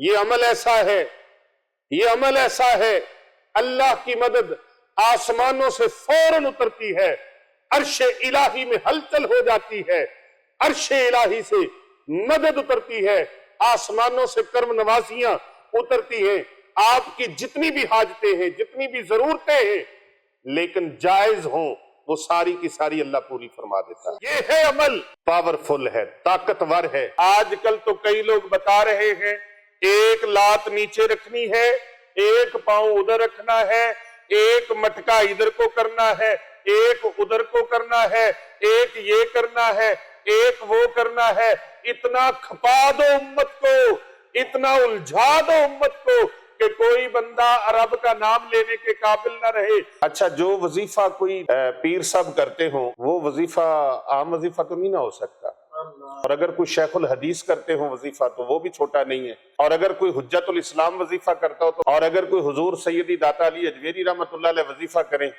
یہ عمل ایسا ہے، یہ عمل ایسا ہے، اللہ کی مدد آسمانوں سے فوراً اترتی ہے، عرش الہی میں ہلچل ہو جاتی ہے، عرش الہی سے مدد اترتی ہے، آسمانوں سے کرم نوازیاں اترتی ہیں، آپ کی جتنی بھی حاجتیں ہیں، جتنی بھی ضرورتیں ہیں لیکن جائز ہوں، وہ ساری کی ساری اللہ پوری فرما دیتا ہے۔ یہ ہے عمل، پاورفل ہے، طاقتور ہے۔ آج کل تو کئی لوگ بتا رہے ہیں ایک لات نیچے رکھنی ہے، ایک پاؤں ادھر رکھنا ہے، ایک مٹکا ادھر کو کرنا ہے، ایک ادھر کو کرنا ہے، ایک یہ کرنا ہے، ایک وہ کرنا ہے۔ اتنا کھپا دو امت کو، اتنا الجھا دو امت کو کہ کوئی بندہ عرب کا نام لینے کے قابل نہ رہے۔ اچھا، جو وظیفہ کوئی پیر صاحب کرتے ہوں وہ وظیفہ عام وظیفہ تو نہیں نہ ہو سکتا، اور اگر کوئی شیخ الحدیث کرتے ہوں وظیفہ تو وہ بھی چھوٹا نہیں ہے، اور اگر کوئی حجت الاسلام وظیفہ کرتا ہو تو، اور اگر کوئی حضور سیدی داتا علی اجویری رحمۃ اللہ علیہ وظیفہ کریں،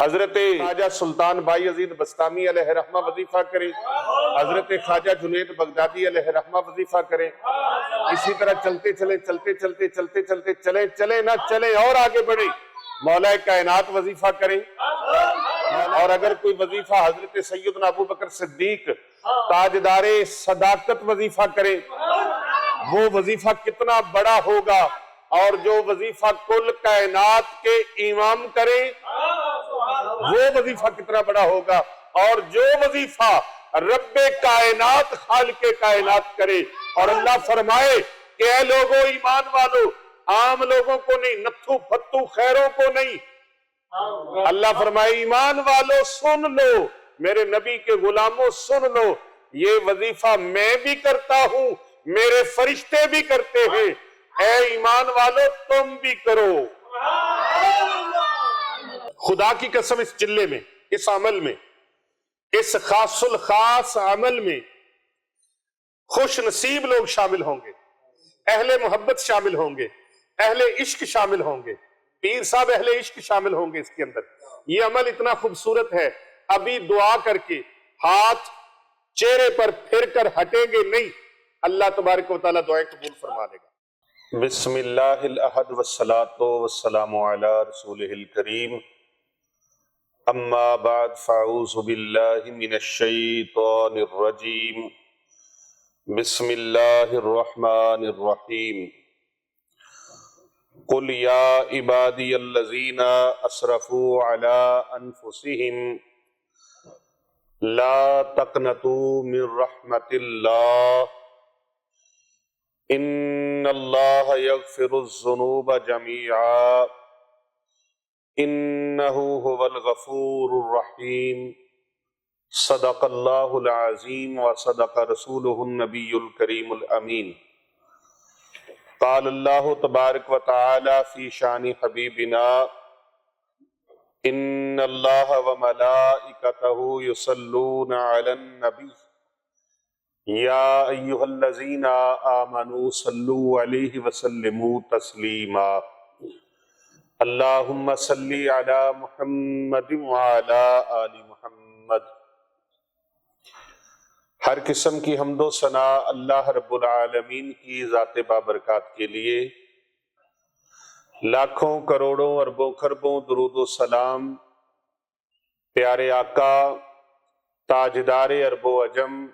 حضرت خواجہ سلطان بائی عزید بستامی علیہ رحمہ وظیفہ کریں، حضرت خواجہ جنید بغدادی علیہ رحمہ وظیفہ کریں، اسی طرح چلتے چلیں نہ چلیں اور آگے بڑھیں، مولا کائنات وظیفہ کریں، اور اگر کوئی وظیفہ حضرت سیدنا ابو بکر صدیق تاجدار صداقت وظیفہ کریں، وہ وظیفہ کتنا بڑا ہوگا، اور جو وظیفہ کل کائنات کے امام کریں وہ وظیفہ کتنا بڑا ہوگا، اور جو وظیفہ رب کائنات خالق کائنات کرے، اور اللہ فرمائے کہ اے لوگوں ایمان والو، عام لوگوں کو نہیں، نتھو پھتو خیروں کو نہیں، اللہ فرمائے ایمان والو سن لو، میرے نبی کے غلاموں سن لو، یہ وظیفہ میں بھی کرتا ہوں، میرے فرشتے بھی کرتے ہیں، اے ایمان والو تم بھی کرو۔ خدا کی قسم، اس چلے میں، اس عمل میں، اس خاص الخاص عمل میں خوش نصیب لوگ شامل ہوں گے، اہل محبت شامل ہوں گے، اہل عشق شامل ہوں گے، پیر صاحب اہل عشق شامل ہوں گے اس کے اندر۔ یہ عمل اتنا خوبصورت ہے، ابھی دعا کر کے ہاتھ چہرے پر پھر کر ہٹیں گے نہیں، اللہ تبارک و تعالیٰ دعائیں قبول فرما لے گا۔ بسم اللہ الاحد والصلاة والسلام علی رسولہ الکریم، اما بعد فاعوذ باللہ من الشیطان الرجیم، بسم اللہ الرحمن الرحیم، قل یا عبادی الذین اسرفوا علی انفسہم لا تقنطوا من رحمت اللہ ان اللہ یغفر الذنوب جمیعا انہ هو الغفور الرحیم، صدق اللہ العظیم وصدق رسولہ النبی الکریم الامین۔ قال اللہ تبارک و تعالی فی شان حبیبنا ان اللہ وملائکتہ یصلون علی النبی یا ایہا الذین آمنوا صلوا علیہ وسلموا تسلیما، اللہم صلی علی محمد وعلی آل محمد۔ ہر قسم کی حمد و ثنا اللہ رب العالمین کی ذات بابرکات کے لیے، لاکھوں کروڑوں اربوں خربوں درود و سلام پیارے آقا تاجدار ارب و عجم،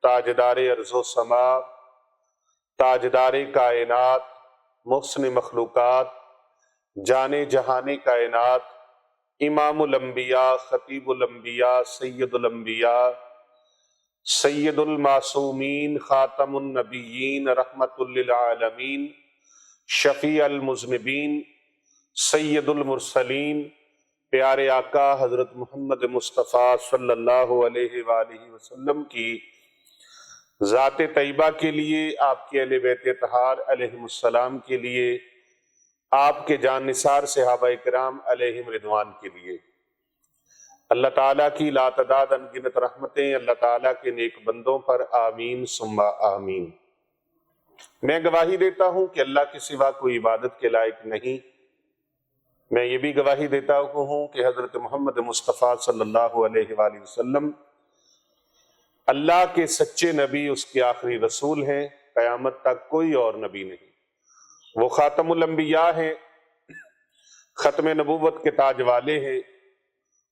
تاجدار ارض و سما، تاجدار کائنات، محسن مخلوقات، جانے جہان کائنات، امام الانبیاء، خطیب الانبیاء، سید الانبیاء، سید المعصومین، خاتم النبیین، رحمت للعالمین، شفیع المذنبین، سید المرسلین، پیارے آقا حضرت محمد مصطفیٰ صلی اللہ علیہ وآلہ وسلم کی ذات طیبہ کے لیے، آپ کے اہل بیت اطہار علیہم السلام کے لیے، آپ کے جان نثار صحابہ کرام علیہم رضوان کے لیے، اللہ تعالیٰ کی لاتعداد انگنت رحمتیں اللہ تعالیٰ کے نیک بندوں پر آمین ثم آمین۔ میں گواہی دیتا ہوں کہ اللہ کے سوا کوئی عبادت کے لائق نہیں۔ میں یہ بھی گواہی دیتا ہوں کہ حضرت محمد مصطفیٰ صلی اللہ علیہ وآلہ وسلم اللہ کے سچے نبی، اس کے آخری رسول ہیں، قیامت تک کوئی اور نبی نہیں۔ وہ خاتم الانبیاء ہیں، ختم نبوت کے تاج والے ہیں،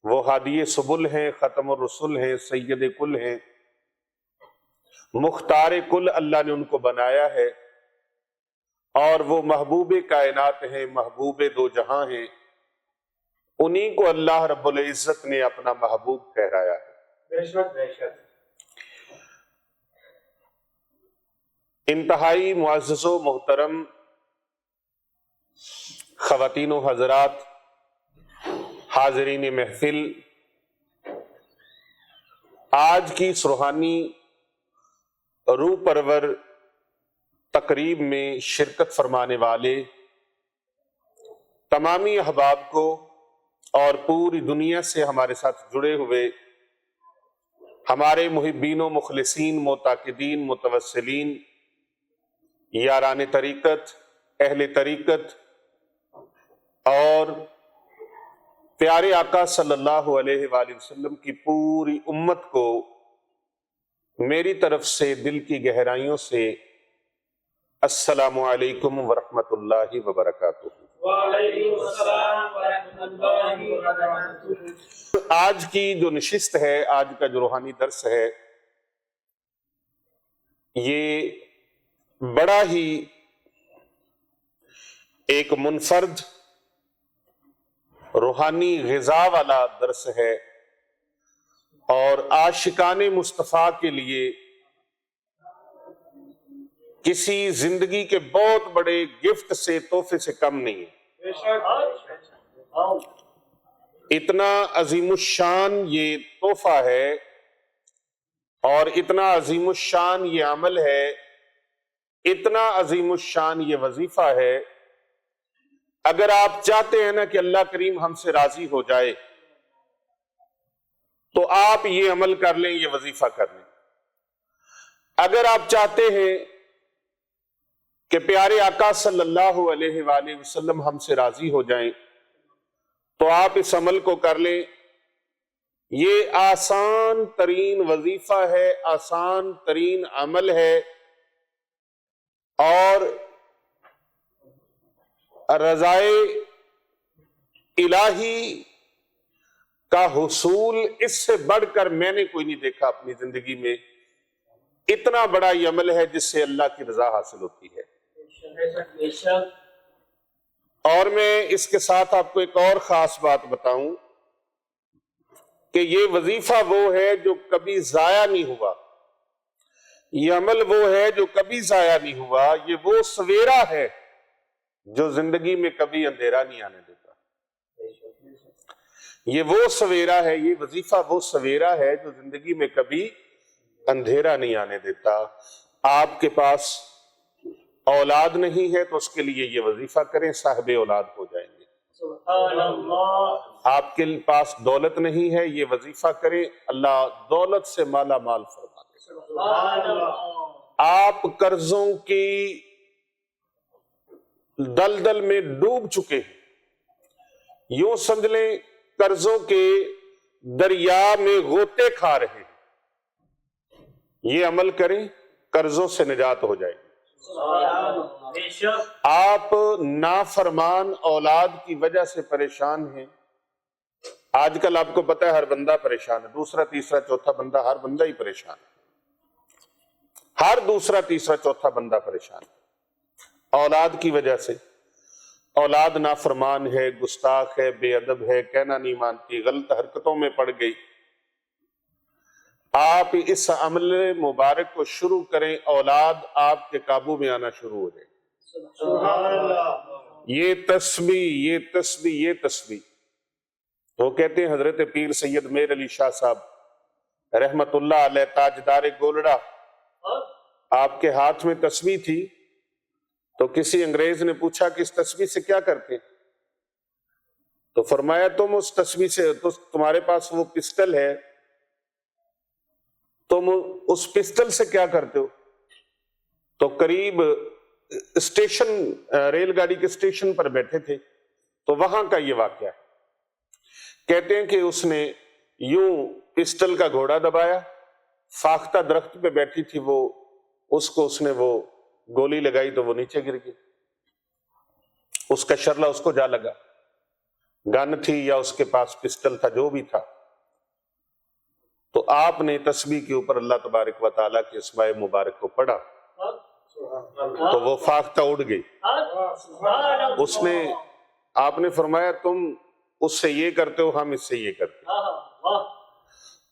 وہ ہادی سبل ہیں، ختم الرسل ہیں، سید کل ہیں، مختار کل اللہ نے ان کو بنایا ہے، اور وہ محبوب کائنات ہیں، محبوب دو جہاں ہیں، انہی کو اللہ رب العزت نے اپنا محبوب ٹھہرایا ہے۔ بے شک بے شک۔ انتہائی معزز و محترم خواتین و حضرات، حاضرین محفل، آج کی اس روحانی روح پرور تقریب میں شرکت فرمانے والے تمامی احباب کو اور پوری دنیا سے ہمارے ساتھ جڑے ہوئے ہمارے محبین و مخلصین، معتقدین، متوسلین، یاران طریقت، اہل طریقت اور پیارے آقا صلی اللہ علیہ وآلہ وسلم کی پوری امت کو میری طرف سے دل کی گہرائیوں سے السلام علیکم ورحمۃ اللہ وبرکاتہ۔ وعلیکم السلام ورحمۃ اللہ وبرکاتہ۔ آج کی جو نشست ہے، آج کا جو روحانی درس ہے، یہ بڑا ہی ایک منفرد روحانی غذا والا درس ہے، اور عاشقان مصطفیٰ کے لیے کسی زندگی کے بہت بڑے گفٹ سے، تحفے سے کم نہیں ہے۔ بے شک۔ اتنا عظیم الشان یہ تحفہ ہے، اور اتنا عظیم الشان یہ عمل ہے، اتنا عظیم الشان یہ وظیفہ ہے۔ اگر آپ چاہتے ہیں نا کہ اللہ کریم ہم سے راضی ہو جائے، تو آپ یہ عمل کر لیں، یہ وظیفہ کر لیں۔ اگر آپ چاہتے ہیں کہ پیارے آقا صلی اللہ علیہ وآلہ وسلم ہم سے راضی ہو جائیں، تو آپ اس عمل کو کر لیں۔ یہ آسان ترین وظیفہ ہے، آسان ترین عمل ہے، اور رضائے الہی کا حصول اس سے بڑھ کر میں نے کوئی نہیں دیکھا اپنی زندگی میں۔ اتنا بڑا یہ عمل ہے جس سے اللہ کی رضا حاصل ہوتی ہے۔ بے شک۔ اور میں اس کے ساتھ آپ کو ایک اور خاص بات بتاؤں کہ یہ وظیفہ وہ ہے جو کبھی ضائع نہیں ہوا، یہ عمل وہ ہے جو کبھی ضائع نہیں ہوا، یہ وہ سویرا ہے جو زندگی میں کبھی اندھیرا نہیں آنے دیتا۔ یہ وہ سویرا ہے، یہ وظیفہ وہ سویرا ہے جو زندگی میں کبھی اندھیرا نہیں آنے دیتا۔ آپ کے پاس اولاد نہیں ہے تو اس کے لیے یہ وظیفہ کریں، صاحب اولاد ہو جائیں گے۔ سبحان اللہ۔ آپ کے پاس دولت نہیں ہے، یہ وظیفہ کریں، اللہ دولت سے مالا مال فرما دے۔ سبحان اللہ۔ آپ قرضوں کی دلدل میں ڈوب چکے ہیں، یوں سمجھ لیں قرضوں کے دریا میں غوطے کھا رہے ہیں، یہ عمل کریں، قرضوں سے نجات ہو جائے گی۔ بے شک۔ آپ نافرمان اولاد کی وجہ سے پریشان ہیں۔ آج کل آپ کو پتہ ہے ہر بندہ پریشان ہے، دوسرا تیسرا چوتھا بندہ، ہر بندہ ہی پریشان ہے، ہر دوسرا تیسرا چوتھا بندہ پریشان ہے اولاد کی وجہ سے۔ اولاد نافرمان ہے، گستاخ ہے، بے ادب ہے، کہنا نہیں مانتی، غلط حرکتوں میں پڑ گئی۔ آپ اس عمل مبارک کو شروع کریں، اولاد آپ کے قابو میں آنا شروع ہو جائے۔ سبحان اللہ۔ یہ تسبیح وہ کہتے ہیں حضرت پیر سید میر علی شاہ صاحب رحمت اللہ علیہ، تاجدار گولڑا، آپ کے ہاتھ میں تسبیح تھی تو کسی انگریز نے پوچھا کہ اس تسبیح سے کیا کرتے ہیں؟ تو فرمایا تم اس تسبیح سے، تمہارے پاس وہ پسٹل ہے، تم اس پسٹل سے کیا کرتے ہو؟ تو قریب اسٹیشن، ریل گاڑی کے اسٹیشن پر بیٹھے تھے، تو وہاں کا یہ واقعہ ہے۔ کہتے ہیں کہ اس نے یوں پسٹل کا گھوڑا دبایا، فاختہ درخت پہ بیٹھی تھی وہ اس کو اس نے وہ گولی لگائی تو وہ نیچے گر گئی، اس کا شرلہ اس کو جا لگا، گن تھی یا اس کے پاس پسٹل تھا، جو بھی تھا، تو آپ نے تسبیح کے اوپر اللہ تبارک و تعالیٰ کے اسماء مبارک کو پڑھا تو وہ فاختہ اڑ گئی۔ اس نے آپ نے فرمایا تم اس سے یہ کرتے ہو، ہم اس سے یہ کرتے ہیں۔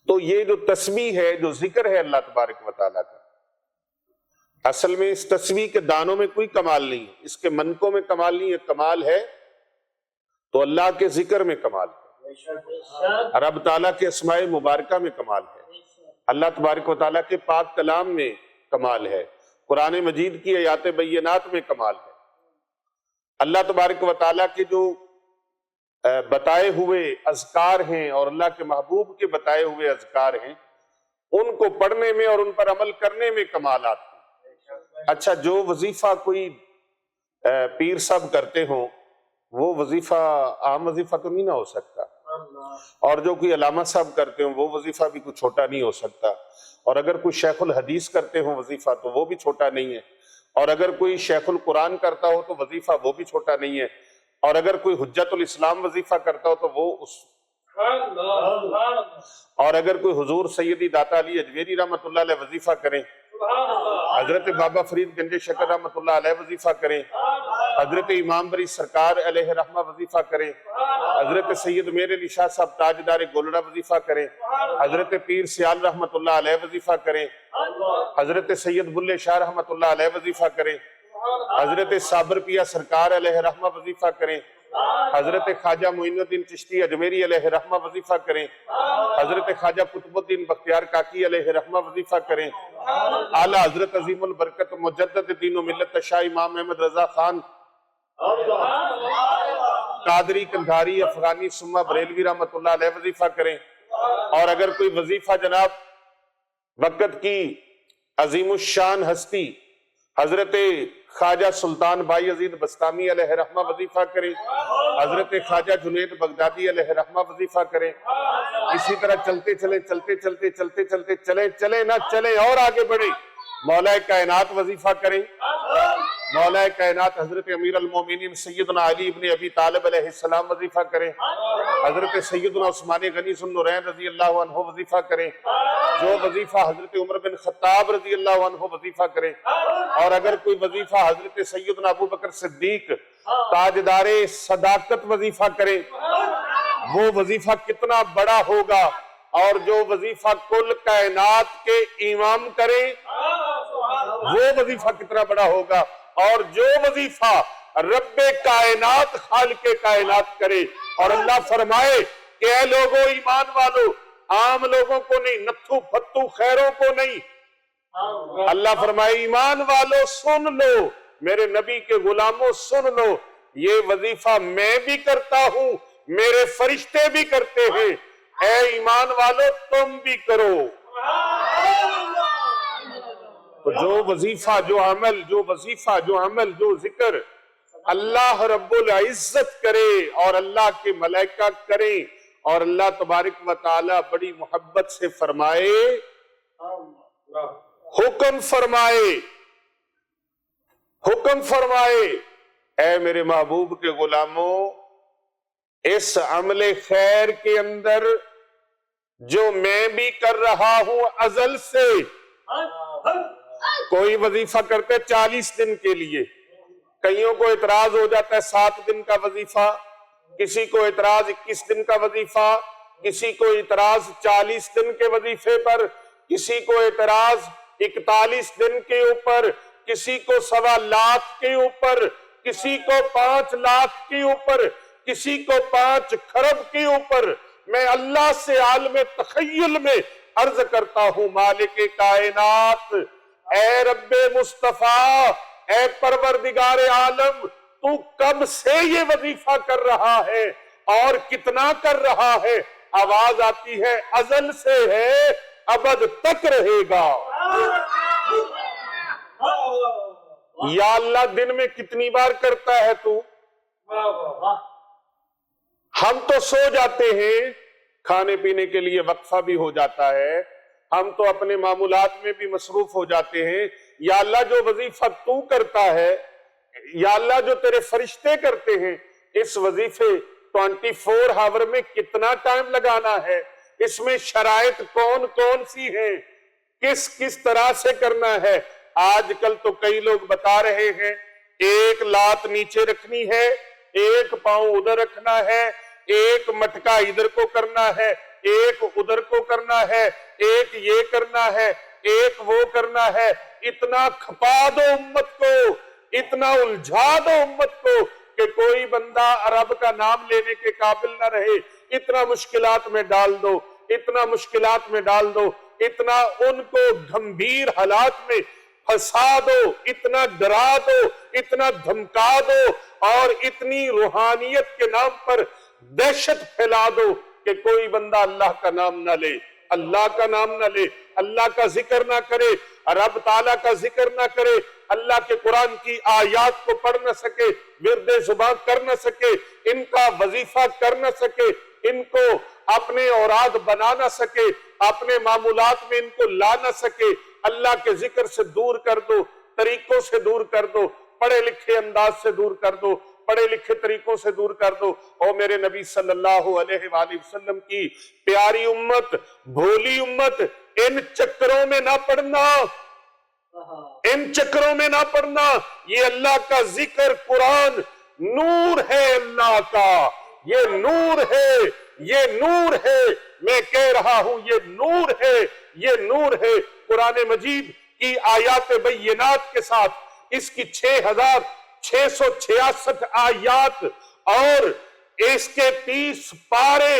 تو یہ جو تسبیح ہے، جو ذکر ہے اللہ تبارک و تعالیٰ کا، اصل میں اس تسبیح کے دانوں میں کوئی کمال نہیں ہے، اس کے منکوں میں کمال نہیں ہے، کمال ہے تو اللہ کے ذکر میں کمال ہے، رب تعالیٰ کے اسماء مبارکہ میں کمال ہے، اللہ تبارک و تعالیٰ کے پاک کلام میں کمال ہے، قرآن مجید کی آیات بینات میں کمال ہے، اللہ تبارک و تعالیٰ کے جو بتائے ہوئے اذکار ہیں اور اللہ کے محبوب کے بتائے ہوئے اذکار ہیں، ان کو پڑھنے میں اور ان پر عمل کرنے میں کمالات ہیں۔ اچھا، جو وظیفہ کوئی پیر صاحب کرتے ہوں وہ وظیفہ عام وظیفہ تو نہیں نہ ہو سکتا، اور جو کوئی علامہ صاحب کرتے ہوں وہ وظیفہ بھی کوئی چھوٹا نہیں ہو سکتا، اور اگر کوئی شیخ الحدیث کرتے ہوں وظیفہ تو وہ بھی چھوٹا نہیں ہے، اور اگر کوئی شیخ القرآن کرتا ہو تو وظیفہ وہ بھی چھوٹا نہیں ہے، اور اگر کوئی حجت الاسلام وظیفہ کرتا ہو تو وہ اور اگر کوئی حضور سیدی داتا علی اجمیری رحمۃ اللہ علیہ وظیفہ کریں، حضرت بابا فرید گنج شکر رحمۃ اللہ علیہ وظیفہ کریں، حضرت امام بری سرکار علیہ رحمہ وظیفہ کریں، حضرت سید میر علی شاہ صاحب تاجدار گولڑا وظیفہ کریں، حضرت پیر سیال رحمۃ اللہ علیہ وظیفہ کریں، حضرت سید بلے شاہ رحمۃ اللہ علیہ وظیفہ کریں، حضرت صابر پیا سرکار علیہ رحمہ وظیفہ کریں، حضرت خواجہ معین الدین چشتی اجمیری علیہ رحمہ وظیفہ کریں، حضرت خواجہ قطب الدین بختیار کاکی علیہ رحمہ وظیفہ کریں، اعلیٰ حضرت عظیم البرکت مجدد دین و ملت شاہ امام احمد رضا خان قادری کندھاری افغانی سمہ بریلوی رحمۃ اللہ علیہ وظیفہ کریں، اور اگر کوئی وظیفہ جناب وقت کی عظیم الشان ہستی حضرت خواجہ سلطان بائی عزیز بستامی علیہ رحمہ وظیفہ کریں، حضرت خواجہ جنید بغدادی علیہ رحمہ وظیفہ کریں، اسی طرح چلتے چلیں نہ چلیں اور آگے بڑھیں، مولا کائنات وظیفہ کریں، مولا کائنات حضرت امیر المومنین سیدنا علی ابن ابی طالب علیہ السلام وظیفہ کریں، حضرت سیدنا عثمان غنی ذو النورین رضی اللہ عنہ وظیفہ کریں، جو وظیفہ حضرت عمر بن خطاب رضی اللہ عنہ وظیفہ کریں، اور اگر کوئی وظیفہ حضرت سیدنا ابو بکر صدیق تاجدار صداقت وظیفہ کریں، وہ وظیفہ کتنا بڑا ہوگا، اور جو وظیفہ کل کائنات کے امام کریں وہ وظیفہ کتنا بڑا ہوگا، اور جو وظیفہ رب کائنات خالق کائنات کرے، اور اللہ فرمائے کہ اے لوگوں ایمان والو، عام لوگوں کو نہیں، نتھو پھتو خیروں کو نہیں، اللہ فرمائے ایمان والو سن لو، میرے نبی کے غلاموں سن لو، یہ وظیفہ میں بھی کرتا ہوں، میرے فرشتے بھی کرتے ہیں، اے ایمان والو تم بھی کرو۔ تو جو وظیفہ، جو عمل، جو ذکر اللہ رب العزت کرے اور اللہ کے ملائکہ کریں، اور اللہ تبارک و تعالی بڑی محبت سے فرمائے، حکم فرمائے اے میرے محبوب کے غلاموں، اس عمل خیر کے اندر جو میں بھی کر رہا ہوں ازل سے، کوئی وظیفہ کرتے 40 دن کے لیے، کئیوں کو اعتراض ہو جاتا ہے 7 دن کا وظیفہ، کسی کو اعتراض 21 دن کا وظیفہ، کسی کو اعتراض 40 دن کے وظیفے پر، کسی کو اعتراض 41 دن کے اوپر، کسی کو 1.25 لاکھ کے اوپر، کسی کو 5 لاکھ کے اوپر، کسی کو 5 کھرب کے اوپر۔ میں اللہ سے عالم تخیل میں عرض کرتا ہوں، مالک کائنات، اے رب مصطفیٰ، اے پروردگار عالم، تو کب سے یہ وظیفہ کر رہا ہے اور کتنا کر رہا ہے؟ آواز آتی ہے ازل سے ہے، ابد تک رہے گا۔ یا اللہ دن میں کتنی بار کرتا ہے تو؟ ہم تو سو جاتے ہیں، کھانے پینے کے لیے وقفہ بھی ہو جاتا ہے، ہم تو اپنے معمولات میں بھی مصروف ہو جاتے ہیں، یا اللہ جو وظیفہ تو کرتا ہے، یا اللہ جو تیرے فرشتے کرتے ہیں، اس وظیفے 24 آور میں کتنا ٹائم لگانا ہے، اس میں شرائط کون کون سی ہیں، کس کس طرح سے کرنا ہے۔ آج کل تو کئی لوگ بتا رہے ہیں ایک لات نیچے رکھنی ہے، ایک پاؤں ادھر رکھنا ہے، ایک مٹکا ادھر کو کرنا ہے، ایک ادھر کو کرنا ہے، ایک یہ کرنا ہے، ایک وہ کرنا ہے۔ اتنا کھپا دو امت کو، اتنا الجھا دو امت کو کہ کوئی بندہ رب کا نام لینے کے قابل نہ رہے۔ اتنا مشکلات میں ڈال دو، اتنا مشکلات میں ڈال دو، اتنا ان کو گھمبیر حالات میں پھنسا دو، اتنا ڈرا دو، اتنا دھمکا دو، اور اتنی روحانیت کے نام پر دہشت پھیلا دو کہ کوئی بندہ اللہ کا نام نہ لے، اللہ کا نام نہ لے، اللہ کا ذکر نہ کرے، رب تعالیٰ کا ذکر نہ کرے، اللہ کے قرآن کی آیات کو پڑھ نہ سکے، ورد زبان کر نہ سکے، ان کا وظیفہ کر نہ سکے، ان کو اپنے اوراد بنا نہ سکے، اپنے معمولات میں ان کو لا نہ سکے۔ اللہ کے ذکر سے دور کر دو، طریقوں سے دور کر دو، پڑھے لکھے انداز سے دور کر دو، پڑھے لکھے طریقوں سے دور کر دو۔ اور میرے نبی صلی اللہ علیہ وآلہ وسلم کی پیاری امت، بھولی امت، ان چکروں میں نہ پڑنا، ان چکروں میں نہ پڑنا۔ یہ اللہ کا ذکر قرآن نور ہے، اللہ کا یہ نور ہے، یہ نور ہے، میں کہہ رہا ہوں یہ نور ہے، یہ نور ہے۔ قرآن مجید کی آیات بینات کے ساتھ اس کی 6666 آیات اور اس کے 30 پارے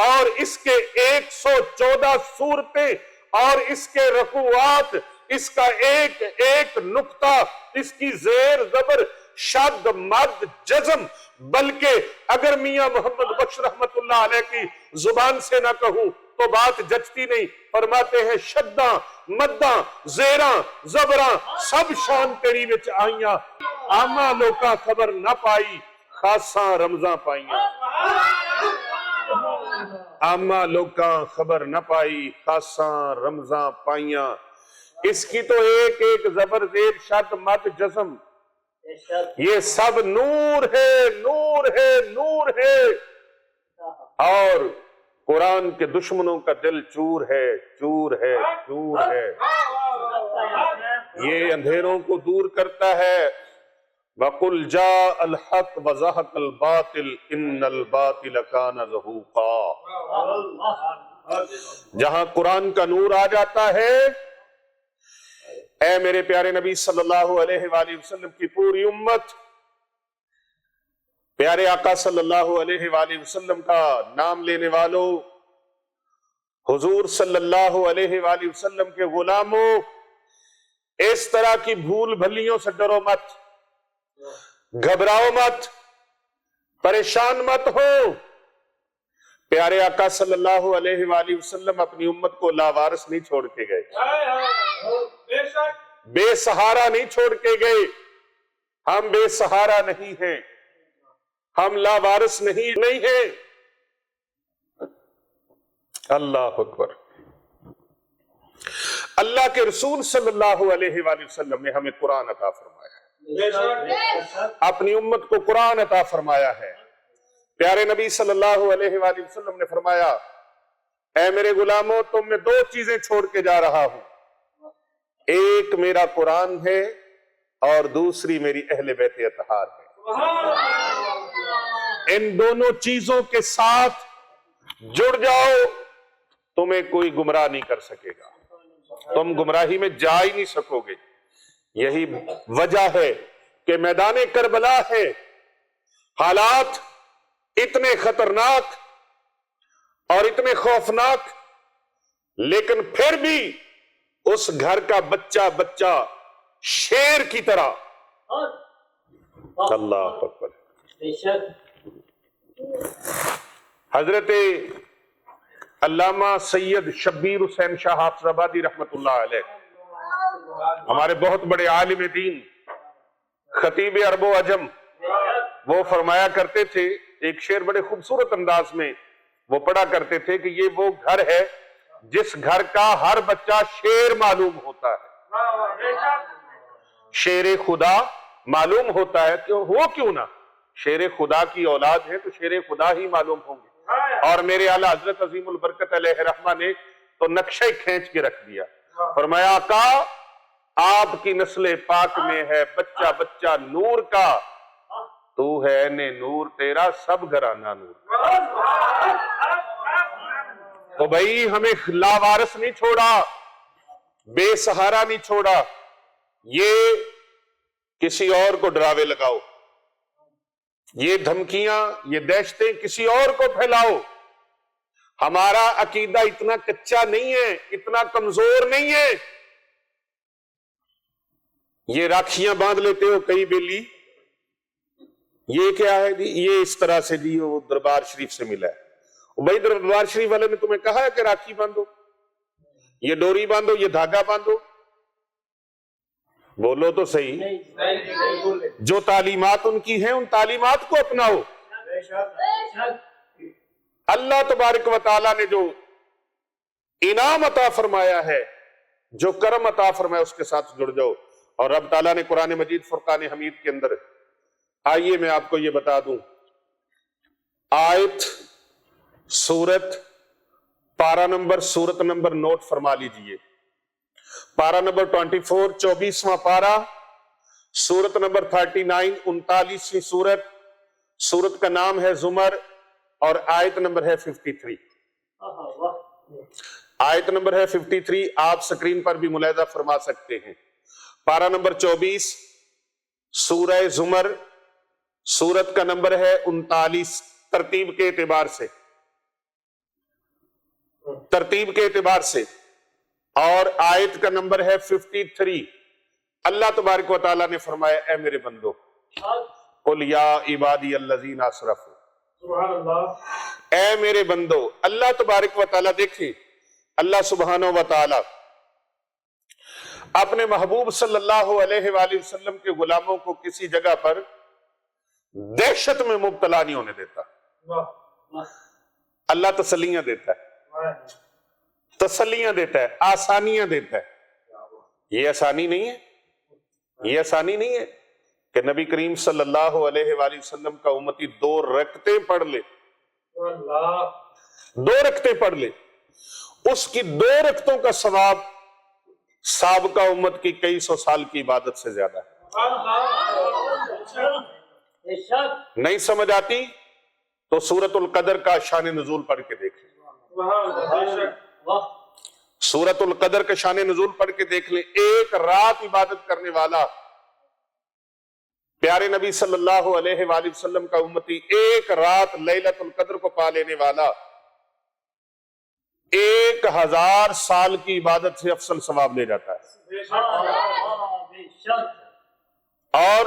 اور اس کے 114 سورتیں اور اس کے رکوعات، اس کا ایک ایک نقطہ، اس کی زیر زبر شد مد جزم، بلکہ اگر میاں محمد بخش رحمت اللہ علیہ کی زبان سے نہ کہوں تو بات جچتی نہیں۔ فرماتے ہیں شداں مداں زیراں زبراں سب شان تیری وچ آئیاں، عامہ لوکاں خبر نہ پائی خاصاں رمضاں پائیاں، عامہ لوکاں خبر نہ پائی خاصاں رمضاں پائیاں۔ اس کی تو ایک ایک زبر زیر شد مد جزم، یہ سب نور ہے، نور ہے، نور ہے۔ اور قرآن کے دشمنوں کا دل چور ہے، چور ہے، چور ہے۔ یہ اندھیروں کو دور کرتا ہے۔ وَقُلْ جَاءَ الْحَقُّ وَزَهَقَ الْبَاطِلُ إِنَّ الْبَاطِلَ كَانَ زَهُوقًا۔ جہاں قرآن کا نور آ جاتا ہے، اے میرے پیارے نبی صلی اللہ علیہ وآلہ وسلم کی پوری امت، پیارے آقا صلی اللہ علیہ وآلہ وسلم کا نام لینے والوں، حضور صلی اللہ علیہ وآلہ وسلم کے غلاموں، اس طرح کی بھول بھلیوں سے ڈرو مت، گھبراؤ مت، پریشان مت ہو۔ پیارے آقا صلی اللہ علیہ وآلہ وسلم اپنی امت کو لاوارث نہیں چھوڑ کے گئے، بے سہارا نہیں چھوڑ کے گئے۔ ہم بے سہارا نہیں ہیں، ہم لاوارث نہیں ہیں۔ اللہ اکبر۔ اللہ کے رسول صلی اللہ علیہ وآلہ وسلم نے ہمیں قرآن عطا فرمایا ہے، اپنی امت کو قرآن عطا فرمایا ہے۔ پیارے نبی صلی اللہ علیہ وآلہ وسلم نے فرمایا، اے میرے غلاموں، تم میں 2 چیزیں چھوڑ کے جا رہا ہوں، ایک میرا قرآن ہے اور دوسری میری اہل بیت اطہار ہے۔ ان دونوں چیزوں کے ساتھ جڑ جاؤ، تمہیں کوئی گمراہ نہیں کر سکے گا، تم گمراہی میں جا ہی نہیں سکو گے۔ یہی وجہ ہے کہ میدان کربلا ہے، حالات اتنے خطرناک اور اتنے خوفناک، لیکن پھر بھی اس گھر کا بچہ شیر کی طرح، اللہ اکبر۔ حضرت علامہ سید شبیر حسین شاہ حافظ آبادی رحمت اللہ علیہ، ہمارے بہت بڑے عالم دین، خطیب عرب و عجم، وہ فرمایا کرتے تھے، ایک شعر بڑے خوبصورت انداز میں وہ پڑھا کرتے تھے کہ یہ وہ گھر ہے جس گھر کا ہر بچہ شیر معلوم ہوتا ہے، شیر خدا معلوم ہوتا ہے کہ وہ کیوں نہ شیر خدا کی اولاد ہے تو شیر خدا ہی معلوم ہوں گے۔ اور میرے اعلیٰ حضرت عظیم البرکت علیہ رحمہ نے تو نقشہ کھینچ کے رکھ دیا، فرمایا آقا آپ کی نسل پاک میں ہے بچہ بچہ نور کا، تو ہے نے نور تیرا سب گھرانہ نور۔ تو بھائی ہمیں لاوارث نہیں چھوڑا، بے سہارا نہیں چھوڑا، یہ کسی اور کو ڈراوے لگاؤ، یہ دھمکیاں یہ دہشتیں کسی اور کو پھیلاؤ۔ ہمارا عقیدہ اتنا کچا نہیں ہے، اتنا کمزور نہیں ہے۔ یہ راکھیاں باندھ لیتے ہو کئی بیلی، یہ کیا ہے جی؟ یہ اس طرح سے جی وہ دربار شریف سے ملا ہے۔ بھائی دربار شریف والے نے تمہیں کہا ہے کہ راکھی باندھو، یہ ڈوری باندھو، یہ دھاگا باندھو؟ بولو تو صحیح۔ جو تعلیمات ان کی ہیں ان تعلیمات کو اپناؤ۔ اللہ تبارک و تعالیٰ نے جو انعام عطا فرمایا ہے، جو کرم عطا فرمایا، اس کے ساتھ جڑ جاؤ۔ اور رب تعالیٰ نے قرآن مجید فرقان حمید کے اندر، آئیے میں آپ کو یہ بتا دوں، آیت سورت پارہ نمبر سورت نمبر نوٹ فرما لیجئے، پارہ نمبر 24 24واں پارہ، سورت نمبر 39 39ویں سورت، سورت کا نام ہے زمر اور آیت نمبر ہے 53۔ آیت نمبر ہے 53، آپ سکرین پر بھی ملاحظہ فرما سکتے ہیں۔ پارہ نمبر 24 سورہ زمر، سورت کا نمبر ہے 39، ترتیب کے اعتبار سے، ترتیب کے اعتبار سے، اور آیت کا نمبر ہے 53۔ اللہ تبارک و تعالیٰ نے فرمایا اے میرے بندو، قل یا عبادی الذین اسرفوا، اے میرے بندو۔ اللہ تبارک و تعالیٰ دیکھیں، اللہ سبحانہ و تعالیٰ اپنے محبوب صلی اللہ علیہ وآلہ وسلم کے غلاموں کو کسی جگہ پر دہشت میں مبتلا نہیں ہونے دیتا۔ اللہ تسلیاں دیتا ہے، تسلیاں دیتا ہے، آسانیاں دیتا ہے۔ یہ آسانی نہیں ہے، یہ آسانی نہیں ہے کہ نبی کریم صلی اللہ علیہ وآلہ وسلم کا امتی 2 رکعتیں پڑھ لے، 2 رکعتیں پڑھ لے، اس کی 2 رکعتوں کا ثواب سابقہ امت کی کئی سو سال کی عبادت سے زیادہ ہے۔ نہیں سمجھ آتی تو سورۃ القدر کا شان نزول پڑھ کے دیکھ لیں، سورۃ القدر کا شان نزول پڑھ کے دیکھ لیں۔ ایک رات عبادت کرنے والا پیارے نبی صلی اللہ علیہ وآلہ وسلم کا امتی، ایک رات لیلۃ القدر کو پا لینے والا 1000 سال کی عبادت سے افضل ثواب لے جاتا ہے۔ اور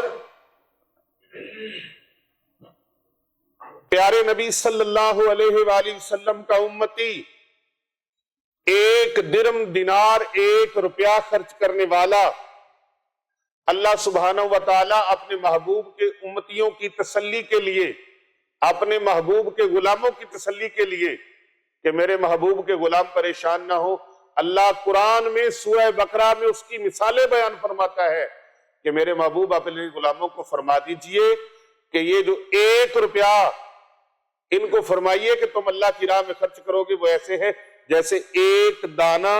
پیارے نبی صلی اللہ علیہ وآلہ وسلم کا امتی، 1 درم دینار 1 روپیہ خرچ کرنے والا، اللہ سبحانہ و تعالیٰ اپنے محبوب کے امتیوں کی تسلی کے لیے، اپنے محبوب کے غلاموں کی تسلی کے لیے کہ میرے محبوب کے غلام پریشان نہ ہو، اللہ قرآن میں سورہ بقرہ میں اس کی مثالیں بیان فرماتا ہے کہ میرے محبوب اپنے غلاموں کو فرما دیجئے کہ یہ جو 1 روپیہ ان کو فرمائیے کہ تم اللہ کی راہ میں خرچ کرو گے، وہ ایسے ہے جیسے 1 دانہ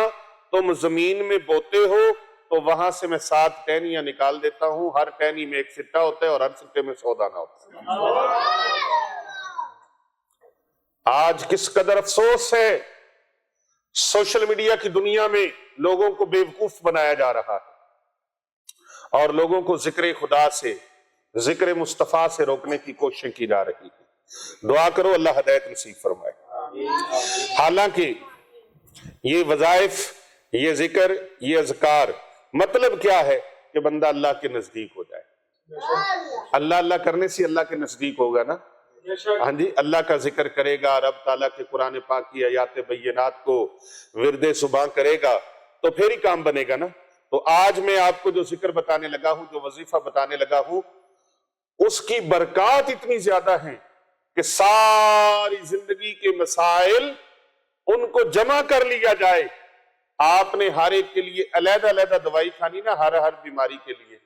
تم زمین میں بوتے ہو تو وہاں سے میں 7 ٹہنیاں نکال دیتا ہوں، ہر ٹہنی میں 1 سٹہ ہوتا ہے اور ہر سٹے میں 100 دانہ ہوتا ہے۔ آج کس قدر افسوس ہے، سوشل میڈیا کی دنیا میں لوگوں کو بیوقوف بنایا جا رہا ہے اور لوگوں کو ذکر خدا سے، ذکر مصطفیٰ سے روکنے کی کوشش کی جا رہی ہے۔ دعا کرو اللہ ہدایت نصیب فرمائے۔ حالانکہ یہ وظائف، یہ ذکر، یہ اذکار، مطلب کیا ہے کہ بندہ اللہ کے نزدیک ہو جائے۔ اللہ اللہ کرنے سے اللہ کے نزدیک ہوگا نا۔ ہاں جی، اللہ کا ذکر کرے گا، رب تعالیٰ کے قرآن پاک کی آیات بینات کو ورد صبح کرے گا تو پھر ہی کام بنے گا نا۔ تو آج میں آپ کو جو ذکر بتانے لگا ہوں، جو وظیفہ بتانے لگا ہوں، اس کی برکات اتنی زیادہ ہیں کہ ساری زندگی کے مسائل ان کو جمع کر لیا جائے۔ آپ نے ہر ایک کے لیے علیحدہ علیحدہ دوائی کھانی نا، ہر بیماری کے لیے،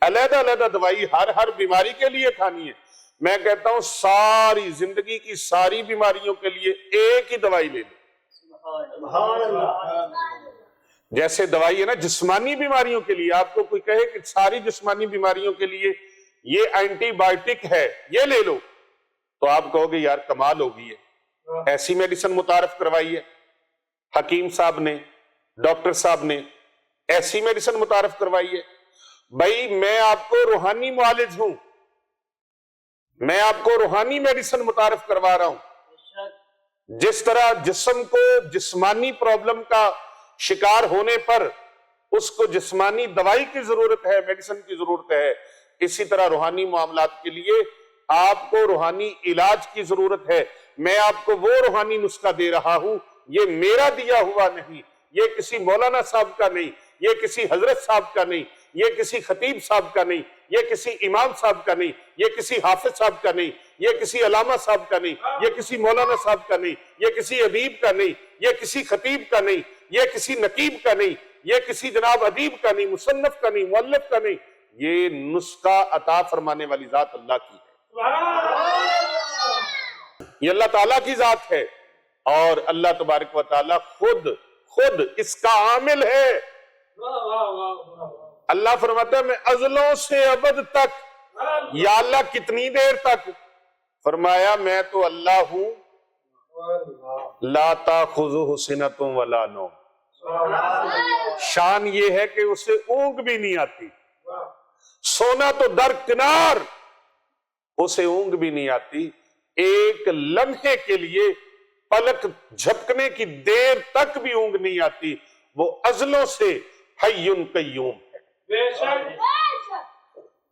علیحدہ علیحدہ دوائی ہر بیماری کے لیے کھانی ہے؟ میں کہتا ہوں ساری زندگی کی ساری بیماریوں کے لیے ایک ہی دوائی لے لیں۔ سبحان اللہ۔ جیسے دوائی ہے نا جسمانی بیماریوں کے لیے، آپ کو کوئی کہے کہ ساری جسمانی بیماریوں کے لیے یہ اینٹی بائیوٹک ہے یہ لے لو، تو آپ کہو گے یار کمال ہو گئی ہے، ایسی میڈیسن متعارف کروائی ہے حکیم صاحب نے، ڈاکٹر صاحب نے ایسی میڈیسن متعارف کروائی ہے۔ بھائی میں آپ کو روحانی معالج ہوں، میں آپ کو روحانی میڈیسن متعارف کروا رہا ہوں۔ جس طرح جسم کو جسمانی پرابلم کا شکار ہونے پر اس کو جسمانی دوائی کی ضرورت ہے، میڈیسن کی ضرورت ہے، اسی طرح روحانی معاملات کے لیے آپ کو روحانی علاج کی ضرورت ہے۔ میں آپ کو وہ روحانی نسخہ دے رہا ہوں، یہ میرا دیا ہوا نہیں، یہ کسی مولانا صاحب کا نہیں، یہ کسی حضرت صاحب کا نہیں، یہ کسی خطیب صاحب کا نہیں، یہ کسی امام صاحب کا نہیں، یہ کسی حافظ صاحب کا نہیں، یہ کسی علامہ صاحب کا نہیں، یہ کسی مولانا صاحب کا نہیں، یہ کسی ادیب کا نہیں، یہ کسی خطیب کا نہیں، یہ کسی نقیب کا نہیں، یہ کسی جناب ادیب کا نہیں، مصنف کا نہیں، مؤلف کا نہیں، یہ نسخہ عطا فرمانے والی ذات اللہ کی ہے، یہ اللہ تعالیٰ کی ذات ہے، اور اللہ تبارک و تعالیٰ خود اس کا عامل ہے۔ اللہ فرماتا ہے میں ازلوں سے ابد تک، یا اللہ کتنی دیر تک؟ فرمایا میں تو اللہ ہوں، لا تاخذہ سنۃ ولا نوم، شان یہ ہے کہ اسے اونگ بھی نہیں آتی، سونا تو درکنار، اسے اونگ بھی نہیں آتی، ایک لمحے کے لیے پلک جھپکنے کی دیر تک بھی اونگ نہیں آتی، وہ ازلوں سے حی قیوم ہے۔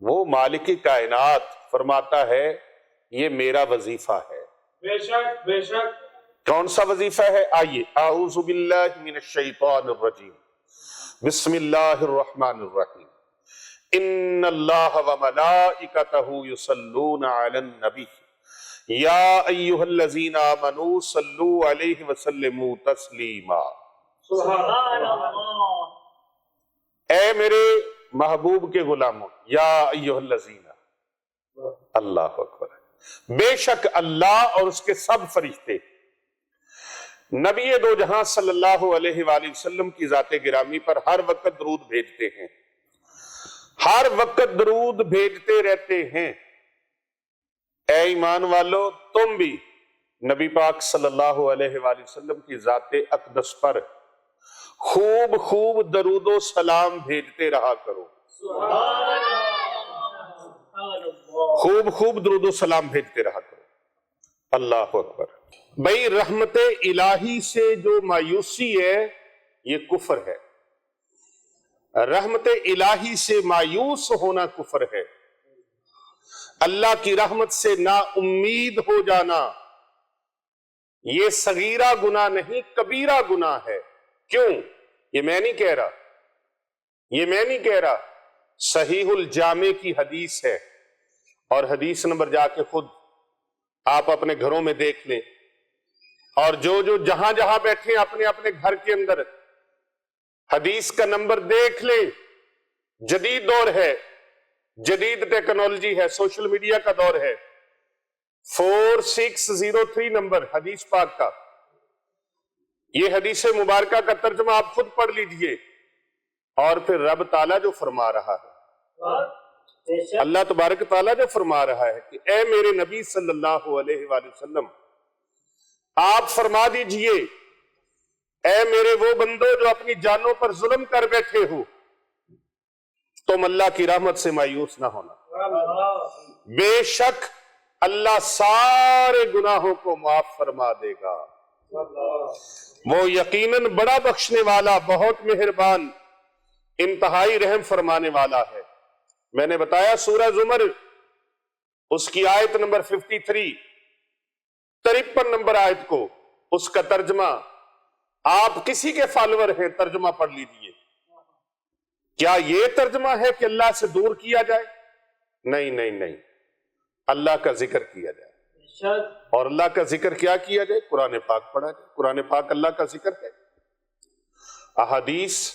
وہ مالک کائنات فرماتا ہے یہ میرا وظیفہ ہے۔ بے شک کون سا وظیفہ ہے؟ آئیے، اعوذ باللہ من الشیطان الرجیم، بسم اللہ الرحمن الرحیم، ان اللہ وملائکتہ یصلون علی النبی یا ایہا الذین آمنوا صلوا علیہ وسلموا تسلیما۔ سبحان اللہ۔ اے میرے محبوب کے غلاموں، یا ایہا الذین، اللہ اکبر، بے شک اللہ اور اس کے سب فرشتے نبی دو جہاں صلی اللہ علیہ وآلہ وسلم کی ذات گرامی پر ہر وقت درود بھیجتے ہیں، ہر وقت درود بھیجتے رہتے ہیں۔ اے ایمان والو تم بھی نبی پاک صلی اللہ علیہ وآلہ وسلم کی ذات اقدس پر خوب درود و سلام بھیجتے رہا کرو، خوب درود و سلام بھیجتے رہا کرو۔ اللہ اکبر۔ بھئی رحمت الہی سے جو مایوسی ہے یہ کفر ہے، رحمت الہی سے مایوس ہونا کفر ہے، اللہ کی رحمت سے نا امید ہو جانا یہ صغیرہ گناہ نہیں کبیرہ گناہ ہے۔ کیوں؟ یہ میں نہیں کہہ رہا، صحیح الجامع کی حدیث ہے، اور حدیث نمبر جا کے خود آپ اپنے گھروں میں دیکھ لیں، اور جو جہاں بیٹھے اپنے گھر کے اندر حدیث کا نمبر دیکھ لیں۔ جدید دور ہے، جدید ٹیکنالوجی ہے، سوشل میڈیا کا دور ہے، 4603 نمبر حدیث پاک کا، یہ حدیث مبارکہ کا ترجمہ آپ خود پڑھ لیجئے، اور پھر رب تعالیٰ جو فرما رہا ہے، اللہ تبارک تعالیٰ جو فرما رہا ہے کہ اے میرے نبی صلی اللہ علیہ وآلہ وسلم آپ فرما دیجئے، اے میرے وہ بندو جو اپنی جانوں پر ظلم کر بیٹھے ہو، تم اللہ کی رحمت سے مایوس نہ ہونا، بے شک اللہ سارے گناہوں کو معاف فرما دے گا، وہ یقیناً بڑا بخشنے والا، بہت مہربان، انتہائی رحم فرمانے والا ہے۔ میں نے بتایا سورہ زمر اس کی آیت نمبر 53 نمبر آیت کو، اس کا ترجمہ آپ کسی کے فالوور ہیں، ترجمہ پڑھ لیجئے۔ کیا یہ ترجمہ ہے کہ اللہ سے دور کیا جائے؟ نہیں، اللہ کا ذکر کیا جائے، اور اللہ کا ذکر کیا کیا جائے؟ قرآن پاک پڑھا جائے، قرآن پاک اللہ کا ذکر ہے۔ احادیث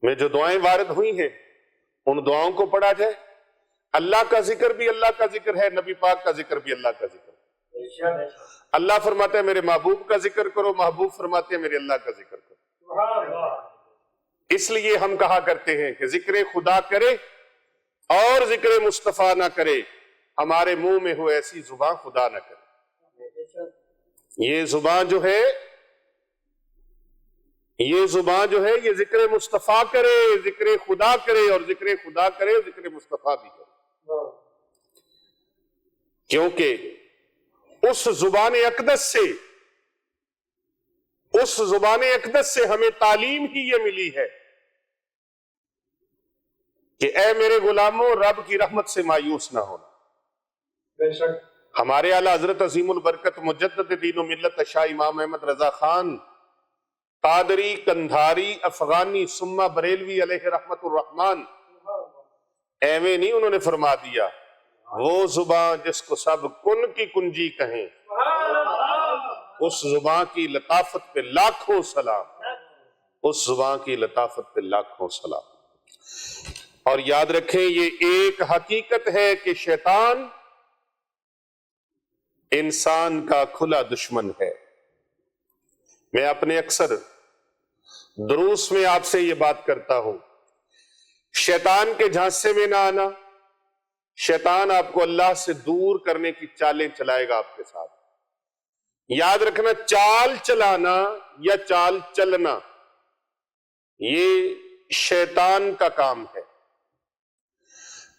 میں جو دعائیں وارد ہوئی ہیں ان دعاؤں کو پڑھا جائے. اللہ کا ذکر بھی اللہ کا ذکر ہے, نبی پاک کا ذکر بھی اللہ کا ذکر ہے. بے شک اللہ فرماتے ہیں میرے محبوب کا ذکر کرو, محبوب فرماتے ہیں میرے اللہ کا ذکر کرو. سبحان اللہ اس لیے ہم کہا کرتے ہیں کہ ذکر خدا کرے اور ذکر مصطفیٰ نہ کرے, ہمارے منہ میں ہو ایسی زبان خدا نہ کرے. بے شک یہ زبان جو ہے یہ ذکر مصطفیٰ کرے, ذکر خدا کرے, اور ذکر خدا کرے ذکر مصطفیٰ بھی کرے. کیونکہ اس زبان اقدس سے ہمیں تعلیم ہی یہ ملی ہے کہ اے میرے غلاموں رب کی رحمت سے مایوس نہ ہونا. بے شک ہمارے اعلیٰ حضرت عظیم البرکت مجدد دین و ملت شاہ امام احمد رضا خان قادری کندھاری افغانی ثم بریلوی علیہ رحمت الرحمن ایویں نہیں انہوں نے فرما دیا, وہ زبان جس کو سب کن کی کنجی کہیں سبحان اللہ اس زبان کی لطافت پہ لاکھوں سلام, اس زبان کی لطافت پہ لاکھوں سلام. اور یاد رکھیں یہ ایک حقیقت ہے کہ شیطان انسان کا کھلا دشمن ہے. میں اپنے اکثر دروس میں آپ سے یہ بات کرتا ہوں, شیطان کے جھانسے میں نہ آنا. شیطان آپ کو اللہ سے دور کرنے کی چالیں چلائے گا آپ کے ساتھ. یاد رکھنا چال چلانا یا چال چلنا یہ شیطان کا کام ہے.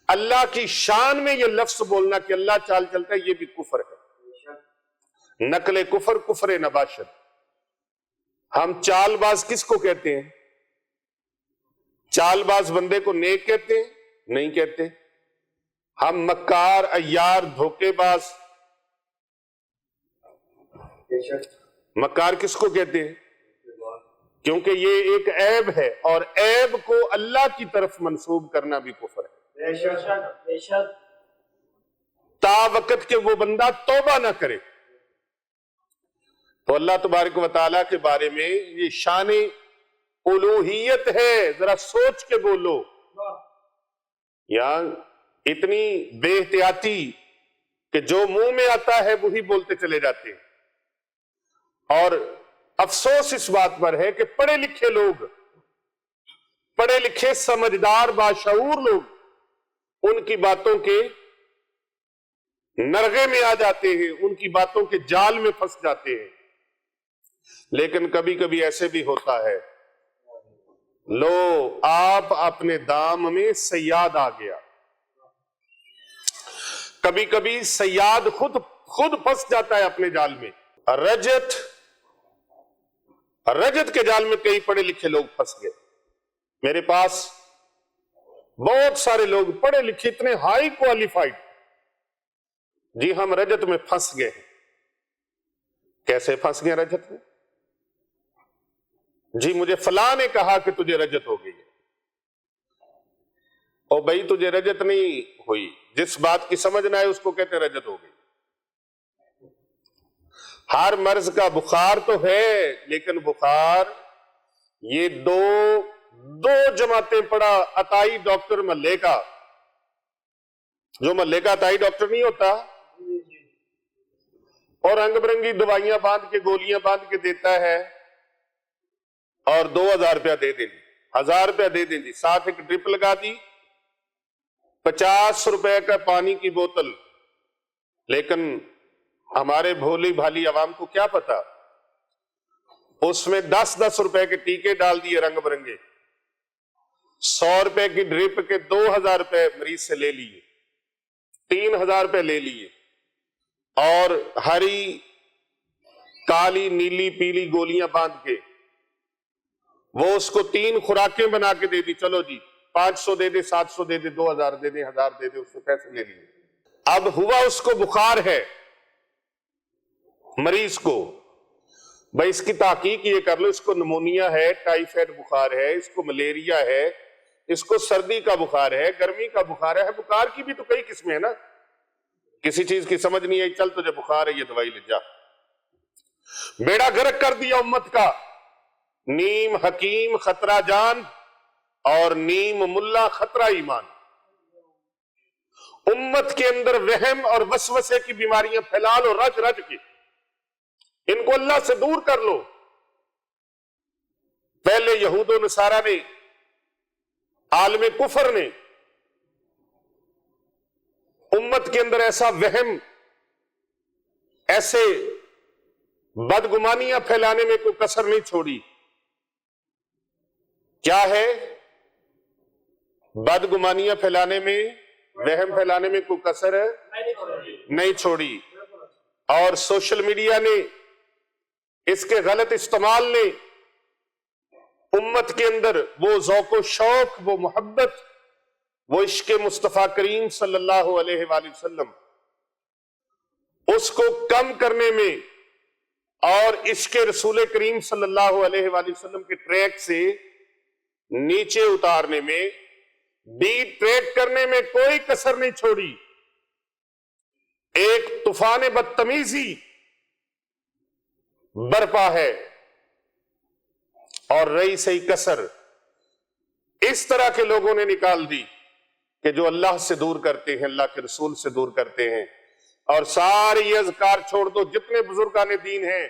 اللہ کی شان میں یہ لفظ بولنا کہ اللہ چال چلتا ہے یہ بھی کفر ہے. نقل کفر کفر نباشد. ہم چال باز کس کو کہتے ہیں؟ چال باز بندے کو نیک کہتے ہیں؟ نہیں کہتے. ہم مکار عیار دھوکے باز, مکار کس کو کہتے ہیں؟ کیونکہ یہ ایک عیب ہے, اور عیب کو اللہ کی طرف منسوب کرنا بھی کفر ہے. بے شک بے شک تا وقت کہ وہ بندہ توبہ نہ کرے. تو اللہ تبارک و تعالیٰ کے بارے میں یہ شان الوہیت ہے, ذرا سوچ کے بولو. یہاں اتنی بے احتیاطی کہ جو منہ میں آتا ہے وہی بولتے چلے جاتے ہیں. اور افسوس اس بات پر ہے کہ پڑھے لکھے لوگ, پڑھے لکھے سمجھدار باشعور لوگ ان کی باتوں کے نرغے میں آ جاتے ہیں, ان کی باتوں کے جال میں پھنس جاتے ہیں. لیکن کبھی کبھی ایسے بھی ہوتا ہے, لو آپ اپنے دام میں صیاد آ گیا. کبھی کبھی صیاد خود پھنس جاتا ہے اپنے جال میں. رجت کے جال میں کئی پڑھے لکھے لوگ پھنس گئے. میرے پاس بہت سارے لوگ پڑھے لکھے اتنے ہائی کوالیفائڈ, جی ہم رجت میں پھنس گئے. کیسے پھنس گئے رجت میں؟ جی مجھے فلاں نے کہا کہ تجھے رجت ہو گئی ہے. او بھائی تجھے رجت نہیں ہوئی, جس بات کی سمجھ نہ آئے اس کو کہتے رجت ہو گئی. ہر مرض کا بخار تو ہے, لیکن بخار یہ دو جماعتیں پڑا. عطائی ڈاکٹر محلے کا, جو محلے کا عطائی ڈاکٹر نہیں ہوتا اور رنگ برنگی دوائیاں باندھ کے گولیاں باندھ کے دیتا ہے, اور 2000 روپیہ دے دیں, 1000 روپیہ دے دیں, ساتھ ایک ڈرپ لگا دی, 50 روپے کا پانی کی بوتل. لیکن ہمارے بھولی بھالی عوام کو کیا پتا, اس میں 10 روپے کے ٹیکے ڈال دیے رنگ برنگے, 100 روپے کی ڈرپ کے 2000 روپے مریض سے لے لیے, 3000 روپے لے لیے, اور ہری کالی نیلی پیلی گولیاں باندھ کے وہ اس کو 3 خوراکیں بنا کے دے دی. چلو جی 500 دے دے, 700 دے دے, 2000 دے دے, 1000 دے دے, اس سے پیسے لے لیے. اب ہوا اس کو بخار ہے مریض کو, بھائی اس کی تحقیق یہ کر لو, اس کو نمونیا ہے, ٹائیفائڈ بخار ہے, اس کو ملیریا ہے, اس کو سردی کا بخار ہے, گرمی کا بخار ہے. بخار کی بھی تو کئی قسمیں ہیں نا. کسی چیز کی سمجھ نہیں آئی, چل تجھے بخار ہے یہ دوائی لے جا. بیڑا گرک کر دیا امت کا. نیم حکیم خطرہ جان اور نیم ملا خطرہ ایمان. امت کے اندر وہم اور وسوسے کی بیماریاں پھیلا لو رج رج کے، ان کو اللہ سے دور کر لو. پہلے یہود و نصارہ نے، عالم کفر نے امت کے اندر ایسا وہم، ایسے بدگمانیاں پھیلانے میں کوئی کسر نہیں چھوڑی. کیا ہے؟ بدگمانیاں پھیلانے میں، وہم پھیلانے میں کوئی کسر نہیں چھوڑی. اور سوشل میڈیا نے، اس کے غلط استعمال نے امت کے اندر وہ ذوق و شوق، وہ محبت، وہ عشق مصطفیٰ کریم صلی اللہ علیہ وآلہ وسلم، اس کو کم کرنے میں اور عشق رسول کریم صلی اللہ علیہ وآلہ وسلم کے ٹریک سے نیچے اتارنے میں، ڈی ٹریک کرنے میں کوئی کسر نہیں چھوڑی. ایک طوفان بدتمیزی برپا ہے. اور رہی صحیح کسر اس طرح کے لوگوں نے نکال دی کہ جو اللہ سے دور کرتے ہیں، اللہ کے رسول سے دور کرتے ہیں. اور سارے یہ اذکار چھوڑ دو، جتنے بزرگان دین ہیں،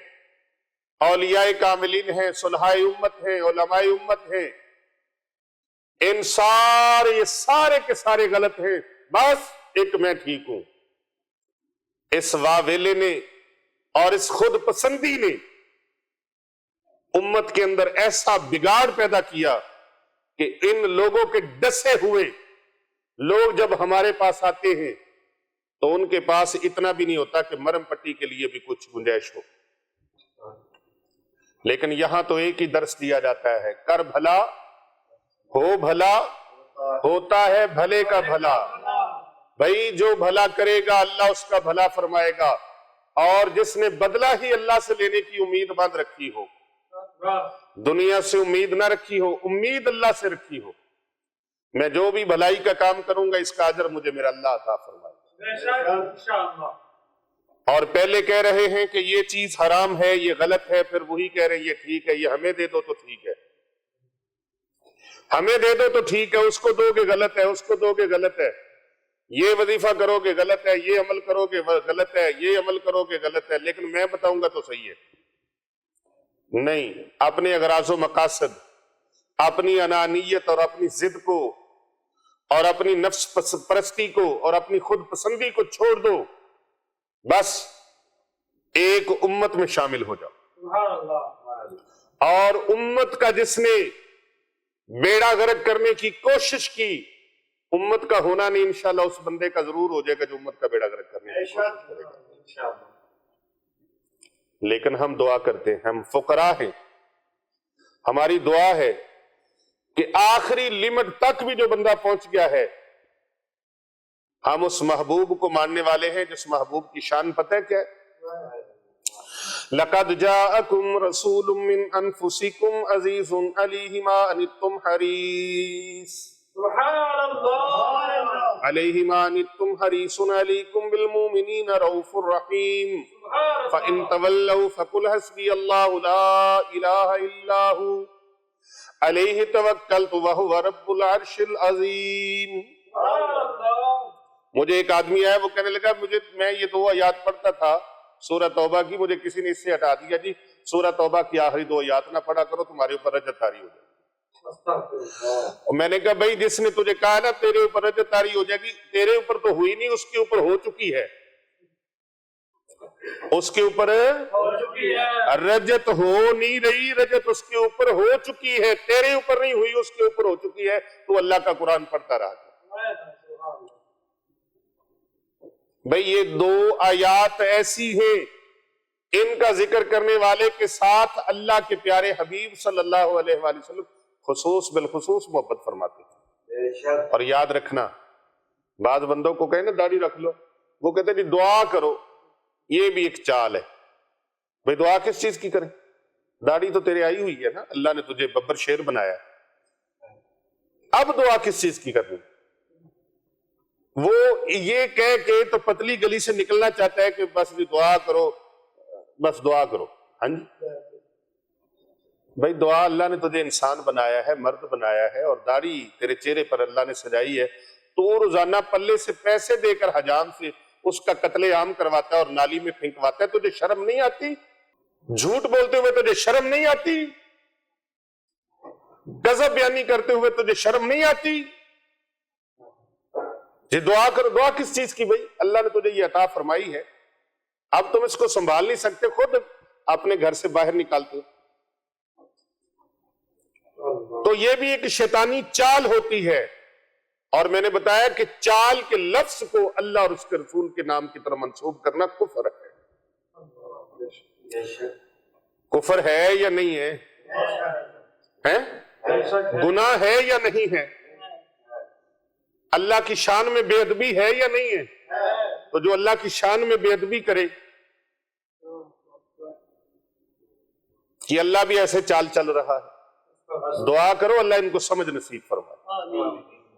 اولیاء کاملین ہیں، صلحاء امت ہیں، علماء امت ہیں، ان سارے، یہ سارے کے سارے غلط ہیں. بس ایک میں ٹھیک ہوں. اس واویلے نے اور اس خود پسندی نے امت کے اندر ایسا بگاڑ پیدا کیا کہ ان لوگوں کے ڈسے ہوئے لوگ جب ہمارے پاس آتے ہیں تو ان کے پاس اتنا بھی نہیں ہوتا کہ مرم پٹی کے لیے بھی کچھ گنجائش ہو. لیکن یہاں تو ایک ہی درس دیا جاتا ہے، کر بھلا ہو بھلا، ہوتا ہے بھلے کا بھلا. بھائی جو بھلا کرے گا اللہ اس کا بھلا فرمائے گا، اور جس نے بدلہ ہی اللہ سے لینے کی امید باندھ رکھی ہو، دنیا سے امید نہ رکھی ہو، امید اللہ سے رکھی ہو، میں جو بھی بھلائی کا کام کروں گا اس کا اجر مجھے میرا اللہ عطا فرمائے. اور پہلے کہہ رہے ہیں کہ یہ چیز حرام ہے، یہ غلط ہے، پھر وہی کہہ رہے ہیں یہ ٹھیک ہے، یہ ہمیں دے دو تو ٹھیک ہے، ہمیں دے دو تو ٹھیک ہے، اس کو دو گے غلط ہے، اس کو دو گے غلط ہے، یہ وظیفہ کرو گے غلط ہے، یہ عمل کرو گے غلط ہے، یہ عمل کرو گے غلط ہے، لیکن میں بتاؤں گا تو صحیح ہے. نہیں، اپنے اغراض و مقاصد، اپنی انانیت اور اپنی ضد کو اور اپنی نفس پرستی کو اور اپنی خود پسندی کو چھوڑ دو، بس ایک امت میں شامل ہو جاؤ. اور امت کا جس نے بیڑا غرق کرنے کی کوشش کی، امت کا ہونا نہیں، انشاءاللہ اس بندے کا ضرور ہو جائے گا جو امت کا بیڑا غرق کرنے کی کوشش کرے گا. لیکن ہم دعا کرتے ہیں، ہم فقراء ہیں، ہماری دعا ہے کہ آخری لمٹ تک بھی جو بندہ پہنچ گیا ہے، ہم اس محبوب کو ماننے والے ہیں جس محبوب کی شان پتہ ہے کیا ہے؟ لَقَدْ جَاءَكُمْ رَسُولٌ مِّنْ أَنفُسِكُمْ عَزِيزٌ عَلَيْهِ مَا عَنِتُّمْ حَرِيصٌ عَلَيْهِ مَا عَنِتُّمْ حَرِيصٌ عَلَيْكُمْ بِالْمُؤْمِنِينَ رَءُوفٌ رَحِيمٌ فَإِن تَوَلَّوْا فَقُلْ حَسْبِيَ اللَّهُ لَا إِلَٰهَ إِلَّا هُوَ عَلَيْهِ تَوَكَّلْتُ وَهُوَ رَبُّ الْعَرْشِ الْعَظِيمِ. مجھے ایک آدمی آیا، وہ کہنے لگا میں یہ دو آیات پڑھتا تھا سورہ توبہ کی، مجھے کسی نے اس سے ہٹا دیا، جی سورہ توبہ کی آخری دو آیات نہ پڑھا کرو، تمہارے اوپر رجت طاری ہو جائے. اور میں نے کہا بھائی جس نے تجھے کہا نا تیرے اوپر رجت طاری ہو جائے گی، تیرے اوپر تو ہوئی نہیں، اس کے اوپر ہو چکی ہے، اس کے اوپر رجت ہو نہیں رہی، رجت اس کے اوپر ہو چکی ہے، تیرے اوپر نہیں ہوئی، اس کے اوپر ہو چکی ہے. تو اللہ کا قرآن پڑھتا رہا. بھئی یہ دو آیات ایسی ہیں، ان کا ذکر کرنے والے کے ساتھ اللہ کے پیارے حبیب صلی اللہ علیہ وآلہ وسلم خصوص بالخصوص محبت فرماتے ہیں. اور یاد رکھنا، بعض بندوں کو کہیں نا داڑھی رکھ لو، وہ کہتے ہیں جی دعا کرو، یہ بھی ایک چال ہے. بھئی دعا کس چیز کی کریں؟ داڑھی تو تیرے آئی ہوئی ہے نا، اللہ نے تجھے ببر شیر بنایا ہے، اب دعا کس چیز کی کرنی؟ وہ یہ کہہ کے تو پتلی گلی سے نکلنا چاہتا ہے کہ بس بھی دعا کرو، بس دعا کرو. ہاں جی، بھائی دعا، اللہ نے تجھے انسان بنایا ہے، مرد بنایا ہے، اور داڑھی تیرے چہرے پر اللہ نے سجائی ہے، تو روزانہ پلے سے پیسے دے کر حجام سے اس کا قتل عام کرواتا ہے اور نالی میں پھینکواتا ہے، تجھے شرم نہیں آتی؟ جھوٹ بولتے ہوئے تجھے شرم نہیں آتی؟ غضب بیانی کرتے ہوئے تجھے شرم نہیں آتی؟ یہ دعا کرو، دعا کس چیز کی بھائی؟ اللہ نے تجھے یہ عطا فرمائی ہے، اب تم اس کو سنبھال نہیں سکتے، خود اپنے گھر سے باہر نکالتے ہو۔ تو یہ بھی ایک شیطانی چال ہوتی ہے، اور میں نے بتایا کہ چال کے لفظ کو اللہ اور اس کے رسول کے نام کی طرف منسوب کرنا کفر ہے۔ کفر ہے یا نہیں ہے؟ گناہ ہے یا نہیں ہے؟ اللہ کی شان میں بے ادبی ہے یا نہیں ہے؟ تو جو اللہ کی شان میں بے ادبی کرے کہ اللہ بھی ایسے چال چل رہا ہے، دعا کرو اللہ ان کو سمجھ نصیب فرمائے،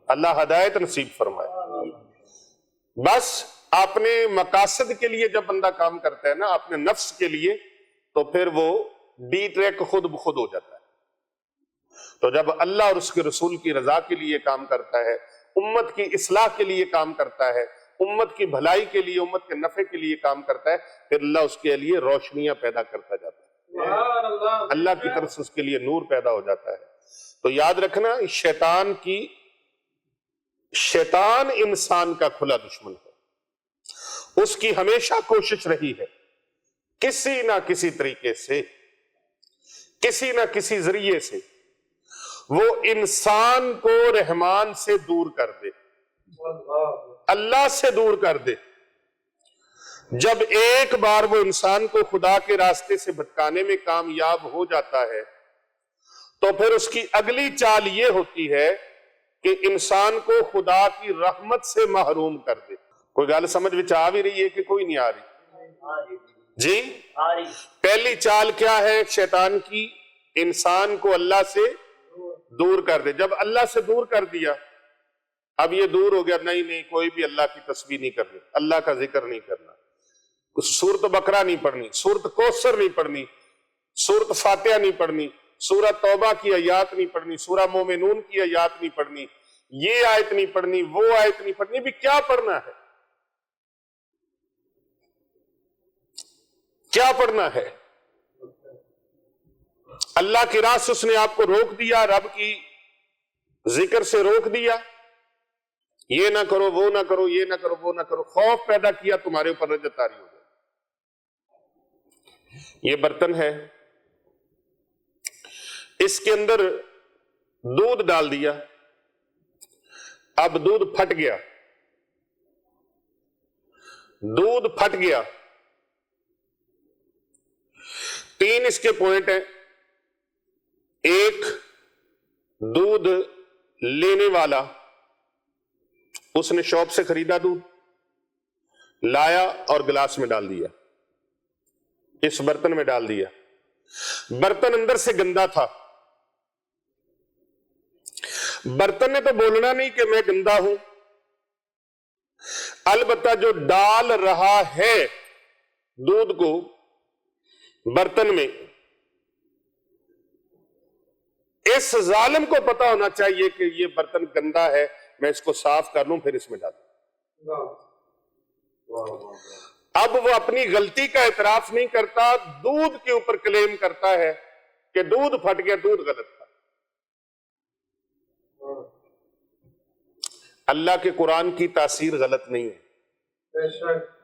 اللہ ہدایت نصیب فرمائے۔ بس اپنے مقاصد کے لیے جب بندہ کام کرتا ہے نا، اپنے نفس کے لیے، تو پھر وہ ڈی ٹریک خود بخود ہو جاتا ہے۔ تو جب اللہ اور اس کے رسول کی رضا کے لیے کام کرتا ہے، امت کی اصلاح کے لیے کام کرتا ہے، امت کی بھلائی کے لیے، امت کے نفع کے لیے کام کرتا ہے، پھر اللہ اس کے لیے روشنیاں پیدا کرتا جاتا ہے، اللہ کی طرف سے اس کے لیے نور پیدا ہو جاتا ہے۔ تو یاد رکھنا، شیطان انسان کا کھلا دشمن ہے، اس کی ہمیشہ کوشش رہی ہے کسی نہ کسی طریقے سے، کسی نہ کسی ذریعے سے وہ انسان کو رحمان سے دور کر دے، اللہ سے دور کر دے۔ جب ایک بار وہ انسان کو خدا کے راستے سے بھٹکانے میں کامیاب ہو جاتا ہے، تو پھر اس کی اگلی چال یہ ہوتی ہے کہ انسان کو خدا کی رحمت سے محروم کر دے۔ کوئی گل سمجھ وچ آ بھی رہی ہے کہ کوئی نہیں آ رہی؟ جی، پہلی چال کیا ہے شیطان کی؟ انسان کو اللہ سے دور کر دے۔ جب اللہ سے دور کر دیا، اب یہ دور ہو گیا، نہیں کوئی بھی اللہ کی تسبیح نہیں کرنی، اللہ کا ذکر نہیں کرنا، سورت بقرہ نہیں پڑھنی، سورت کوثر نہیں پڑھنی، سورت فاتحہ نہیں پڑھنی، سورہ توبہ کی آیات نہیں پڑھنی، سورہ مومنون کی آیات نہیں پڑھنی، یہ آیت نہیں پڑھنی، وہ آیت نہیں پڑھنی، بھی کیا پڑھنا ہے؟ کیا پڑھنا ہے؟ اللہ کی راہ سے اس نے آپ کو روک دیا، رب کی ذکر سے روک دیا، یہ نہ کرو، وہ نہ کرو، یہ نہ کرو، وہ نہ کرو، خوف پیدا کیا، تمہارے اوپر رجت طاری ہو گئی۔ یہ برتن ہے، اس کے اندر دودھ ڈال دیا، اب دودھ پھٹ گیا، دودھ پھٹ گیا۔ تین اس کے پوائنٹ ہیں۔ ایک، دودھ لینے والا اس نے شاپ سے خریدا، دودھ لایا اور گلاس میں ڈال دیا، اس برتن میں ڈال دیا، برتن اندر سے گندا تھا، برتن نے تو بولنا نہیں کہ میں گندا ہوں، البتہ جو ڈال رہا ہے دودھ کو برتن میں، اس ظالم کو پتا ہونا چاہیے کہ یہ برتن گندا ہے، میں اس کو صاف کر لوں پھر اس میں ڈال دوں۔ اب وہ اپنی غلطی کا اعتراف نہیں کرتا، دودھ کے اوپر کلیم کرتا ہے کہ دودھ پھٹ گیا، دودھ غلط تھا۔ اللہ کے قرآن کی تاثیر غلط نہیں ہے،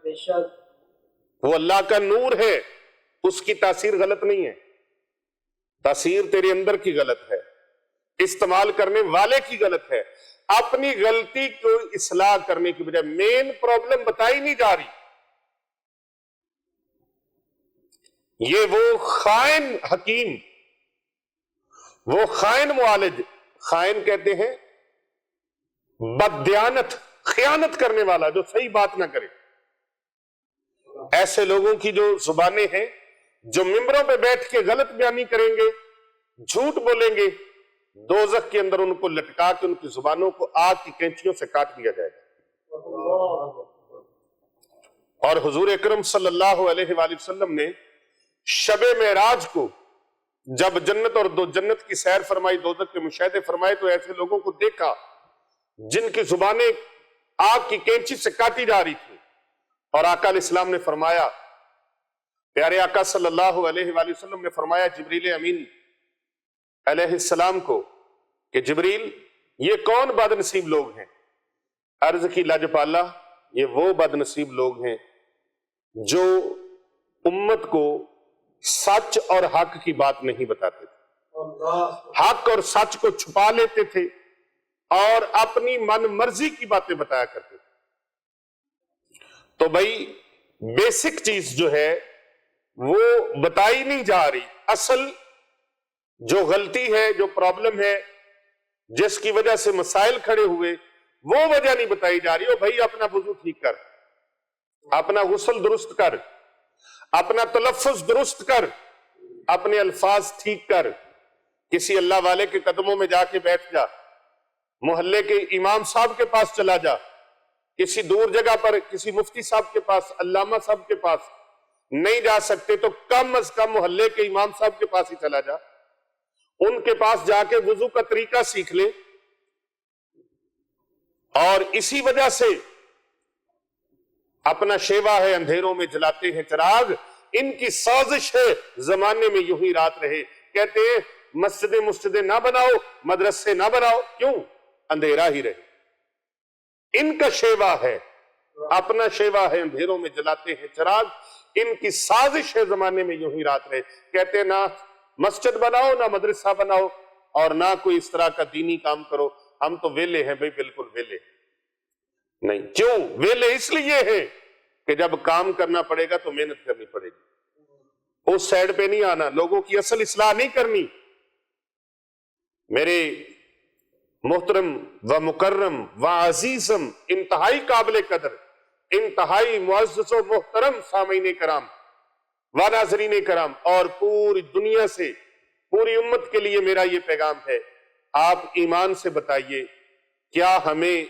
بے شک وہ اللہ کا نور ہے، اس کی تاثیر غلط نہیں ہے، تاثیر تیرے اندر کی غلط ہے، استعمال کرنے والے کی غلط ہے۔ اپنی غلطی کو اصلاح کرنے کی بجائے مین پرابلم بتائی نہیں جا رہی۔ یہ وہ خائن حکیم، وہ خائن معالج، خائن کہتے ہیں بددیانت، خیانت کرنے والا، جو صحیح بات نہ کرے۔ ایسے لوگوں کی جو زبانیں ہیں، جو ممبروں پہ بیٹھ کے غلط بیانی کریں گے، جھوٹ بولیں گے، دوزخ کے اندر ان کو لٹکا کے ان کی زبانوں کو آگ کی کینچیوں سے کاٹ دیا جائے گا۔ اور حضور اکرم صلی اللہ علیہ وآلہ وسلم نے شب معراج کو جب جنت اور دو جنت کی سیر فرمائی، دوزخ کے مشاہدے فرمائے، تو ایسے لوگوں کو دیکھا جن کی زبانیں آگ کی کینچی سے کاٹی جا رہی تھی، اور آقا علیہ السلام نے فرمایا، پیارے آقا صلی اللہ علیہ وآلہ وسلم نے فرمایا جبریل امین علیہ السلام کو کہ جبریل یہ کون بد نصیب لوگ ہیں؟ عرض کی لاجپالا، یہ وہ بد نصیب لوگ ہیں جو امت کو سچ اور حق کی بات نہیں بتاتے تھے، حق اور سچ کو چھپا لیتے تھے اور اپنی من مرضی کی باتیں بتایا کرتے تھے۔ تو بھائی بیسک چیز جو ہے وہ بتائی نہیں جا رہی، اصل جو غلطی ہے، جو پرابلم ہے، جس کی وجہ سے مسائل کھڑے ہوئے، وہ وجہ نہیں بتائی جا رہی۔ بھائی اپنا وضو ٹھیک کر، اپنا غسل درست کر، اپنا تلفظ درست کر، اپنے الفاظ ٹھیک کر، کسی اللہ والے کے قدموں میں جا کے بیٹھ جا، محلے کے امام صاحب کے پاس چلا جا، کسی دور جگہ پر کسی مفتی صاحب کے پاس، علامہ صاحب کے پاس نہیں جا سکتے تو کم از کم محلے کے امام صاحب کے پاس ہی چلا جا، ان کے پاس جا کے وضو کا طریقہ سیکھ لے۔ اور اسی وجہ سے اپنا شیوا ہے اندھیروں میں جلاتے ہیں چراغ، ان کی سازش ہے زمانے میں یوں ہی رات رہے۔ کہتے ہیں مسجدیں نہ بناؤ، مدرسے نہ بناؤ، کیوں؟ اندھیرا ہی رہے۔ ان کا شیوا ہے، اپنا شیوا ہے اندھیروں میں جلاتے ہیں چراغ، ان کی سازش ہے زمانے میں یوں ہی رات رہے۔ کہتے ہیں نہ مسجد بناؤ، نہ مدرسہ بناؤ، اور نہ کوئی اس طرح کا دینی کام کرو، ہم تو ویلے ہیں۔ بھائی بالکل ویلے نہیں، کیوں ویلے؟ اس لیے ہیں کہ جب کام کرنا پڑے گا تو محنت کرنی پڑے گی، اس سائڈ پہ نہیں آنا، لوگوں کی اصل اصلاح نہیں کرنی۔ میرے محترم و مکرم و عزیزم، انتہائی قابل قدر، انتہائی معزز و محترم سامعین کرام و ناظرین کرام، اور پوری دنیا سے پوری امت کے لیے میرا یہ پیغام ہے، آپ ایمان سے بتائیے کیا ہمیں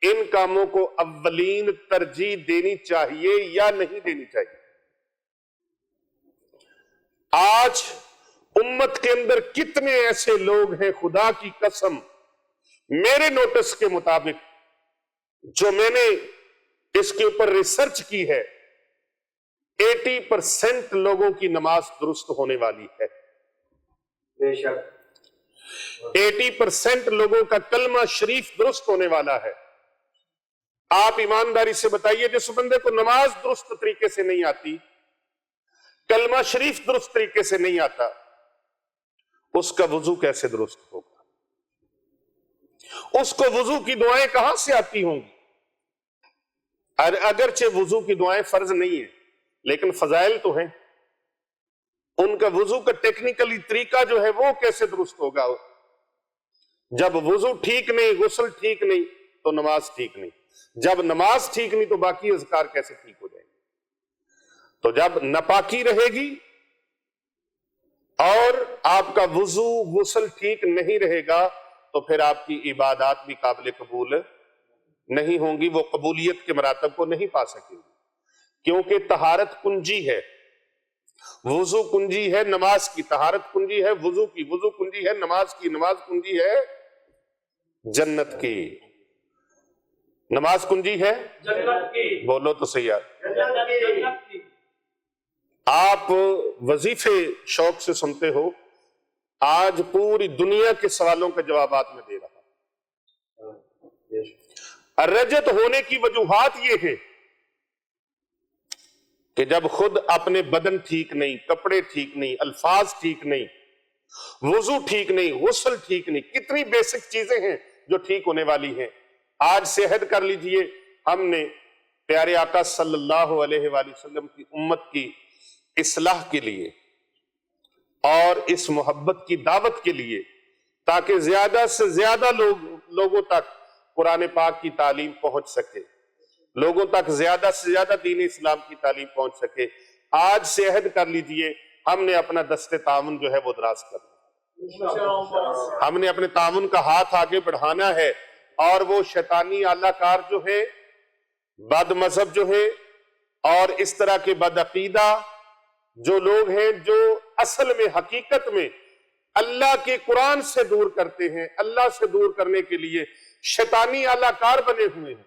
ان کاموں کو اولین ترجیح دینی چاہیے یا نہیں دینی چاہیے؟ آج امت کے اندر کتنے ایسے لوگ ہیں، خدا کی قسم میرے نوٹس کے مطابق، جو میں نے اس کے اوپر ریسرچ کی ہے، 80% لوگوں کی نماز درست ہونے والی ہے۔ بے شک 80% لوگوں کا کلمہ شریف درست ہونے والا ہے۔ آپ ایمانداری سے بتائیے، جس بندے کو نماز درست طریقے سے نہیں آتی، کلمہ شریف درست طریقے سے نہیں آتا، اس کا وضو کیسے درست ہوگا؟ اس کو وضو کی دعائیں کہاں سے آتی ہوں گی؟ اگرچہ وضو کی دعائیں فرض نہیں ہیں، لیکن فضائل تو ہیں۔ ان کا وضو کا ٹیکنیکلی طریقہ جو ہے وہ کیسے درست ہوگا؟ جب وضو ٹھیک نہیں، غسل ٹھیک نہیں، تو نماز ٹھیک نہیں۔ جب نماز ٹھیک نہیں تو باقی اذکار کیسے ٹھیک ہو جائیں گے؟ تو جب ناپاکی رہے گی اور آپ کا وضو غسل ٹھیک نہیں رہے گا تو پھر آپ کی عبادات بھی قابل قبول نہیں ہوں گی، وہ قبولیت کے مراتب کو نہیں پا سکیں گی، کیونکہ طہارت کنجی ہے، وضو کنجی ہے نماز کی، طہارت کنجی ہے وضو کی، وضو کنجی ہے نماز کی، نماز کنجی ہے جنت کی۔ نماز کنجی ہے جنت کی، بولو تو صحیح یار۔ جنت کی۔ آپ وظیفے شوق سے سنتے ہو، آج پوری دنیا کے سوالوں کے جوابات میں دے رہا ہوں۔ رجت ہونے کی وجوہات یہ ہے کہ جب خود اپنے بدن ٹھیک نہیں، کپڑے ٹھیک نہیں، الفاظ ٹھیک نہیں، وضو ٹھیک نہیں، غسل ٹھیک نہیں، کتنی بیسک چیزیں ہیں جو ٹھیک ہونے والی ہیں۔ آج سے عہد کر لیجئے، ہم نے پیارے آقا صلی اللہ علیہ وآلہ وسلم کی امت کی اصلاح کے لیے اور اس محبت کی دعوت کے لیے، تاکہ زیادہ سے زیادہ لوگوں تک قرآن پاک کی تعلیم پہنچ سکے، لوگوں تک زیادہ سے زیادہ دین اسلام کی تعلیم پہنچ سکے، آج سے عہد کر لیجئے ہم نے اپنا دست تعاون جو ہے وہ دراز کرنا، ہم نے اپنے تعاون کا ہاتھ آگے بڑھانا ہے، اور وہ شیطانی اعلی کار جو ہے، بد مذہب جو ہے، اور اس طرح کے بد عقیدہ جو لوگ ہیں جو اصل میں حقیقت میں اللہ کے قرآن سے دور کرتے ہیں. اللہ سے دور کرنے کے لیے شیطانی اعلی کار بنے ہوئے ہیں.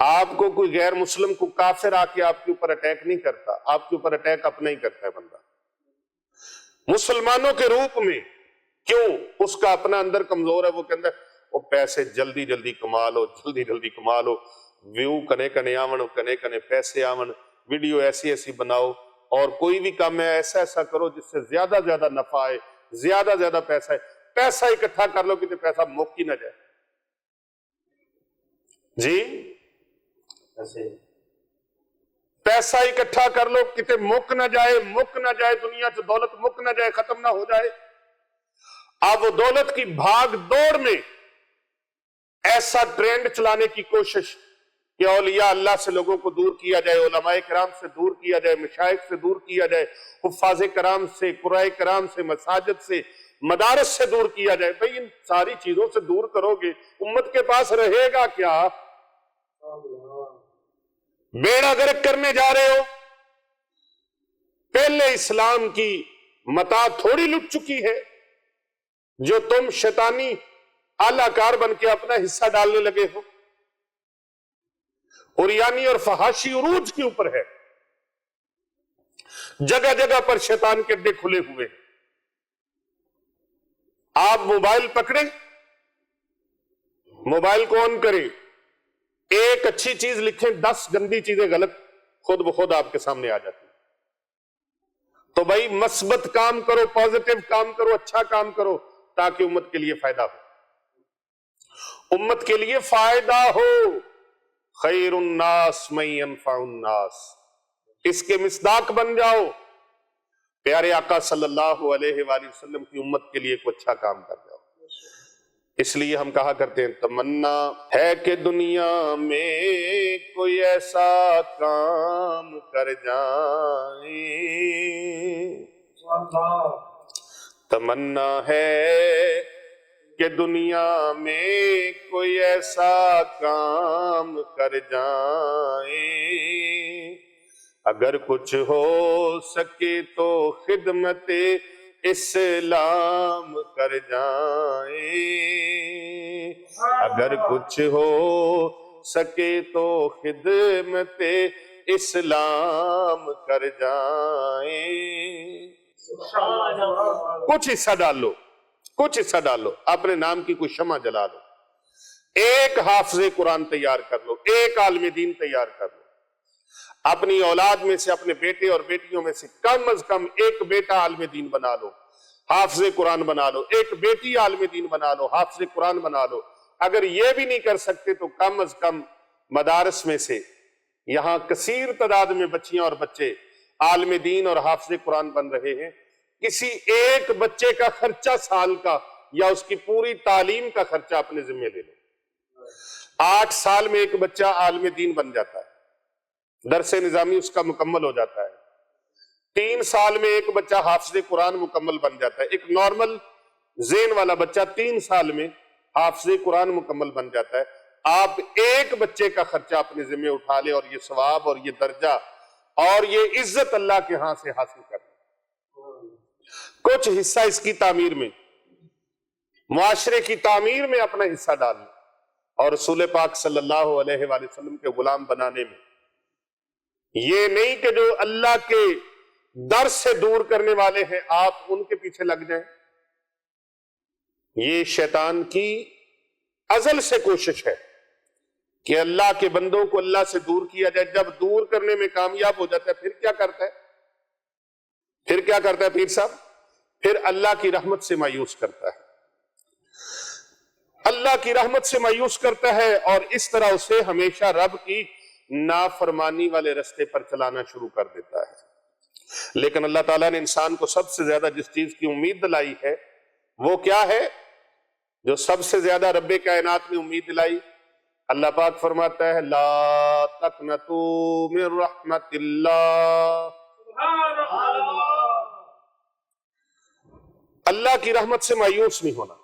آپ کو کوئی غیر مسلم کو کافر آ کے آپ کے اوپر اٹیک نہیں کرتا, آپ کے اوپر اٹیک اپنا ہی کرتا ہے بندہ. مسلمانوں کے روپ میں کیوں؟ اس کا اپنا اندر کمزور ہے. وہ کہتا ہے وہ پیسے جلدی جلدی کما لو, جلدی جلدی کما لو, ویو کنے کنے آون, کنے کنے پیسے آون, ویڈیو ایسی ایسی بناؤ, اور کوئی بھی کام ہے ایسا ایسا کرو جس سے زیادہ زیادہ نفع ہے, زیادہ زیادہ پیسہ ہے. پیسہ اکٹھا کر لو کہ پیسہ مک ہی نہ جائے. جی پیسہ اکٹھا کر لو کتے مک نہ جائے, مک نہ جائے, دنیا سے دولت مک نہ جائے, ختم نہ ہو جائے. اب وہ دولت کی بھاگ دوڑ میں ایسا ٹرینڈ چلانے کی کوشش کہ اولیاء اللہ سے لوگوں کو دور کیا جائے, علماء کرام سے دور کیا جائے, مشائخ سے دور کیا جائے, حفاظ کرام سے, قرائے کرام سے, مساجد سے, مدارس سے دور کیا جائے. بھئی ان ساری چیزوں سے دور کرو گے امت کے پاس رہے گا کیا؟ بیڑا گرک کرنے جا رہے ہو. پہلے اسلام کی متاع تھوڑی لٹ چکی ہے جو تم شیطانی اعلی کار بن کے اپنا حصہ ڈالنے لگے ہو. عریانی اور فحاشی عروج کے اوپر ہے. جگہ جگہ پر شیطان کے اڈے کھلے ہوئے ہیں. آپ موبائل پکڑیں, موبائل کو آن کریں, ایک اچھی چیز لکھیں, 10 گندی چیزیں غلط خود بخود آپ کے سامنے آ جاتی. تو بھائی مثبت کام کرو, پازیٹو کام کرو, اچھا کام کرو تاکہ امت کے لیے فائدہ ہو, امت کے لیے فائدہ ہو. خیر الناس من ينفع الناس, اس کے مصداق بن جاؤ. پیارے آقا صلی اللہ علیہ وآلہ وسلم کی امت کے لیے کوئی اچھا کام کر جاؤ. اس لیے ہم کہا کرتے ہیں تمنا ہے کہ دنیا میں کوئی ایسا کام کر جائیں, تمنا ہے کہ دنیا میں کوئی ایسا کام کر جائیں, اگر کچھ ہو سکے تو خدمت اسلام کر جائیں, اگر کچھ ہو سکے تو خدمت اسلام کر جائیں. کچھ حصہ ڈال لو, کچھ حصہ ڈال لو, اپنے نام کی کوئی شمع جلا لو, ایک حافظ قرآن تیار کر لو, ایک عالم دین تیار کر لو. اپنی اولاد میں سے, اپنے بیٹے اور بیٹیوں میں سے کم از کم ایک بیٹا عالم دین بنا لو, حافظ قرآن بنا لو, ایک بیٹی عالم دین بنا لو, حافظ قرآن بنا لو. اگر یہ بھی نہیں کر سکتے تو کم از کم مدارس میں سے یہاں کثیر تعداد میں بچیاں اور بچے عالم دین اور حافظ قرآن بن رہے ہیں. کسی ایک بچے کا خرچہ سال کا یا اس کی پوری تعلیم کا خرچہ اپنے ذمہ لے لو. 8 سال میں ایک بچہ عالم دین بن جاتا ہے, درس نظامی اس کا مکمل ہو جاتا ہے. 3 سال میں ایک بچہ حافظ قرآن مکمل بن جاتا ہے. ایک نارمل ذہن والا بچہ 3 سال میں حافظ قرآن مکمل بن جاتا ہے. آپ ایک بچے کا خرچہ اپنے ذمہ اٹھا لیں اور یہ ثواب اور یہ درجہ اور یہ عزت اللہ کے ہاں سے حاصل کر لیں. کچھ حصہ اس کی تعمیر میں, معاشرے کی تعمیر میں اپنا حصہ ڈالیں, اور رسول پاک صلی اللہ علیہ وآلہ وسلم کے غلام بنانے میں. یہ نہیں کہ جو اللہ کے در سے دور کرنے والے ہیں آپ ان کے پیچھے لگ جائیں. یہ شیطان کی ازل سے کوشش ہے کہ اللہ کے بندوں کو اللہ سے دور کیا جائے. جب دور کرنے میں کامیاب ہو جاتا ہے پھر کیا کرتا ہے, پھر کیا کرتا ہے پیر صاحب؟ پھر اللہ کی رحمت سے مایوس کرتا ہے, اللہ کی رحمت سے مایوس کرتا ہے, اور اس طرح اسے ہمیشہ رب کی نافرمانی والے رستے پر چلانا شروع کر دیتا ہے. لیکن اللہ تعالیٰ نے انسان کو سب سے زیادہ جس چیز کی امید دلائی ہے وہ کیا ہے؟ جو سب سے زیادہ رب کائنات میں امید دلائی, اللہ پاک فرماتا ہے لا تقنطوا من رحمت اللہ, اللہ کی رحمت سے مایوس نہیں ہونا.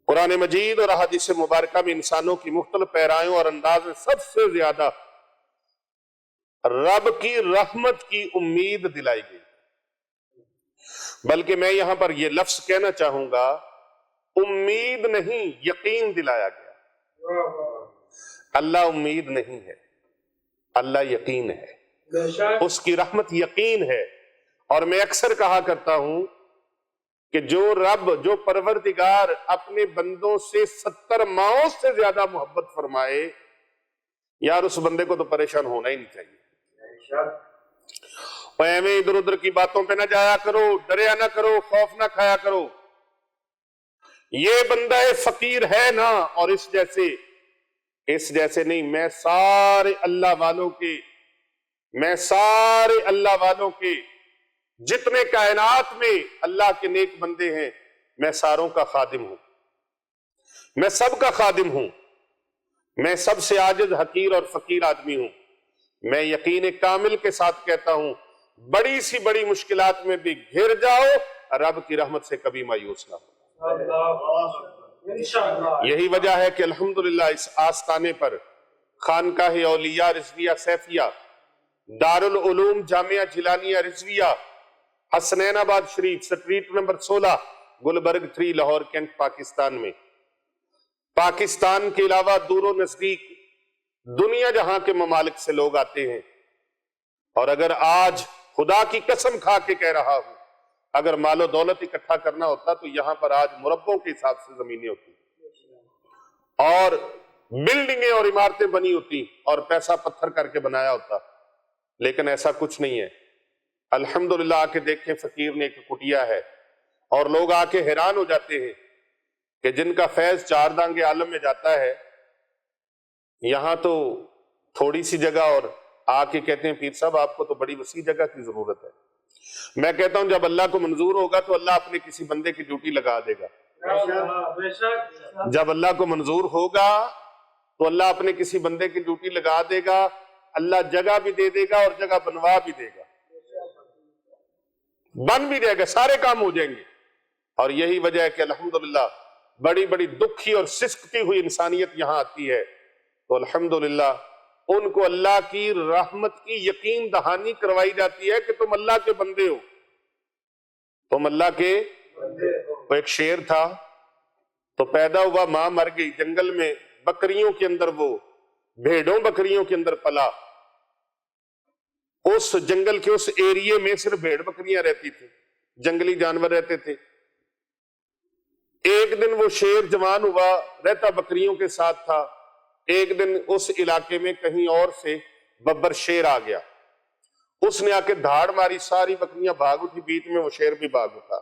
قرآن مجید اور احادیث مبارکہ میں انسانوں کی مختلف پیرایوں اور انداز میں سب سے زیادہ رب کی رحمت کی امید دلائی گئی. بلکہ میں یہاں پر یہ لفظ کہنا چاہوں گا، امید نہیں، یقین دلایا گیا۔ اللہ امید نہیں ہے، اللہ یقین ہے، بے شک اس کی رحمت یقین ہے۔ اور میں اکثر کہا کرتا ہوں کہ جو رب، جو پروردگار اپنے بندوں سے 70 ماؤں سے زیادہ محبت فرمائے، یار اس بندے کو تو پریشان ہونا ہی نہیں چاہیے۔ بے شک اور ایویں ادھر ادھر کی باتوں پہ نہ جایا کرو، ڈریا نہ کرو، خوف نہ کھایا کرو۔ یہ بندہ فقیر ہے نا، اور اس جیسے نہیں، میں سارے اللہ والوں کے جتنے کائنات میں اللہ کے نیک بندے ہیں، میں ساروں کا خادم ہوں، میں سب کا خادم ہوں، میں سب سے عاجز، حقیر اور فقیر آدمی ہوں۔ میں یقین کامل کے ساتھ کہتا ہوں، بڑی سی بڑی مشکلات میں بھی گھر جاؤ، رب کی رحمت سے کبھی مایوس نہ ہو۔ اللہ انشاءاللہ یہی وجہ ہے کہ الحمدللہ اس آستانے پر خانقاہ اولیاء رضویہ سیفیہ، دارالعلوم جامعہ جیلانیہ Rizvia, Hasnainabad Sharif, street number 16، Gulberg 3، Lahore cantt, Pakistan میں، پاکستان کے علاوہ دور و نزدیک دنیا جہاں کے ممالک سے لوگ آتے ہیں۔ اور اگر آج خدا کی قسم کھا کے کہہ رہا ہوں، اگر مال و دولت اکٹھا کرنا ہوتا تو یہاں پر آج مربوں کے حساب سے زمینیں ہوتی اور بلڈنگیں اور عمارتیں بنی ہوتی اور پیسہ پتھر کر کے بنایا ہوتا، لیکن ایسا کچھ نہیں ہے۔ الحمدللہ آ کے دیکھیں، فقیر نے ایک کٹیا ہے، اور لوگ آ کے حیران ہو جاتے ہیں کہ جن کا فیض 4 دانگ عالم میں جاتا ہے، یہاں تو تھوڑی سی جگہ، اور آ کے کہتے ہیں پیر صاحب آپ کو تو بڑی وسیع جگہ کی ضرورت ہے۔ میں کہتا ہوں جب اللہ کو منظور ہوگا تو اللہ اپنے کسی بندے کی ڈیوٹی لگا دے گا۔ بے شک جب اللہ کو منظور ہوگا تو اللہ اپنے کسی بندے کی ڈیوٹی لگا دے گا، اللہ جگہ بھی دے دے گا اور جگہ بنوا بھی دے گا، بن بھی جائے گا، سارے کام ہو جائیں گے۔ اور یہی وجہ ہے کہ الحمدللہ بڑی بڑی دکھی اور سسکتی ہوئی انسانیت یہاں آتی ہے، تو الحمدللہ ان کو اللہ کی رحمت کی یقین دہانی کروائی جاتی ہے کہ تم اللہ کے بندے ہو، تم اللہ کے۔ وہ ایک شیر تھا، تو پیدا ہوا، ماں مر گئی، جنگل میں بکریوں کے اندر، وہ بھیڑوں بکریوں کے اندر پلا۔ اس جنگل کے اس ایریے میں صرف بھیڑ بکریاں رہتی تھی، جنگلی جانور رہتے تھے۔ ایک دن وہ شیر جوان ہوا، رہتا بکریوں کے ساتھ تھا۔ ایک دن اس علاقے میں کہیں اور سے ببر شیر آ گیا، اس نے آ کے دھاڑ ماری، ساری بکریاں بھاگ اٹھی، بیچ میں وہ شیر بھی بھاگ اٹھا۔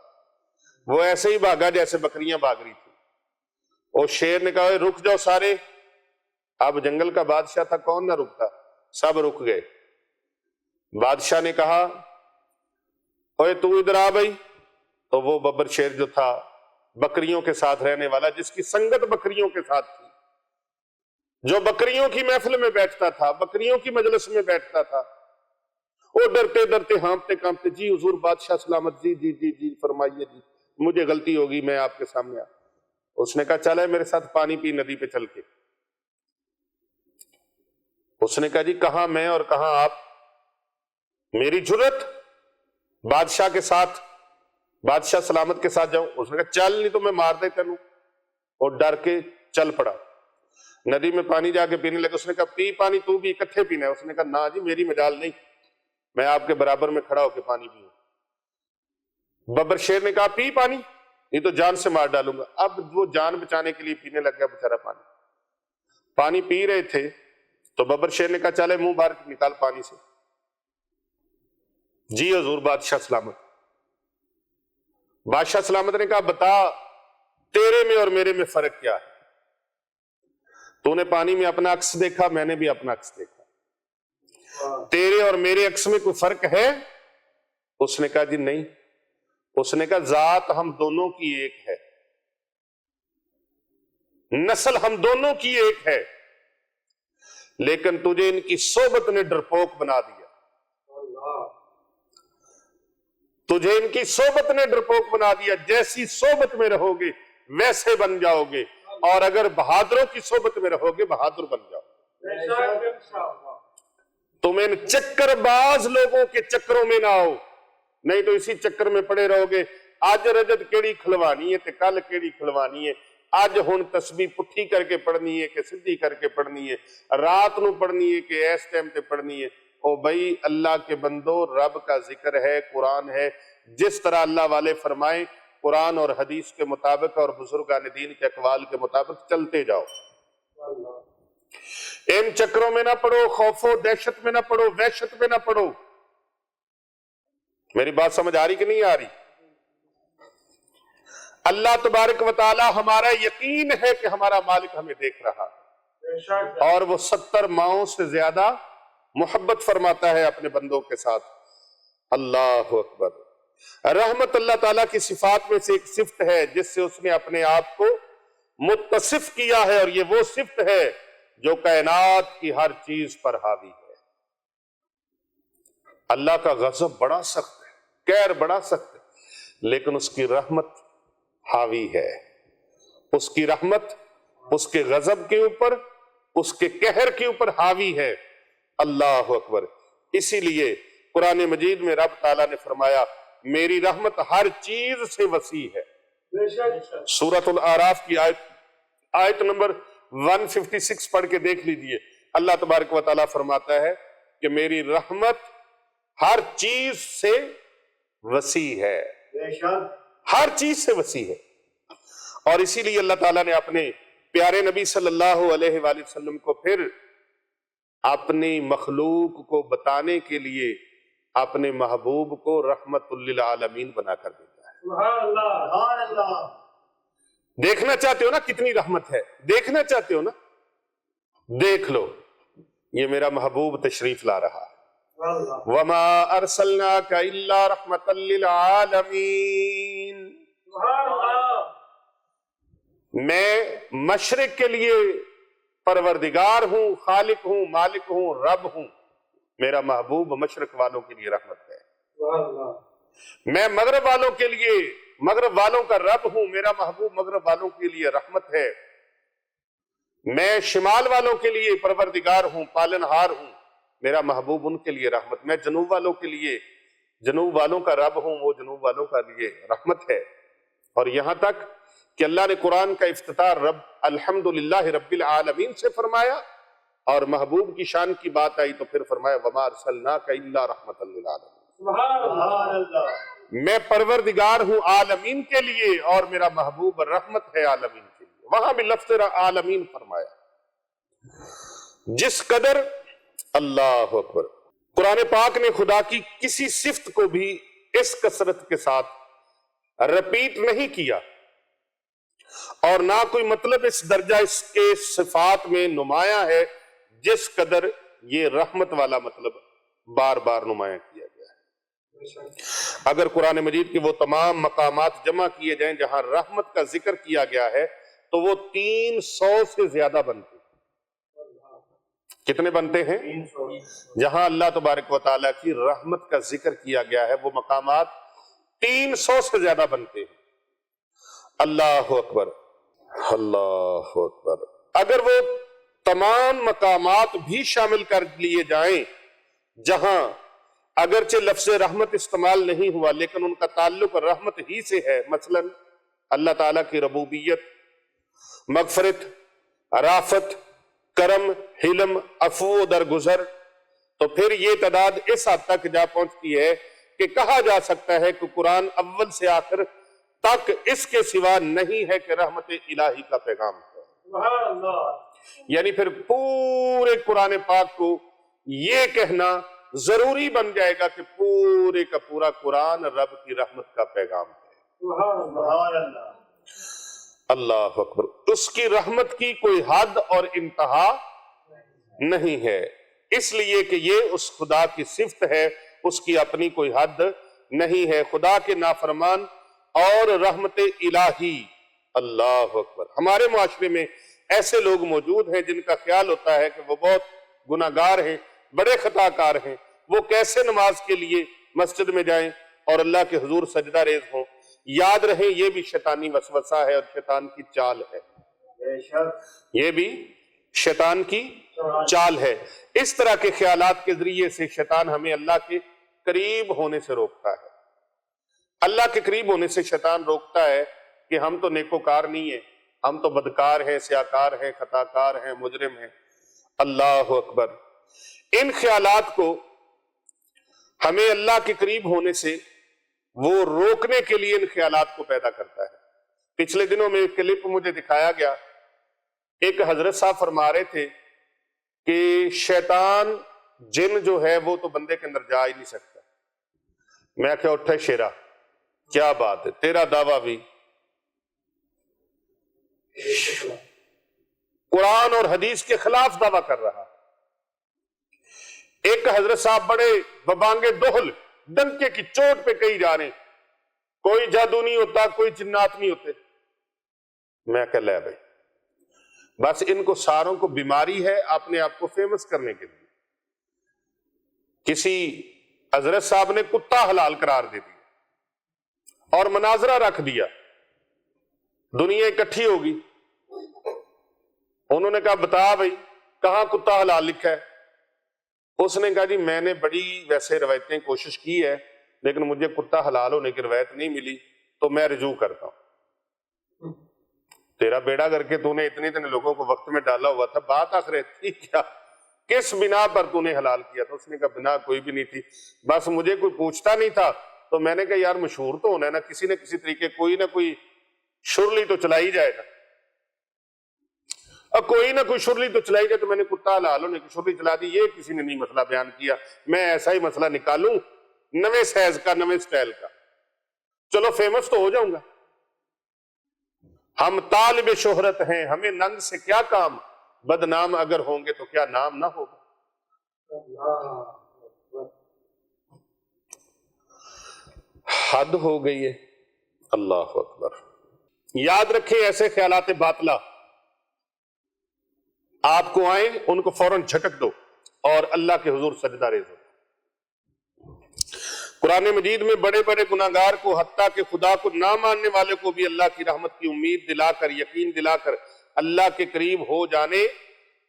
وہ ایسے ہی بھاگا جیسے بکریاں بھاگ رہی تھی۔ اور شیر نے کہا رک جاؤ سارے، اب جنگل کا بادشاہ تھا، کون نہ رکتا، سب رک گئے۔ بادشاہ نے کہا اوے تو ادھر آ بھائی، تو وہ ببر شیر جو تھا، بکریوں کے ساتھ رہنے والا، جس کی سنگت بکریوں کے ساتھ تھی، جو بکریوں کی محفل میں بیٹھتا تھا، بکریوں کی مجلس میں بیٹھتا تھا، وہ ڈرتے ڈرتے ہانپتے کانپتے، جی حضور بادشاہ سلامت، جی جی جی جی فرمائیے، جی مجھے غلطی ہوگی، میں آپ کے سامنے آ۔ اس نے کہا چلے میرے ساتھ پانی پی ندی پہ چل کے۔ اس نے کہا جی کہاں میں اور کہاں آپ، میری جرت بادشاہ کے ساتھ، بادشاہ سلامت کے ساتھ جاؤں؟ اس نے کہا چل، نہیں تو میں مار دے تینوں، اور ڈر کے چل پڑا۔ ندی میں پانی جا کے پینے لگا۔ اس نے کہا پی پانی، تو بھی اکٹھے پینا ہے؟ اس نے کہا نا جی میری مجال نہیں، میں آپ کے برابر میں کھڑا ہو کے پانی پیوں۔ ببر شیر نے کہا پی پانی، نہیں تو جان سے مار ڈالوں گا۔ اب وہ جان بچانے کے لیے پینے لگ گیا بےچارا پانی۔ پانی پی رہے تھے تو ببر شیر نے کہا چلے منہ باہر نکال پانی سے۔ جی حضور بادشاہ سلامت۔ بادشاہ سلامت نے کہا بتا تیرے میں اور میرے میں فرق کیا ہے؟ تو نے پانی میں اپنا عکس دیکھا، میں نے بھی اپنا عکس دیکھا، تیرے اور میرے عکس میں کوئی فرق ہے؟ اس نے کہا جی نہیں۔ اس نے کہا ذات ہم دونوں کی ایک ہے، نسل ہم دونوں کی ایک ہے، لیکن تجھے ان کی صحبت نے ڈرپوک بنا دیا، تجھے ان کی صحبت نے ڈرپوک بنا دیا۔ جیسی صحبت میں رہو گے ویسے بن جاؤ گے، اور اگر بہادروں کی صحبت میں رہو گے بہادر بن جاؤ۔ تم ان چکر باز لوگوں کے چکروں میں نہ آؤ نہیں تو اسی چکر میں پڑے رہو گے. آج رجت کیڑی کھلوانی ہے تے کل کیڑی کھلوانی ہے. آج ہن تسبیح پٹھی کر کے پڑھنی ہے کہ سدھی کر کے پڑھنی ہے, رات نو پڑھنی ہے کہ ایس ٹائم تے پڑھنی ہے. او بھائی اللہ کے بندو, رب کا ذکر ہے, قرآن ہے. جس طرح اللہ والے فرمائیں قرآن اور حدیث کے مطابق اور بزرگان دین کے اقوال کے مطابق چلتے جاؤ. ان چکروں میں نہ پڑو, خوف و دہشت میں نہ پڑو, وحشت میں نہ پڑو. میری بات سمجھ آ رہی کہ نہیں آ رہی؟ اللہ تبارک و تعالی, ہمارا یقین ہے کہ ہمارا مالک ہمیں دیکھ رہا ہے اور وہ 70 ماؤں سے زیادہ محبت فرماتا ہے اپنے بندوں کے ساتھ. اللہ اکبر. رحمت اللہ تعالیٰ کی صفات میں سے ایک صفت ہے جس سے اس نے اپنے آپ کو متصف کیا ہے, اور یہ وہ صفت ہے جو کائنات کی ہر چیز پر حاوی ہے. اللہ کا غضب بڑا سخت ہے, قہر بڑا سخت ہے, لیکن اس کی رحمت حاوی ہے. اس کی رحمت اس کے غضب کے اوپر, اس کے قہر کے اوپر حاوی ہے. اللہ اکبر. اسی لیے قرآن مجید میں رب تعالیٰ نے فرمایا میری رحمت ہر چیز سے وسیع ہے. سورۃ الاعراف کی آیت نمبر 156 پڑھ کے دیکھ لیجئے. اللہ تبارک و تعالیٰ فرماتا ہے کہ میری رحمت ہر چیز سے وسیع ہے, ہر چیز سے وسیع ہے. اور اسی لیے اللہ تعالیٰ نے اپنے پیارے نبی صلی اللہ علیہ وآلہ وسلم کو پھر اپنی مخلوق کو بتانے کے لیے اپنے محبوب کو رحمت للعالمین بنا کر دیتا ہے. سبحان اللہ. دیکھنا چاہتے ہو نا کتنی رحمت ہے؟ دیکھنا چاہتے ہو نا؟ دیکھ لو, یہ میرا محبوب تشریف لا رہا ہے. وَمَا أَرْسَلْنَاكَ إِلَّا رَحْمَةً لِّلْعَالَمِينَ. میں مشرق کے لیے پروردگار ہوں, خالق ہوں, مالک ہوں, رب ہوں. میرا محبوب مشرق والوں کے لیے رحمت ہے. میں مغرب والوں کے لیے, مغرب والوں کا رب ہوں. میرا محبوب مغرب والوں کے لیے رحمت ہے. میں شمال والوں کے لیے پروردگار ہوں, پالنہار ہوں. میرا محبوب ان کے لیے رحمت. میں جنوب والوں کے لیے, جنوب والوں کا رب ہوں, وہ جنوب والوں کا لیے رحمت ہے. اور یہاں تک کہ اللہ نے قرآن کا افتتاح رب الحمدللہ رب العالمین سے فرمایا, اور محبوب کی شان کی بات آئی تو پھر فرمایا وَمَا أَرْسَلْنَاكَ إِلَّا رَحْمَةً لِّلْعَالَمِينَ. میں پروردگار ہوں عالمین کے لیے اور میرا محبوب رحمت ہے عالمین کے لیے. وہاں بھی لفظ عالمین فرمایا. جس قدر اللہ اکبر قرآن پاک نے خدا کی کسی صفت کو بھی اس کثرت کے ساتھ رپیٹ نہیں کیا, اور نہ کوئی مطلب اس درجہ اس کے صفات میں نمایاں ہے جس قدر یہ رحمت والا مطلب بار بار نمایاں کیا گیا ہے. اگر قرآن مجید کے وہ تمام مقامات جمع کیے جائیں جہاں رحمت کا ذکر کیا گیا ہے تو وہ 300 سے زیادہ بنتے ہیں. کتنے بنتے ہیں؟ جہاں اللہ تبارک و تعالیٰ کی رحمت کا ذکر کیا گیا ہے وہ مقامات 300 سے زیادہ بنتے ہیں. اللہ اکبر, اللہ اکبر. اگر وہ تمام مقامات بھی شامل کر لیے جائیں جہاں اگرچہ لفظ رحمت استعمال نہیں ہوا لیکن ان کا تعلق رحمت ہی سے ہے, مثلا اللہ تعالیٰ کی ربوبیت, مغفرت, رافت, کرم, حلم, عفو, درگزر, تو پھر یہ تعداد اس حد تک جا پہنچتی ہے کہ کہا جا سکتا ہے کہ قرآن اول سے آخر تک اس کے سوا نہیں ہے کہ رحمت الہی کا پیغام ہے. یعنی پھر پورے قرآن پاک کو یہ کہنا ضروری بن جائے گا کہ پورے کا پورا قرآن رب کی رحمت کا پیغام ہے. اللہ اکبر. اس کی رحمت کی کوئی حد اور انتہا نہیں ہے, اس لیے کہ یہ اس خدا کی صفت ہے, اس کی اپنی کوئی حد نہیں ہے. خدا کے نافرمان اور رحمت الہی. اللہ اکبر. ہمارے معاشرے میں ایسے لوگ موجود ہیں جن کا خیال ہوتا ہے کہ وہ بہت گناہگار ہیں, بڑے خطا کار ہیں, وہ کیسے نماز کے لیے مسجد میں جائیں اور اللہ کے حضور سجدہ ریز ہوں. یاد رہیں یہ بھی شیطانی وسوسہ ہے اور شیطان کی چال ہے. یہ بھی شیطان کی چال ہے. اس طرح کے خیالات کے ذریعے سے شیطان ہمیں اللہ کے قریب ہونے سے روکتا ہے. اللہ کے قریب ہونے سے شیطان روکتا ہے کہ ہم تو نیکوکار نہیں ہیں، ہم تو بدکار ہیں، سیاکار ہیں، خطاکار ہیں، مجرم ہیں۔ اللہ اکبر۔ ان خیالات کو ہمیں اللہ کے قریب ہونے سے وہ روکنے کے لیے ان خیالات کو پیدا کرتا ہے۔ پچھلے دنوں میں ایک کلپ مجھے دکھایا گیا، ایک حضرت صاحب فرما رہے تھے کہ شیطان جن جو ہے وہ تو بندے کے اندر جا ہی نہیں سکتا۔ میں کہا اٹھے شیرا، کیا بات ہے، تیرا دعویٰ بھی قرآن اور حدیث کے خلاف دعویٰ کر رہا۔ ایک حضرت صاحب بڑے ببانگے دوہل ڈنکے کی چوٹ پہ کہی جا رہے ہیں کوئی جادو نہیں ہوتا، کوئی جنات نہیں ہوتے۔ میں کہا لے بھائی، بس ان کو ساروں کو بیماری ہے اپنے آپ کو فیمس کرنے کے لیے۔ کسی حضرت صاحب نے کتا حلال قرار دے دیا اور مناظرہ رکھ دیا، دنیا اکٹھی ہوگی۔ انہوں نے کہا بتا بھائی کہاں کتا حلال لکھا ہے؟ اس نے کہا جی میں نے بڑی ویسے روایتیں کوشش کی ہے لیکن مجھے کتا حلال ہونے کی روایت نہیں ملی تو میں رجوع کرتا ہوں۔ تیرا بیڑا کر کے تو نے اتنے لوگوں کو وقت میں ڈالا ہوا تھا، بات آخر تھی کیا، کس بنا پر تو نے حلال کیا تھا؟ اس نے کہا بنا کوئی بھی نہیں تھی، بس مجھے کوئی پوچھتا نہیں تھا تو میں نے کہا یار مشہور تو ہونا ہے نا، کسی نہ کسی طریقے کوئی نہ کوئی شرلی تو چلائی جائے گا، اور کوئی نہ کوئی شرلی تو چلائی جائے، تو میں نے کتا حلال ہونے کی شرلی چلا دی۔ یہ کسی نے نہیں مسئلہ بیان کیا، میں ایسا ہی مسئلہ نکالوں نویں سائز کا، نویں سٹائل کا، چلو فیمس تو ہو جاؤں گا۔ ہم طالب شہرت ہیں، ہمیں ننگ سے کیا کام، بدنام اگر ہوں گے تو کیا نام نہ ہوگا۔ حد ہو گئی ہے۔ اللہ اکبر۔ یاد رکھیں ایسے خیالات باطلہ آپ کو آئیں ان کو فوراً جھٹک دو اور اللہ کے حضور سجدہ ریز ہو۔ قرآن مجید میں بڑے بڑے گناہگار کو، حتیٰ کہ خدا کو نہ ماننے والے کو بھی اللہ کی رحمت کی امید دلا کر، یقین دلا کر اللہ کے قریب ہو جانے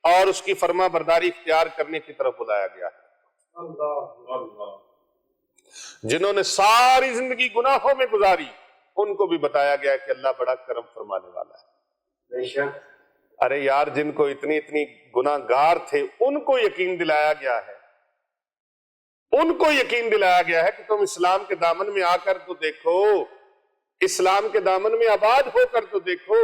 اور اس کی فرما برداری اختیار کرنے کی طرف بلایا گیا ہے۔ جنہوں نے ساری زندگی گناہوں میں گزاری ان کو بھی بتایا گیا ہے کہ اللہ بڑا کرم فرمانے والا ہے۔ بے شک۔ ارے یار جن کو اتنی گناہگار تھے ان کو یقین دلایا گیا ہے، ان کو یقین دلایا گیا ہے کہ تم اسلام کے دامن میں آ کر تو دیکھو، اسلام کے دامن میں آباد ہو کر تو دیکھو،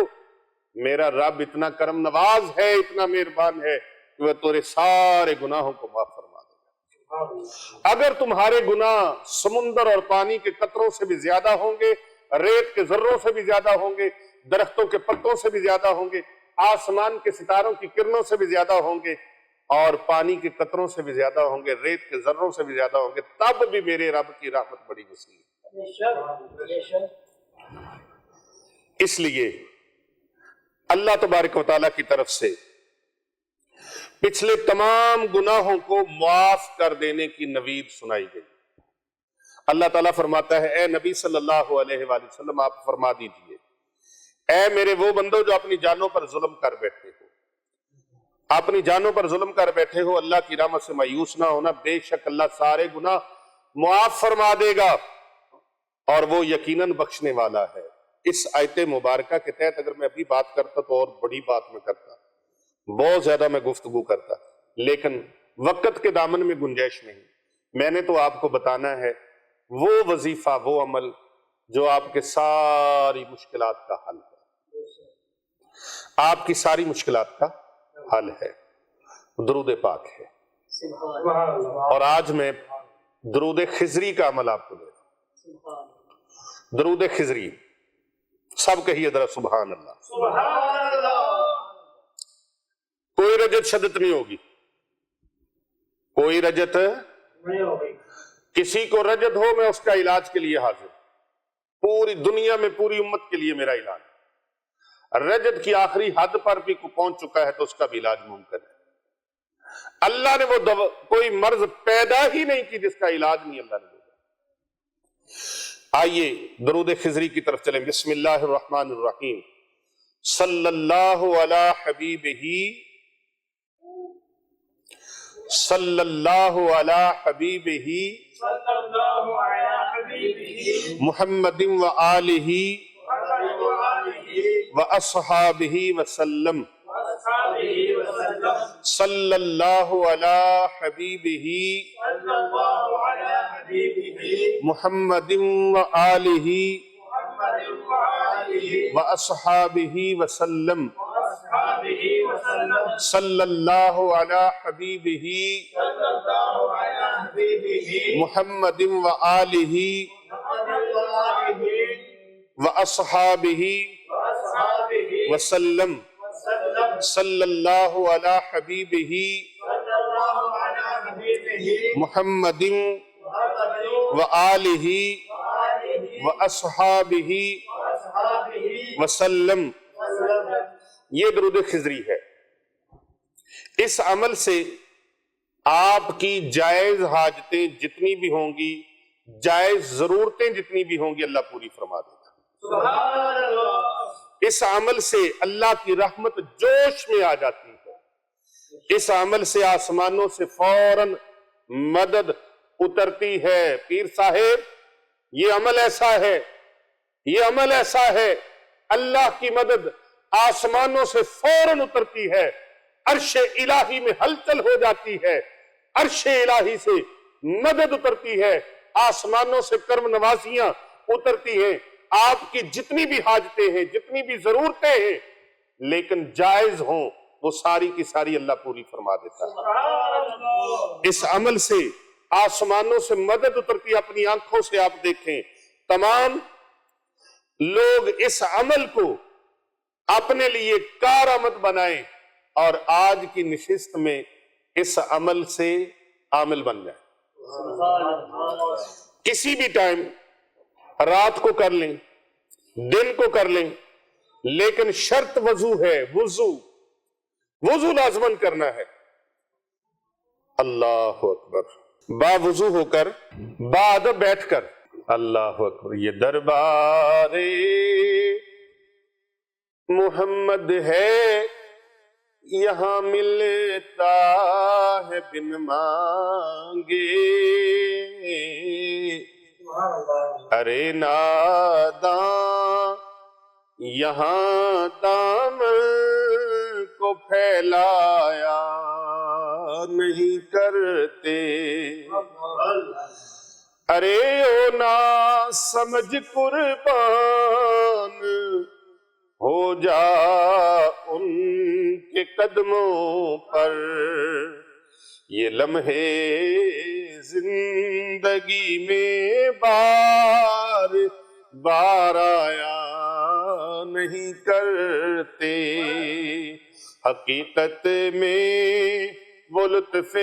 میرا رب اتنا کرم نواز ہے، اتنا مہربان ہے کہ وہ تیرے سارے گناہوں کو معاف فرما دے گا۔ اگر تمہارے گناہ سمندر اور پانی کے قطروں سے بھی زیادہ ہوں گے، ریت کے ذروں سے بھی زیادہ ہوں گے، درختوں کے پتوں سے بھی زیادہ ہوں گے، آسمان کے ستاروں کی کرنوں سے بھی زیادہ ہوں گے، اور پانی کے قطروں سے بھی زیادہ ہوں گے، ریت کے ذروں سے بھی زیادہ ہوں گے، تب بھی میرے رب کی رحمت بڑی وسیع ہے۔ اس لیے اللہ تبارک و تعالیٰ کی طرف سے پچھلے تمام گناہوں کو معاف کر دینے کی نوید سنائی گئی۔ اللہ تعالیٰ فرماتا ہے اے نبی صلی اللہ علیہ وآلہ وسلم آپ فرما دیجئے، اے میرے وہ بندو جو اپنی جانوں پر ظلم کر بیٹھے ہو، اپنی جانوں پر ظلم کر بیٹھے ہو، اللہ کی رحمت سے مایوس نہ ہونا، بے شک اللہ سارے گناہ معاف فرما دے گا اور وہ یقیناً بخشنے والا ہے۔ اس آیت مبارکہ کے تحت اگر میں ابھی بات کرتا تو اور بڑی بات میں کرتا، بہت زیادہ میں گفتگو کرتا، لیکن وقت کے دامن میں گنجائش نہیں۔ میں نے تو آپ کو بتانا ہے وہ وظیفہ، وہ عمل جو آپ کے ساری مشکلات کا حل ہے، آپ کی ساری مشکلات کا حل ہے، درود پاک ہے۔ اور آج میں درود خضری کا عمل آپ کو دے رہا ہوں۔ درود خضری، سب کہیے ذرا سبحان اللہ۔ سبحان اللہ۔ کوئی رجت شدت نہیں ہوگی، کوئی رجت نہیں ہوگی۔ کسی کو رجت ہو میں اس کا علاج کے لیے حاضر، پوری دنیا میں پوری امت کے لیے میرا علاج۔ رجت کی آخری حد پر بھی پہنچ چکا ہے تو اس کا بھی علاج ممکن ہے۔ اللہ نے وہ کوئی مرض پیدا ہی نہیں کی جس کا علاج نہیں اللہ نے دیا۔ آئیے درود خضری کی طرف چلیں۔ بسم اللہ الرحمن الرحیم، صلی اللہ علی حبیبہ صلی اللہ علی حبیبہ صلی اللہ علی حبیبہ محمد و آلہ محمد وآلہ و اصحابہ وسلم وأصحابہ وسلم صلی اللہ علی حبیبہ صلی اللہ علی حبیبہ محمد و آلہ محمد وآلہ و اصحابہ وسلم وأصحابہ وسلم صلی اللہ علی حبیبہ صلی اللہ علی حبیبہ محمد و آلہ محمد وآلہ و اصحابہ وأصحابہ وسلم وسلم صلی اللہ علی حبیبہ صلی اللہ علی حبیبہ محمد محمد و آلہ وآلہ و اصحابہ وأصحابہ وسلم. وسلم. یہ درود خضری ہے. اس عمل سے آپ کی جائز حاجتیں جتنی بھی ہوں گی، جائز ضرورتیں جتنی بھی ہوں گی، اللہ پوری فرما دے گا. سبحان اللہ. اس عمل سے اللہ کی رحمت جوش میں آ جاتی ہے. اس عمل سے آسمانوں سے فوراً مدد اترتی ہے. پیر صاحب، یہ عمل ایسا ہے، یہ عمل ایسا ہے، اللہ کی مدد آسمانوں سے فوراً اترتی ہے. عرش الہی میں ہلچل ہو جاتی ہے. عرش الہی سے مدد اترتی ہے. آسمانوں سے کرم نوازیاں اترتی ہیں. آپ کی جتنی بھی حاجتیں ہیں، جتنی بھی ضرورتیں ہیں، لیکن جائز ہوں، وہ ساری کی ساری اللہ پوری فرما دیتا ہے. سبحان اللہ. اس عمل سے آسمانوں سے مدد اترتی. اپنی آنکھوں سے آپ دیکھیں، تمام لوگ اس عمل کو اپنے لیے کارآمد بنائیں اور آج کی نشست میں اس عمل سے عامل بن جائیں. سبحان اللہ. کسی بھی ٹائم، رات کو کر لیں، دن کو کر لیں، لیکن شرط وضو ہے. وضو لازمن کرنا ہے. اللہ اکبر. با وضو ہو کر، با ادب بیٹھ کر، اللہ اکبر. یہ دربار محمد ہے، یہاں ملتا ہے بن مانگے. سبحان اللہ. ارے ناداں یہاں دامن کو پھیلایا نہیں کرتے. ارے او نا سمجھ قربان ہو جا ان کے قدموں پر. یہ لمحے زندگی میں بار بار آیا نہیں کرتے. حقیقت میں وہ لطف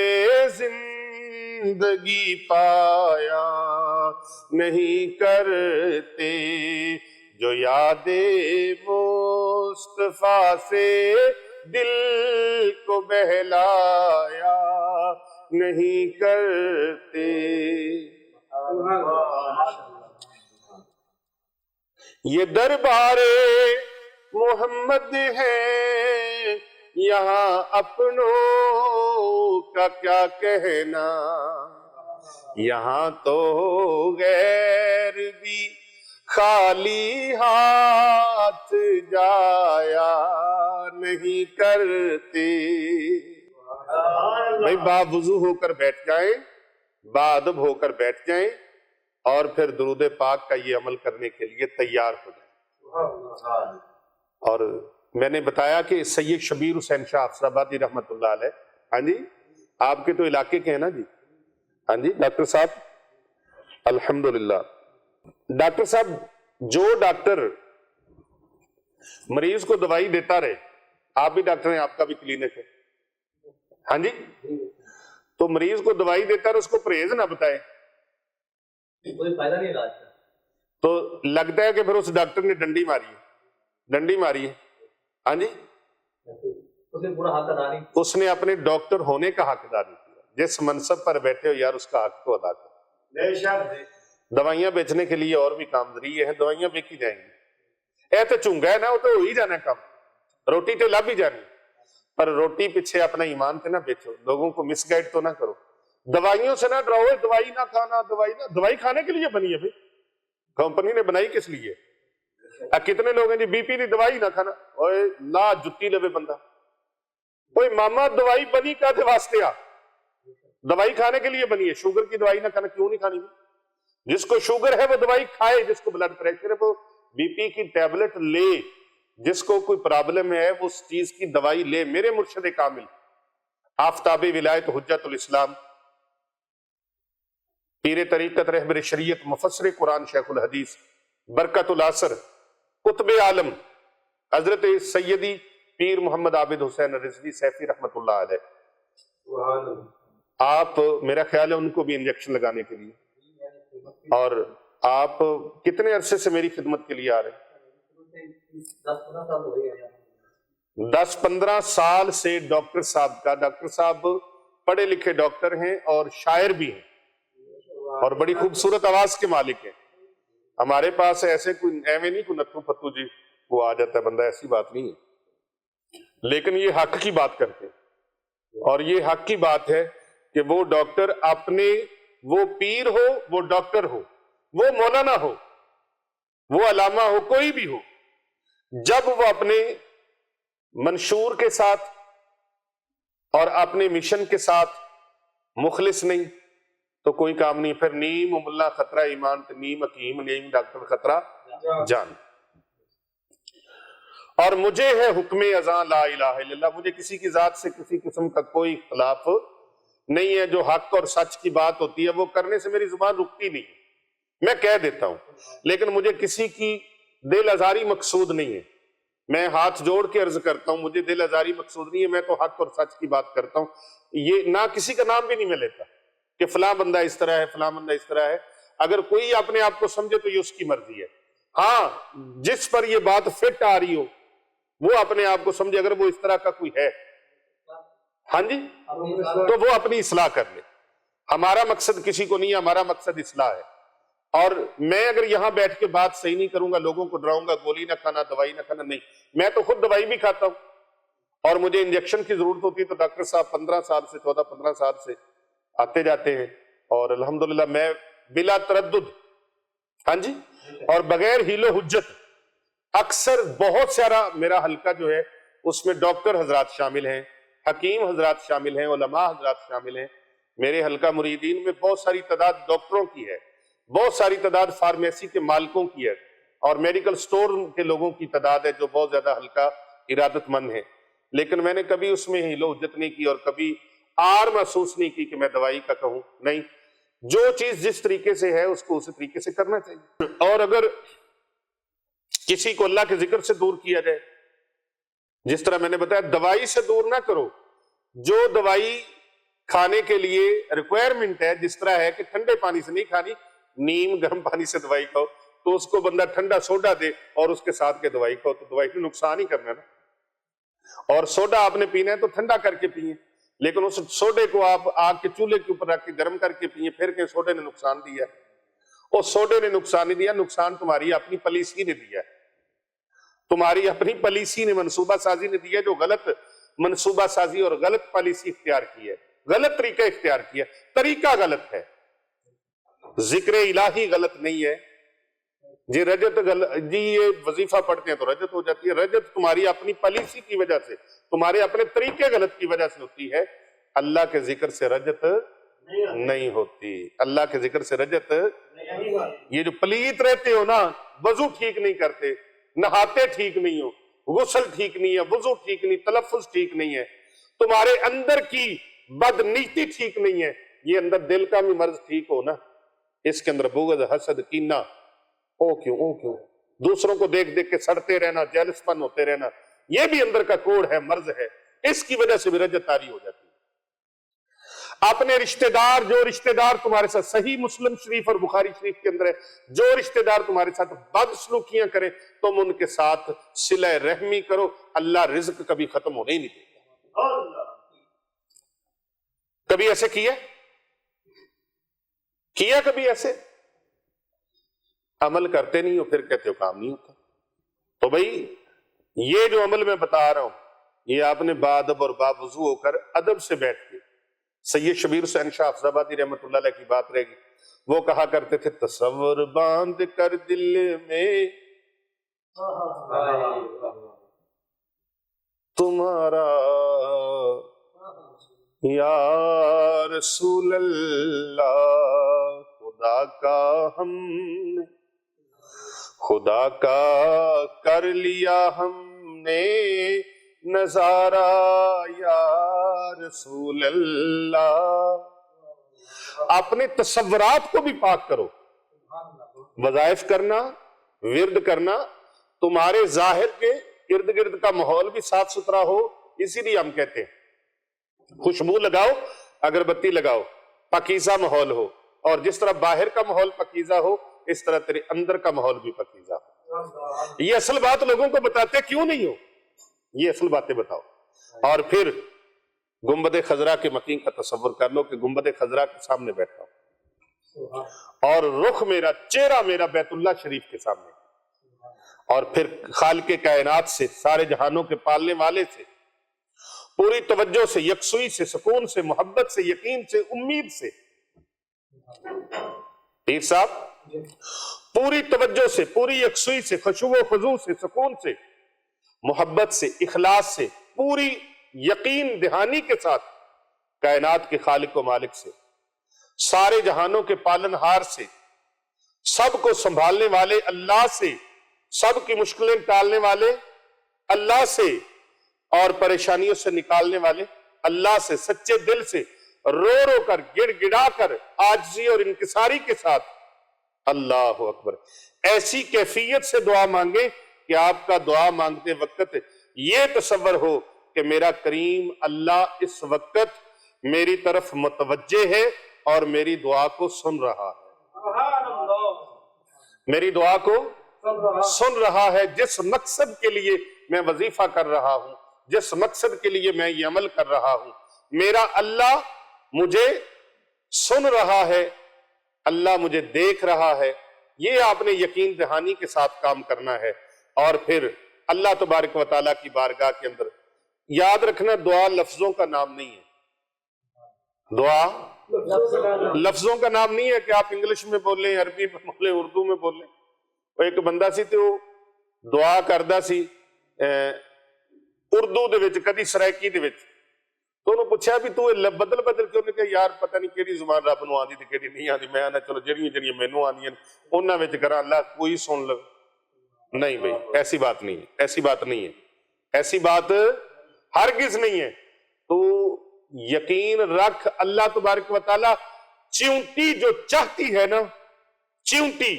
زندگی پایا نہیں کرتے. جو یاد مصطفیٰ سے دل کو بہلایا نہیں کرتے. یہ دربار محمد ہے، یہاں اپنوں کا کیا کہنا. یہاں تو غیر بھی خالی ہاتھ جایا نہیں کرتے. بھائی با وضو ہو کر بیٹھ جائیں، با ادب ہو کر بیٹھ جائیں اور پھر درود پاک کا یہ عمل کرنے کے لیے تیار ہو جائیں. اور میں نے بتایا کہ سید شبیر حسین شاہ افسر آبادی رحمت اللہ علیہ، ہاں جی آپ کے تو علاقے کے ہیں نا جی، ہاں جی ڈاکٹر صاحب، الحمدللہ. ڈاکٹر صاحب، جو ڈاکٹر مریض کو دوائی دیتا رہے، آپ بھی ڈاکٹر ہیں، آپ کا بھی کلینک ہے، ہاں جی، تو مریض کو دوائی دیتا رہے، اس کو پرہیز نہ بتائے کوئی فائدہ نہیں علاج کا، تو لگتا ہے کہ پھر اس ڈاکٹر نے ڈنڈی ماری ہے. ہاں جی، اسے پورا حق ادا نہیں. اس نے اپنے ڈاکٹر ہونے کا حق ادا نہیں کیا. جس منصب پر بیٹھے ہو یار، اس کا حق تو ادا کرو. بے شک. دوائیاں بیچنے کے لیے اور بھی کام ذریعے ہیں، دوائیاں بیچی جائیں گی. اے تو چونگا ہے نا، وہ تو ہو ہی جانا کام، روٹی تو لب ہی جانی. پر روٹی پیچھے اپنا ایمان سے نہ بیچو، لوگوں کو مس گائڈ تو نہ کرو، دوائیوں سے نہ ڈراؤ، دوائی نہ کھانا، دوائی کھانے کے لیے بنی ہے بھائی، کمپنی نے بنائی کس لیے؟ کتنے لوگ ہیں جی بی پی دی دوائی نہ کھانا، اوے لا جتی لوے بندہ، کوئی ماما دوائی بنی کا دے واسطے آ، دوائی کھانے کے لیے بنی ہے، شوگر کی دوائی نہ کھانا، کیوں نہیں کھانی؟ جس کو شوگر ہے وہ دوائی کھائے، جس کو بلڈ پریشر ہے وہ بی پی کی ٹیبلٹ لے، جس کو کوئی پرابلم ہے وہ اس چیز کی دوائی لے۔ میرے مرشد کامل آفتاب ولایت حجت الاسلام پیر طریقت رہبر شریعت مفسر قرآن شیخ الحدیث برکت الاثر قطب عالم حضرت سیدی پیر محمد عابد حسین رضوی سیفی رحمت اللہ علیہ، آپ میرا خیال ہے ان کو بھی انجیکشن لگانے کے لیے، اور آپ کتنے عرصے سے میری خدمت کے لیے آ رہے ہیں؟ 10-15 سال سے ڈاکٹر صاحب کا، ڈاکٹر صاحب پڑھے لکھے ڈاکٹر ہیں اور شاعر بھی ہیں اور بڑی خوبصورت آواز کے مالک ہیں۔ ہمارے پاس ایسے کوئی ایویں نہیں کوئی نتھو پتو جی وہ آ جاتا ہے بندہ، ایسی بات نہیں ہے، لیکن یہ حق کی بات کرتے ہیں، اور یہ حق کی بات ہے کہ وہ ڈاکٹر اپنے، وہ پیر ہو، وہ ڈاکٹر ہو، وہ مولانا ہو، وہ علامہ ہو، کوئی بھی ہو، جب وہ اپنے منشور کے ساتھ اور اپنے مشن کے ساتھ مخلص نہیں تو کوئی کام نہیں، پھر نیم ملا خطرہ ایمان، نیم حکیم، نیم ڈاکٹر خطرہ جان۔ اور مجھے ہے حکم اذاں لا الہ الا اللہ، مجھے کسی کی ذات سے کسی قسم کا کوئی اختلاف نہیں ہے، جو حق اور سچ کی بات ہوتی ہے وہ کرنے سے میری زبان رکتی نہیں، میں کہہ دیتا ہوں، لیکن مجھے کسی کی دل آزاری مقصود نہیں ہے، میں ہاتھ جوڑ کے عرض کرتا ہوں مجھے دل آزاری مقصود نہیں ہے، میں تو حق اور سچ کی بات کرتا ہوں، یہ نہ کسی کا نام بھی نہیں میں لیتا کہ فلاں بندہ اس طرح ہے، فلاں بندہ اس طرح ہے، اگر کوئی اپنے آپ کو سمجھے تو یہ اس کی مرضی ہے، ہاں جس پر یہ بات فٹ آ رہی ہو وہ اپنے آپ کو سمجھے، اگر وہ اس طرح کا کوئی ہے ہاں جی تو وہ اپنی اصلاح کر لے، ہمارا مقصد کسی کو نہیں ہے، ہمارا مقصد اصلاح ہے، اور میں اگر یہاں بیٹھ کے بات صحیح نہیں کروں گا، لوگوں کو ڈراؤں گا گولی نہ کھانا، دوائی نہ کھانا، نہیں، میں تو خود دوائی بھی کھاتا ہوں اور مجھے انجیکشن کی ضرورت ہوتی ہے تو ڈاکٹر صاحب 15 سال سے 14-15 سال سے آتے جاتے ہیں، اور الحمدللہ میں بلا تردد ہاں جی اور بغیر ہیل و حجت، اکثر بہت سارا میرا حلقہ جو ہے اس میں ڈاکٹر حضرات شامل ہیں، حکیم حضرات شامل ہیں، علماء حضرات شامل ہیں، میرے حلقہ مریدین میں بہت ساری تعداد ڈاکٹروں کی ہے، بہت ساری تعداد فارمیسی کے مالکوں کی ہے، اور میڈیکل سٹور کے لوگوں کی تعداد ہے جو بہت زیادہ حلقہ ارادت مند ہے، لیکن میں نے کبھی اس میں ہیل و حجت نہیں کی اور کبھی آر محسوس نہیں کی کہ میں دوائی کا کہوں، نہیں، جو چیز جس طریقے سے ہے اس کو اسی طریقے سے کرنا چاہیے، اور اگر کسی کو اللہ کے ذکر سے دور کیا جائے، جس طرح میں نے بتایا دوائی سے دور نہ کرو، جو دوائی کھانے کے لیے ریکوائرمنٹ ہے، جس طرح ہے کہ ٹھنڈے پانی سے نہیں کھانی، نیم گرم پانی سے دوائی کھاؤ، تو اس کو بندہ ٹھنڈا سوڈا دے اور اس کے ساتھ کے دوائی کھاؤ تو دوائی کو نقصان ہی کرنا نا، اور سوڈا آپ نے پینا ہے تو ٹھنڈا کر کے پیئے، لیکن اس سوڈے کو آپ آگ کے چولہے کے اوپر رکھ کے گرم کر کے پیئے، پھر کہ سوڈے نے نقصان دیا، اور سوڈے نے نقصان نہیں دیا، نقصان تمہاری اپنی پالیسی نے دیا، تمہاری اپنی پالیسی نے، منصوبہ سازی نے دیا، جو غلط منصوبہ سازی اور غلط پالیسی اختیار کی ہے، غلط طریقہ اختیار کیا، طریقہ غلط ہے، ذکر الہی غلط نہیں ہے جی، رجت جی یہ وظیفہ پڑھتے ہیں تو رجت ہو جاتی ہے، رجت تمہاری اپنی پالیسی کی وجہ سے، تمہارے اپنے طریقے غلط کی وجہ سے ہوتی ہے، اللہ کے ذکر سے رجت نہیں ہوتی، اللہ کے ذکر سے رجت، یہ جو پلیت رہتے ہو نا، وضو ٹھیک نہیں کرتے، نہاتے ٹھیک نہیں ہو، غسل ٹھیک نہیں ہے، وضو ٹھیک نہیں، تلفظ ٹھیک نہیں ہے، تمہارے اندر کی بدنیتی ٹھیک نہیں ہے، یہ اندر دل کا بھی مرض ٹھیک ہو نا، اس کے اندر بغض، حسد، کینہ، او کیوں دوسروں کو دیکھ دیکھ کے سڑتے رہنا، جیلس پن ہوتے رہنا، یہ بھی اندر کا کوڑ ہے، مرض ہے، اس کی وجہ سے بھی رجت طاری ہو جاتی ہے۔ اپنے رشتہ دار، جو رشتہ دار تمہارے ساتھ، صحیح مسلم شریف اور بخاری شریف کے اندر ہے، جو رشتہ دار تمہارے ساتھ بد سلوکیاں کریں تم ان کے ساتھ صلہ رحمی کرو، اللہ رزق کبھی ختم ہونے ہی نہیں دے گا۔ کبھی ایسے کیا کبھی ایسے عمل کرتے نہیں ہو، پھر کہتے ہو کام نہیں ہوتا، تو بھائی یہ جو عمل میں بتا رہا ہوں یہ آپ نے بادب اور باوضو ہو کر ادب سے بیٹھ کے، سید شبیر حسین شاہ حافظ آبادی رحمۃ اللہ علیہ کی بات رہے گی، وہ کہا کرتے تھے تصور باندھ کر دل میں تمہارا یا رسول اللہ، خدا کا ہم نے خدا کا کر لیا ہم نے نظارہ یا رسول اللہ۔ اپنے تصورات کو بھی پاک کرو، وظائف کرنا، ورد کرنا، تمہارے ظاہر کے ارد گرد کا ماحول بھی صاف ستھرا ہو، اسی لیے ہم کہتے ہیں خوشبو لگاؤ، اگربتی لگاؤ، پاکیزہ ماحول ہو، اور جس طرح باہر کا ماحول پاکیزہ ہو اس طرح تیرے اندر کا ماحول بھی پاکیزہ ہو۔ یہ اصل بات لوگوں کو بتاتے کیوں نہیں ہو؟ یہ اصل باتیں بتاؤ۔ اور پھر گنبد خضرا کے مکین کا تصور کر لو کہ گنبد خضرا کے سامنے بیٹھا ہوں اور رخ میرا، چہرہ میرا بیت اللہ شریف کے سامنے، اور پھر خالق کائنات سے، سارے جہانوں کے پالنے والے سے پوری توجہ سے، یکسوئی سے، سکون سے، محبت سے، یقین سے، امید سے، پیر صاحب پوری توجہ سے، پوری یکسوئی سے، خشوع و خضوع سے، سکون سے، محبت سے، اخلاص سے، پوری یقین دہانی کے ساتھ کائنات کے خالق و مالک سے، سارے جہانوں کے پالن ہار سے، سب کو سنبھالنے والے اللہ سے، سب کی مشکلیں ٹالنے والے اللہ سے، اور پریشانیوں سے نکالنے والے اللہ سے، سچے دل سے، رو رو کر، گڑ گڑا کر، عاجزی اور انکساری کے ساتھ اللہ اکبر، ایسی کیفیت سے دعا مانگے کہ آپ کا دعا مانگتے وقت یہ تصور ہو کہ میرا کریم اللہ اس وقت میری طرف متوجہ ہے اور میری دعا کو سن رہا ہے، میری دعا کو سن رہا ہے۔ جس مقصد کے لیے میں وظیفہ کر رہا ہوں، جس مقصد کے لیے میں یہ عمل کر رہا ہوں، میرا اللہ مجھے سن رہا ہے، اللہ مجھے دیکھ رہا ہے۔ یہ آپ نے یقین دہانی کے ساتھ کام کرنا ہے، اور پھر اللہ تبارک و تعالیٰ کی بارگاہ کے اندر یاد رکھنا، دعا لفظوں کا نام نہیں ہے، دعا لفظوں کا نام نہیں ہے کہ آپ انگلش میں بولیں، عربی میں بولیں، اردو میں بولیں۔ وہ ایک بندہ سی تے وہ دعا کردا سی اردو دے وچ، کدی سرائکی دے وچ، تو انہوں پوچھا بھی تو بدل بدل کے، انہوں نے کہا یار پتہ نہیں کیڑی زبان رب نو آندی تے کیڑی نہیں آندی، میں آنا چلو جڑیاں مینوں آندیاں انہاں وچ کراں، اللہ کوئی سن لو۔ نہیں بھئی، ایسی بات نہیں ہے، ایسی بات نہیں ہے، ایسی بات ہرگز نہیں ہے۔ تو یقین رکھ، اللہ تبارک و تعالی چیونٹی جو چاہتی ہے نا، چیونٹی،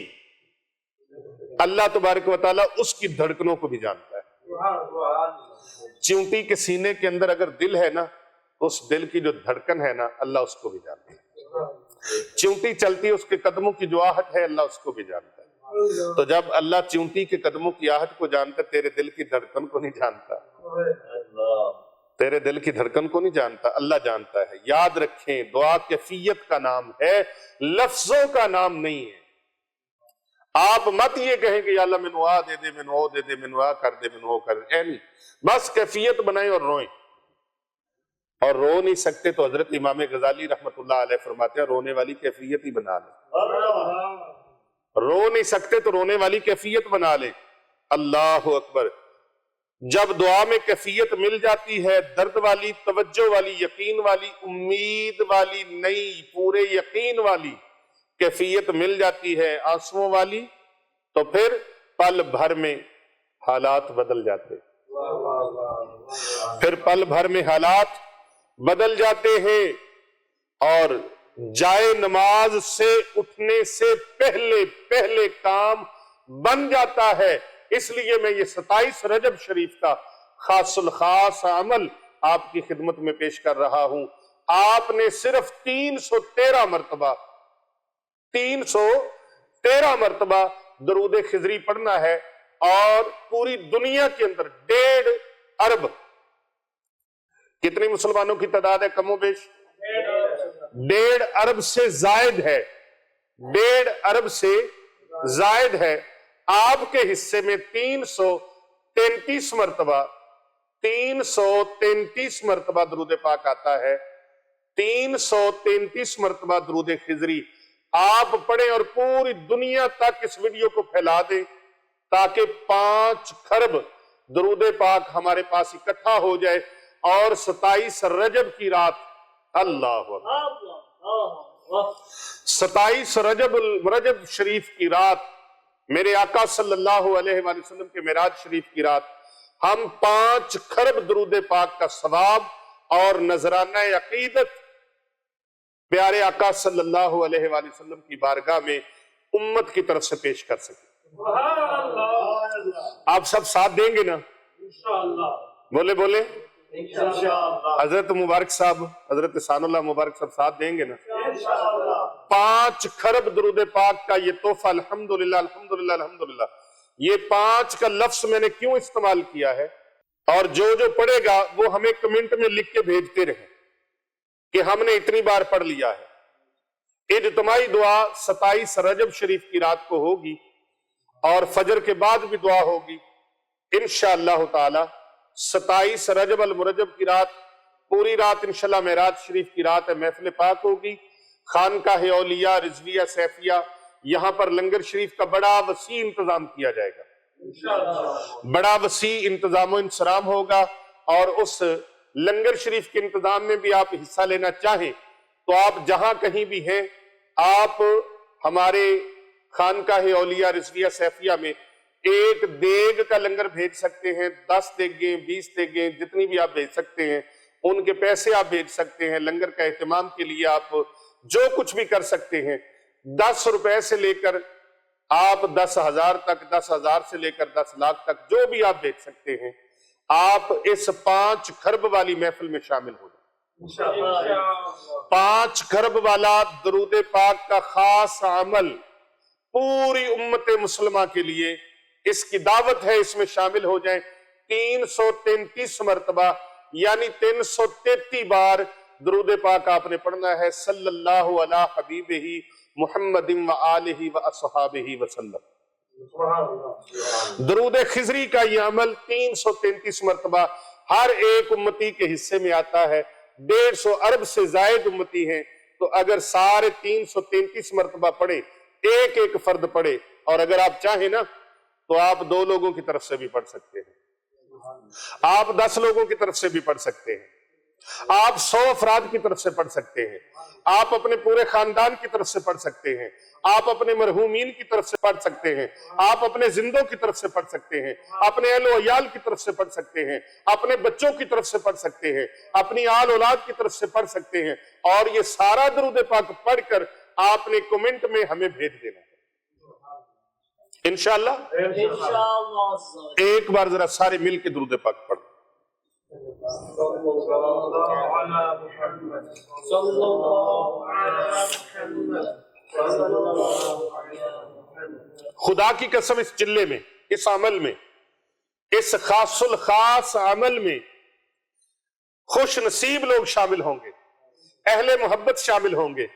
اللہ تبارک و تعالی اس کی دھڑکنوں کو بھی جانتا ہے۔ چیونٹی کے سینے کے اندر اگر دل ہے نا، اس دل کی جو دھڑکن ہے نا، اللہ اس کو بھی جانتا ہے۔ چیونٹی چلتی اس کے قدموں کی جو آہٹ ہے، اللہ اس کو بھی جانتا ہے۔ تو جب اللہ چیونٹی کے قدموں کی آہٹ کو جانتا، تیرے دل کی دھڑکن کو نہیں جانتا، تیرے دل کی دھڑکن کو نہیں جانتا، اللہ جانتا ہے۔ یاد رکھیں، دعا کیفیت کا نام ہے، لفظوں کا نام نہیں ہے۔ آپ مت یہ کہیں کہ یا اللہ میں نو آ دے دے، میں نو او دے دے، میں نو آ کر دے، میں نو او کر دے، نہیں، بس کیفیت بنائیں اور روئیں۔ اور رو نہیں سکتے تو حضرت امام غزالی رحمت اللہ علیہ فرماتے ہیں رونے والی کیفیت ہی بنا لیں، رو نہیں سکتے تو رونے والی کیفیت بنا لیں۔ اللہ اکبر۔ جب دعا میں کیفیت مل جاتی ہے، درد والی، توجہ والی، یقین والی، امید والی، نئی پورے یقین والی کیفیت مل جاتی ہے، آنسوؤں والی، تو پھر پل بھر میں حالات بدل جاتے، پھر پل بھر میں حالات بدل جاتے ہیں، اور جائے نماز سے اٹھنے سے پہلے کام بن جاتا ہے۔ اس لیے میں یہ 27 رجب شریف کا خاص الخاص عمل آپ کی خدمت میں پیش کر رہا ہوں۔ آپ نے صرف 313 مرتبہ درود خضری پڑھنا ہے، اور پوری دنیا کے اندر 1.5 ارب، کتنی مسلمانوں کی تعداد ہے کم و بیش؟ 1.5 ارب سے زائد ہے، 1.5 ارب سے زائد ہے۔ آپ کے حصے میں 333 مرتبہ 333 مرتبہ درود پاک آتا ہے، 333 مرتبہ درود خضری آپ پڑھیں اور پوری دنیا تک اس ویڈیو کو پھیلا دیں تاکہ 5 خرب درود پاک ہمارے پاس اکٹھا ہو جائے اور 27 رجب کی رات، اللہ اکبر، 27 رجب شریف کی رات، میرے آقا صلی اللہ علیہ وآلہ وسلم کے معراج شریف کی رات، ہم 5 خرب درود پاک کا ثواب اور نذرانہ عقیدت پیارے آقا صلی اللہ علیہ وآلہ وسلم کی بارگاہ میں امت کی طرف سے پیش کر سکیں۔ آپ سب ساتھ دیں گے نا؟ بولے بولے حضرت مبارک صاحب، حضرت ثان اللہ مبارک صاحب ساتھ دیں گے نا؟ 5 خرب درود پاک کا یہ تحفہ، الحمدللہ الحمدللہ الحمدللہ، یہ 5 کا لفظ میں نے کیوں استعمال کیا ہے، اور جو پڑھے گا وہ ہمیں کمنٹ میں لکھ کے بھیجتے رہیں کہ ہم نے اتنی بار پڑھ لیا ہے۔ اجتماعی دعا 27 رجب شریف کی رات کو ہوگی اور فجر کے بعد بھی دعا ہوگی انشاءاللہ تعالی۔ 27 رجب المرجب کی رات، پوری رات انشاءاللہ معراج شریف کی رات ہے، محفل پاک ہوگی، خانقاہ اولیاء رضویہ سیفیہ، یہاں پر لنگر شریف کا بڑا وسیع انتظام کیا جائے گا، بڑا وسیع انتظام و انصرام ہوگا، اور اس لنگر شریف کے انتظام میں بھی آپ حصہ لینا چاہیں تو آپ جہاں کہیں بھی ہیں، آپ ہمارے خانقاہ اولیاء رضویہ سیفیہ میں ایک دیگ کا لنگر بھیج سکتے ہیں، 10 دیگیں 20 دیگیں جتنی بھی آپ بھیج سکتے ہیں، ان کے پیسے آپ بھیج سکتے ہیں، لنگر کا اہتمام کے لیے آپ جو کچھ بھی کر سکتے ہیں، 10 روپے سے لے کر آپ 10,000 تک، 10,000 سے لے کر 10 لاکھ تک جو بھی آپ بھیج سکتے ہیں، آپ اس 5 خرب والی محفل میں شامل ہو جائیں۔ 5 خرب والا درود پاک کا خاص عمل پوری امت مسلمہ کے لیے اس کی دعوت ہے، اس میں شامل ہو جائیں۔ 333 مرتبہ یعنی 333 بار درود پاک آپ نے پڑھنا ہے، صلی اللہ علی حبیبہ محمد و آلہ و اصحابہ وسلم۔ درود خضری کا یہ عمل 333 مرتبہ ہر ایک امتی کے حصے میں آتا ہے، 150 ارب سے زائد امتی ہیں، تو اگر سارے 333 مرتبہ پڑھے، ایک ایک فرد پڑھے، اور اگر آپ چاہیں نا تو آپ 2 لوگوں کی طرف سے بھی پڑھ سکتے ہیں، آپ 10 لوگوں کی طرف سے بھی پڑھ سکتے ہیں، آپ 100 افراد کی طرف سے پڑھ سکتے ہیں، آپ اپنے پورے خاندان کی طرف سے پڑھ سکتے ہیں، آپ اپنے مرحومین کی طرف سے پڑھ سکتے ہیں، آپ اپنے زندوں کی طرف سے پڑھ سکتے ہیں، اپنے اہل و عیال کی طرف سے پڑھ سکتے ہیں، اپنے بچوں کی طرف سے پڑھ سکتے ہیں، اپنی آل اولاد کی طرف سے پڑھ سکتے ہیں، اور یہ سارا درود پاک پڑھ کر آپ نے کمنٹ میں ہمیں بھیج دینا ہے انشاءاللہ۔ ایک بار ذرا سارے مل کے درود پاک پڑھ۔ خدا کی قسم اس چلے میں، اس عمل میں، اس خاص الخاص عمل میں خوش نصیب لوگ شامل ہوں گے، اہل محبت شامل ہوں گے،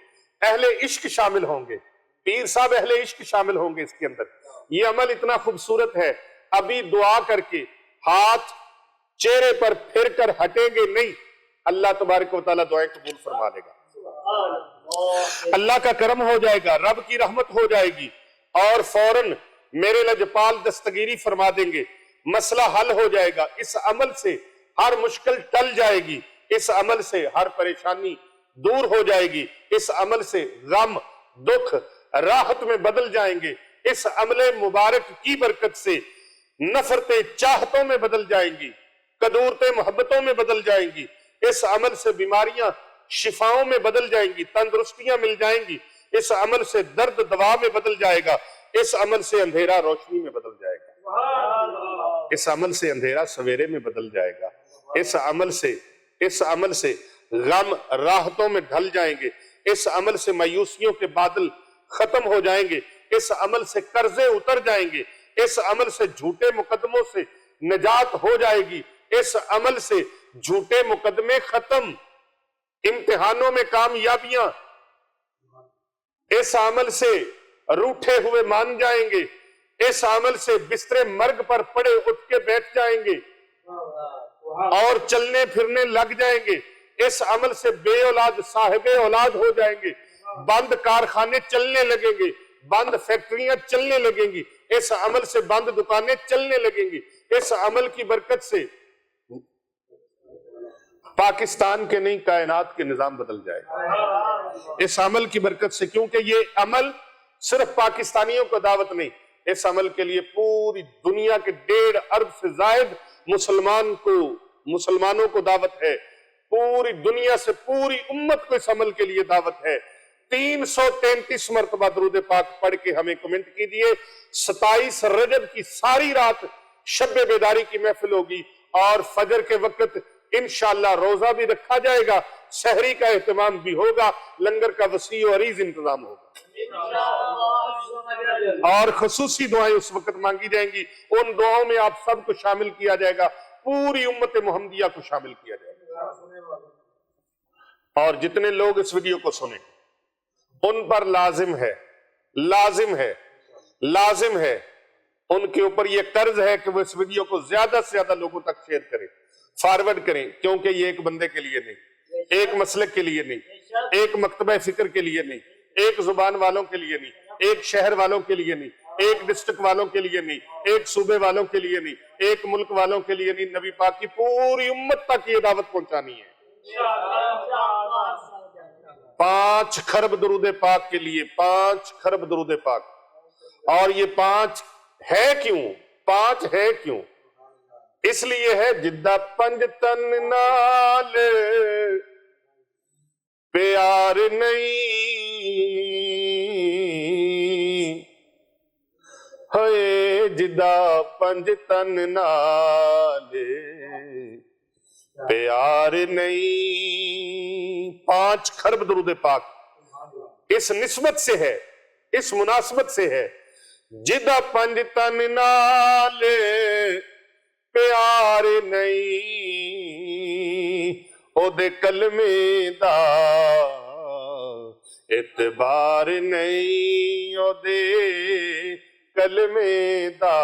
اہل عشق شامل ہوں گے، پیر صاحب اہل عشق شامل ہوں گے اس کے اندر۔ یہ عمل اتنا خوبصورت ہے، ابھی دعا کر کے ہاتھ چہرے پر پھر کر ہٹیں گے نہیں، اللہ تبارک و تعالیٰ دعائیں قبول فرما لے گا، اللہ کا کرم ہو جائے گا، رب کی رحمت ہو جائے گی، اور فوراً میرے لجپال دستگیری فرما دیں گے، مسئلہ حل ہو جائے گا۔ اس عمل سے ہر مشکل ٹل جائے گی، اس عمل سے ہر پریشانی دور ہو جائے گی، اس عمل سے غم دکھ راحت میں بدل جائیں گے، اس عمل مبارک کی برکت سے نفرتیں چاہتوں میں بدل جائیں گی، قدورتیں محبتوں میں بدل جائیں گی، اس عمل سے بیماریاں شفاؤں میں بدل جائیں گی، تندرستیاں مل جائیں گی، اس عمل سے درد دوا میں بدل جائے گا، اس عمل سے اندھیرا روشنی میں بدل جائے گا، اس عمل سے اندھیرا سویرے میں بدل جائے گا، اس عمل سے غم راحتوں میں ڈھل جائیں گے، اس عمل سے مایوسیوں کے بادل ختم ہو جائیں گے، اس عمل سے قرضے اتر جائیں گے، اس عمل سے جھوٹے مقدموں سے نجات ہو جائے گی، اس عمل سے جھوٹے مقدمے ختم، امتحانوں میں کامیابیاں، اس عمل سے روٹھے ہوئے مان جائیں گے، اس عمل سے بستر مرگ پر پڑے اٹھ کے بیٹھ جائیں گے، اور چلنے پھرنے لگ جائیں گے. اس عمل سے بے اولاد صاحب اولاد ہو جائیں گے. بند کارخانے چلنے لگیں گے, بند فیکٹریاں چلنے لگیں گی. اس عمل سے بند دکانیں چلنے لگیں گی. اس عمل کی برکت سے پاکستان کے نہیں کائنات کے نظام بدل جائے گا. اس عمل کی برکت سے, کیونکہ یہ عمل صرف پاکستانیوں کو دعوت نہیں, اس عمل کے لیے پوری دنیا کے 1.5 ارب سے زائد مسلمانوں کو دعوت ہے. پوری دنیا سے پوری امت کو اس عمل کے لیے دعوت ہے. 333 مرتبہ درود پاک پڑھ کے ہمیں کمنٹ کیجئے. 27 رجب کی ساری رات شب بیداری کی محفل ہوگی, اور فجر کے وقت انشاءاللہ روزہ بھی رکھا جائے گا, سحری کا اہتمام بھی ہوگا, لنگر کا وسیع و عریض انتظام ہوگا, اور خصوصی دعائیں اس وقت مانگی جائیں گی. ان دعاؤں میں آپ سب کو شامل کیا جائے گا, پوری امت محمدیہ کو شامل کیا جائے گا. اور جتنے لوگ اس ویڈیو کو سنیں ان پر لازم ہے ان کے اوپر یہ قرض ہے کہ وہ اس ویڈیو کو زیادہ سے زیادہ لوگوں تک شیئر کریں, فارورڈ کریں, کیونکہ یہ ایک بندے کے لیے نہیں, ایک مسلک کے لیے نہیں, ایک مکتبہ فکر کے لیے نہیں, ایک زبان والوں کے لیے نہیں, ایک شہر والوں کے لیے نہیں, ایک ڈسٹرکٹ والوں کے لیے نہیں, ایک صوبے والوں کے لیے نہیں, ایک ملک والوں کے لیے نہیں, نبی پاک کی پوری امت تک یہ دعوت پہنچانی ہے. 5 خرب درود پاک کے لیے, 5 خرب درود پاک. اور یہ 5 ہے کیوں؟ 5 ہے کیوں؟ اس لیے ہے جدہ 5 تن نال پیار نہیں ہے, جدہ 5 تن نال پیار نہیں. 5 خرب درود پاک اس نسبت سے ہے, اس مناسبت سے ہے. جدہ 5 تن نال پیار نہیں, او دے کلمے دا اعتبار نہیں, او دے کلمے دا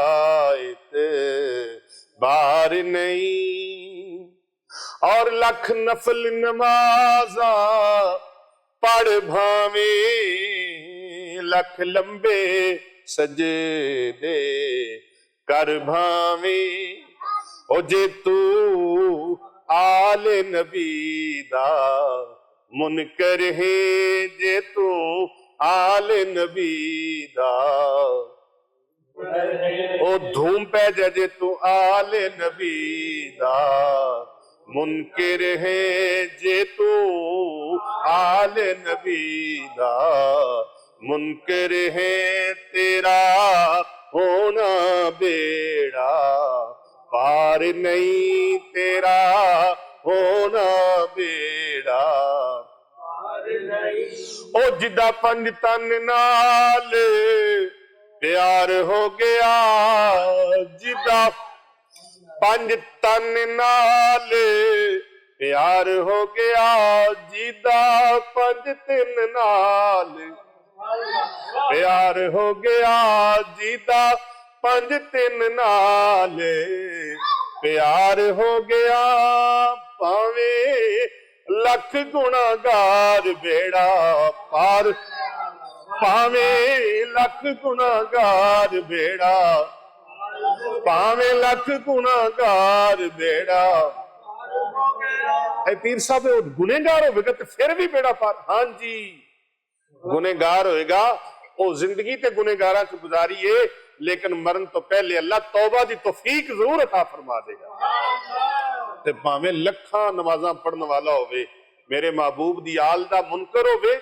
اعتبار نہیں. اور لکھ نفل نمازاں پڑھ بھاویں, لکھ لمبے سجدے کر بھاویں, او جے تو آل نبی دا منکر ہے, جے تو آل نبی دا او دھوم پہ جے تو آل نبی دا منکر ہے, جے تو آل نبی دا منکر ہے. تیرا ہونا بیڑا پار نہیں, تیرا ہونا بیڑا پار نہیں. او جدہ 5 تن نال پیار ہو گیا, جدہ 5 تن نال پیار ہو گیا, جدہ 5 تن نال پیار ہو گیا, جدہ 5 تن نال پیار ہو گیا. پاویں لکھ گناہگار بیڑا پار, پاویں لکھ گناہگار بیڑا, پاویں لکھ گناہگار بیڑا. اے پیر صاحب گنہگار ہوئے گا تو پھر بھی بیڑا پار. ہاں جی, گنہگار ہوئے گا, وہ زندگی تے گنہگاراں سے گزاری ہے, لیکن مرن تو پہلے اللہ توبہ دی توفیق ضرور عطا فرما دے گا. تے پاویں لکھاں نمازاں پڑھن والا ہوئے, میرے محبوب دی آل دا منکر ہوئے,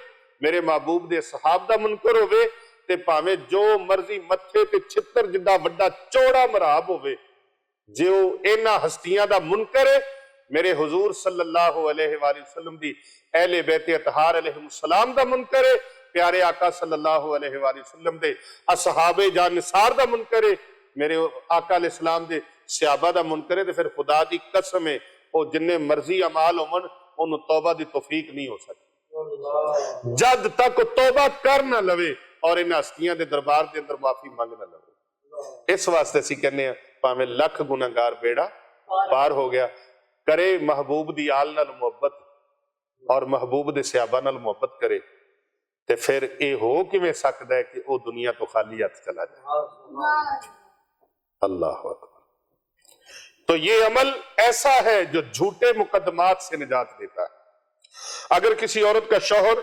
میرے محبوب دے صحاب دا منکر ہوئے, تے پاویں جو مرضی متھے تے چھتر جدا وڈا چوڑا مراب ہوئے, جو اینا ہستیاں دا منکر ہے, میرے حضور صلی اللہ علیہ وآلہ وسلم دی اہل بیت اطہار علیہ السلام دا منکر ہے, پیارے آقا صلی اللہ علیہ وآلہ وسلم دے اصحاب جان نثار دا منکر ہے, میرے آقا علیہ السلام دے صحابہ دا منکر ہے. تے پھر خدا دی قسم ہے او جننے مرضی عمال ہومن انہوں توبہ دی توفیق نہیں ہو سکتی جد تک توبہ کر نہ لوے اور ان ہستیاں دے دربار دے اندر معافی مانگ نہ لوے. اس واسطے سی کہنے ہیں پاویں لکھ گناہگار بیڑا پار ہو گیا, کرے محبوب دی آل نال محبت اور محبوب دے صحابہ نال محبت کرے تے پھر اے ہو کیویں سکدا ہے کہ او دنیا تو خالی ہاتھ چلا جائے؟ اللہ اکبر۔ تو یہ عمل ایسا ہے جو جھوٹے مقدمات سے نجات دیتا ہے۔ اگر کسی عورت کا شوہر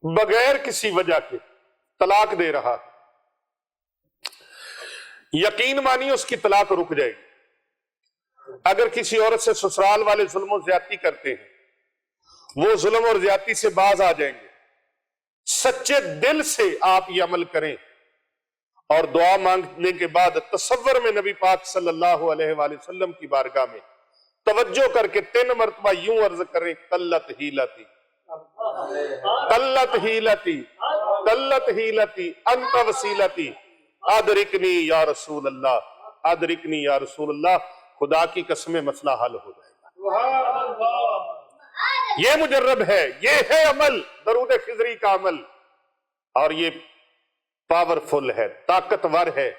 بغیر کسی وجہ کے طلاق دے رہا ہے، یقین مانی اس کی طلاق رک جائے گی۔ اگر کسی عورت سے سسرال والے ظلم و زیادتی کرتے ہیں، وہ ظلم اور زیادتی سے باز آ جائیں گے۔ سچے دل سے آپ یہ عمل کریں اور دعا مانگنے کے بعد تصور میں نبی پاک صلی اللہ علیہ وآلہ وسلم کی بارگاہ میں توجہ کر کے 3 مرتبہ یوں عرض کریں، قلت ہیلتی قلت ہیلتی قلت ہیلتی انت وسیلتی ادرکنی یا رسول اللہ ادرکنی یا رسول اللہ۔ خدا کی قسم مسئلہ حل ہو جائے گا۔ یہ مجرب ہے، یہ ہے عمل درود خضری کا عمل، اور یہ پاورفل ہے، طاقتور ہے۔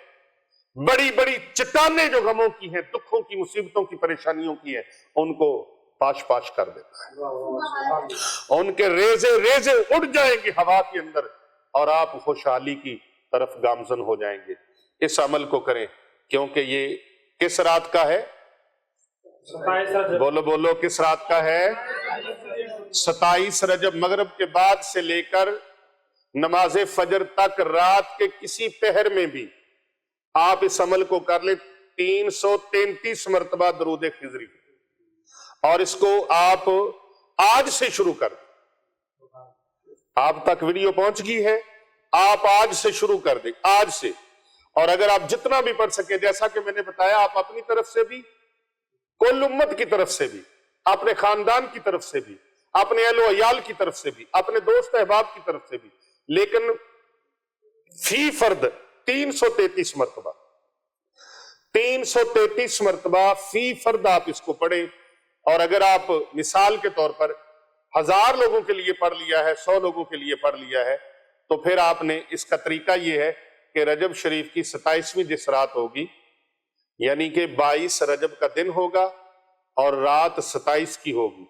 بڑی بڑی چٹانیں جو غموں کی ہیں، دکھوں کی، مصیبتوں کی، پریشانیوں کی ہیں، ان کو پاش پاش کر دیتا ہے۔ ان کے ریزے ریزے اڑ جائیں گے ہوا کے اندر، اور آپ خوشحالی کی طرف گامزن ہو جائیں گے۔ اس عمل کو کریں، کیونکہ یہ کس رات کا ہے؟ بولو بولو، کس رات کا ہے؟ 27 رجب مغرب کے بعد سے لے کر نماز فجر تک رات کے کسی پہر میں بھی آپ اس عمل کو کر لیں 333 مرتبہ درود خضری، اور اس کو آپ آج سے شروع کر دیں۔ آپ تک ویڈیو پہنچ گئی ہے، آپ آج سے شروع کر دیں، آج سے۔ اور اگر آپ جتنا بھی پڑھ سکیں، جیسا کہ میں نے بتایا، آپ اپنی طرف سے بھی، کل امت کی طرف سے بھی، اپنے خاندان کی طرف سے بھی، اپنے اہل و عیال کی طرف سے بھی، اپنے دوست احباب کی طرف سے بھی، لیکن فی فرد 333 مرتبہ 333 مرتبہ فی فرد آپ اس کو پڑھیں۔ اور اگر آپ مثال کے طور پر 1000 لوگوں کے لیے پڑھ لیا ہے، 100 لوگوں کے لیے پڑھ لیا ہے، تو پھر آپ نے اس کا طریقہ یہ ہے کہ رجب شریف کی 27ویں جس رات ہوگی، یعنی کہ 22 رجب کا دن ہوگا اور رات 27 کی ہوگی،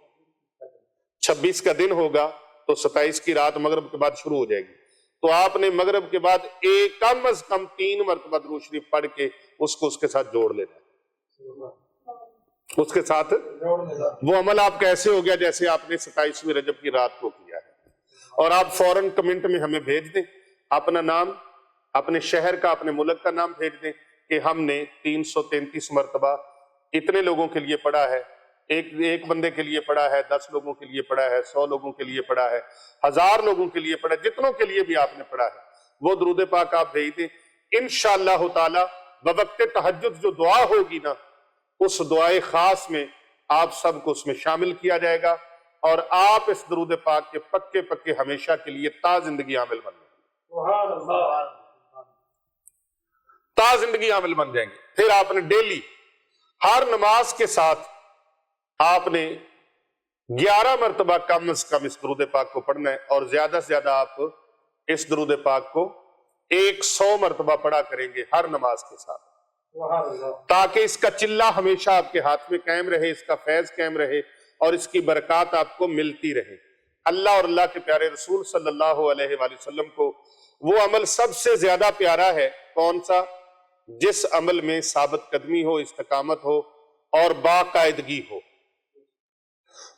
26 کا دن ہوگا تو 27 کی رات مغرب کے بعد شروع ہو جائے گی، تو آپ نے مغرب کے بعد ایک کم از کم 3 مرتبہ درود شریف پڑھ کے اس کو اس کے ساتھ جوڑ لینا ہے۔ اس کے ساتھ وہ عمل آپ کا ایسے ہو گیا جیسے آپ نے 27ویں رجب کی رات کو کیا ہے۔ اور آپ فوراً کمنٹ میں ہمیں بھیج دیں اپنا نام، اپنے شہر کا، اپنے ملک کا نام بھیج دیں کہ ہم نے 333 مرتبہ اتنے لوگوں کے لیے پڑھا ہے، ایک بندے کے لیے پڑھا ہے، 10 لوگوں کے لیے پڑھا ہے، 100 لوگوں کے لیے پڑھا ہے، 1000 لوگوں کے لیے پڑھا ہے، جتنوں کے لیے بھی آپ نے پڑھا ہے وہ درود پاک آپ بھیج دیں۔ انشاءاللہ تعالی بوقت تہجد جو دعا ہوگی نا، اس دعائے خاص میں آپ سب کو اس میں شامل کیا جائے گا، اور آپ اس درود پاک کے پکے پکے ہمیشہ کے لیے تا زندگی عامل بن جائیں گے، تا زندگی عامل بن جائیں گے۔ پھر آپ نے ڈیلی ہر نماز کے ساتھ آپ نے 11 مرتبہ کم از کم اس درود پاک کو پڑھنا ہے، اور زیادہ سے زیادہ آپ اس درود پاک کو 100 مرتبہ پڑھا کریں گے ہر نماز کے ساتھ، تاکہ اس کا چلہ ہمیشہ آپ کے ہاتھ میں قائم رہے، اس کا فیض قائم رہے، اور اس کی برکات آپ کو ملتی رہے۔ اللہ اور اللہ کے پیارے رسول صلی اللہ علیہ وآلہ وسلم کو وہ عمل سب سے زیادہ پیارا ہے، کون سا؟ جس عمل میں ثابت قدمی ہو، استقامت ہو، اور باقاعدگی ہو،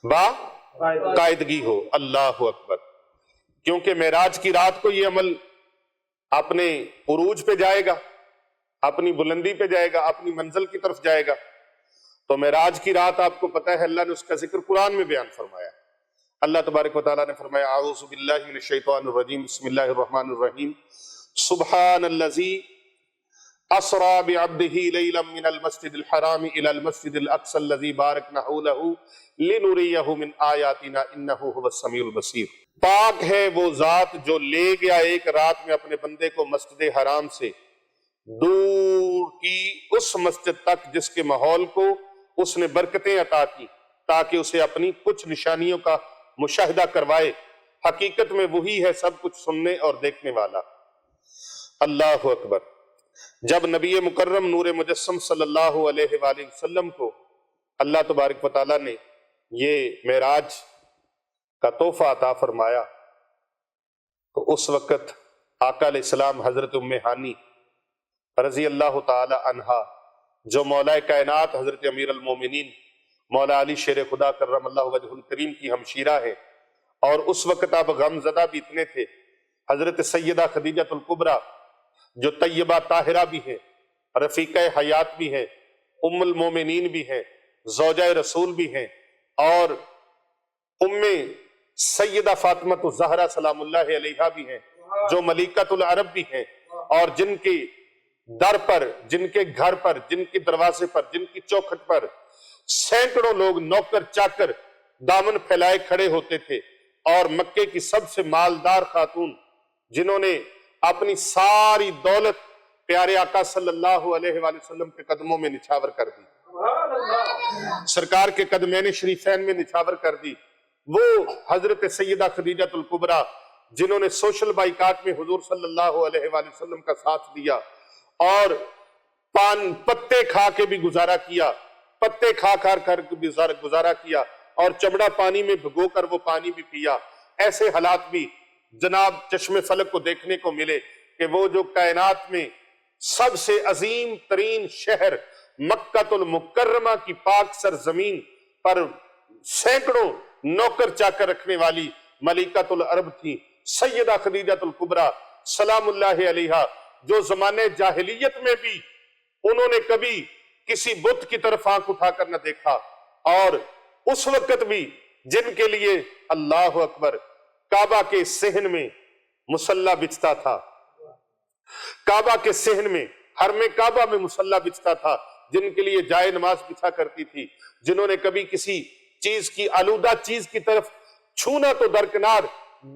باقاعدگی ہو۔ اللہ اکبر۔ کیونکہ معراج کی رات کو یہ عمل اپنے عروج پہ جائے گا، اپنی بلندی پہ جائے گا، اپنی منزل کی طرف جائے گا۔ تو معراج کی رات آپ کو پتہ ہے اللہ نے اس کا ذکر قرآن میں بیان فرمایا۔ اللہ تبارک و تعالیٰ نے فرمایا اعوذ باللہ من الشیطان الرجیم بسم اللہ الرحمن الرحیم سبحان الذی اسری بعبدہ لیلا من المسجد الحرام الى المسجد الاقصى الذی بارکنا حولہ لنریہ من آیاتنا انہ هو السمیع البصیر۔ پاک ہے وہ ذات جو لے گیا ایک رات میں اپنے بندے کو مسجد حرام سے دور کی اس مسجد تک جس کے ماحول کو اس نے برکتیں عطا کی، تاکہ اسے اپنی کچھ نشانیوں کا مشاہدہ کروائے۔ حقیقت میں وہی ہے سب کچھ سننے اور دیکھنے والا۔ اللہ اکبر۔ جب نبی مکرم نور مجسم صلی اللہ علیہ وآلہ وسلم کو اللہ تبارک و تعالیٰ نے یہ معراج کا تحفہ عطا فرمایا تو اس وقت آقا علیہ السلام حضرت ام ہانی رضی اللہ تعالی عنہا جو مولا کائنات حضرت امیر المومنین مولا علی شیر خدا کرم اللہ وجہ الکریم کی ہمشیرہ ہے، اور اس وقت آپ غم زدہ بھی اتنے تھے۔ حضرت سیدہ خدیجہ الکبریٰ جو طیبہ طاہرہ بھی ہیں، رفیقہ حیات بھی ہیں، ام المومنین بھی ہیں، زوجہ رسول بھی ہیں، اور ام سیدہ فاطمہ الزہرا سلام اللہ علیہا بھی ہیں، جو ملیکۃ العرب بھی ہیں، اور جن کے در پر، جن کے گھر پر، جن کے دروازے پر، جن کی چوکھٹ پر سینکڑوں لوگ نوکر چاکر دامن پھیلائے کھڑے ہوتے تھے، اور مکے کی سب سے مالدار خاتون جنہوں نے اپنی ساری دولت پیارے آقا صلی اللہ علیہ وآلہ وسلم کے قدموں میں نچھاور کر دی، سرکار کے قدمین شریفین میں نچھاور کر دی، وہ حضرت سیدہ خدیجہ الکبریٰ جنہوں نے سوشل بائیکاٹ میں حضور صلی اللہ علیہ وآلہ وسلم کا ساتھ دیا اور پان پتے کھا کے بھی گزارا کیا، پتے کھا کر گزارا کیا، اور چمڑا پانی میں بھگو کر وہ پانی بھی پیا۔ ایسے حالات بھی جناب چشم فلک کو دیکھنے کو ملے کہ وہ جو کائنات میں سب سے عظیم ترین شہر مکہ المکرمہ کی پاک سرزمین پر سینکڑوں نوکر چاکر رکھنے والی ملیکۃ العرب تھی، سیدہ خدیجہ الکبریٰ سلام اللہ علیہا، جو زمانے جاہلیت میں بھی انہوں نے کبھی کسی بت کی طرف آنکھ اٹھا کر نہ دیکھا، اور اس وقت بھی جن کے لیے اللہ اکبر کعبہ کے صحن میں مصلی بچتا تھا، کعبہ کے صحن میں حرم کعبہ میں مصلی بچتا تھا، جن کے لیے جائے نماز بچھا کرتی تھی، جنہوں نے کبھی کسی چیز کی آلودہ چیز کی طرف چھونا تو درکنار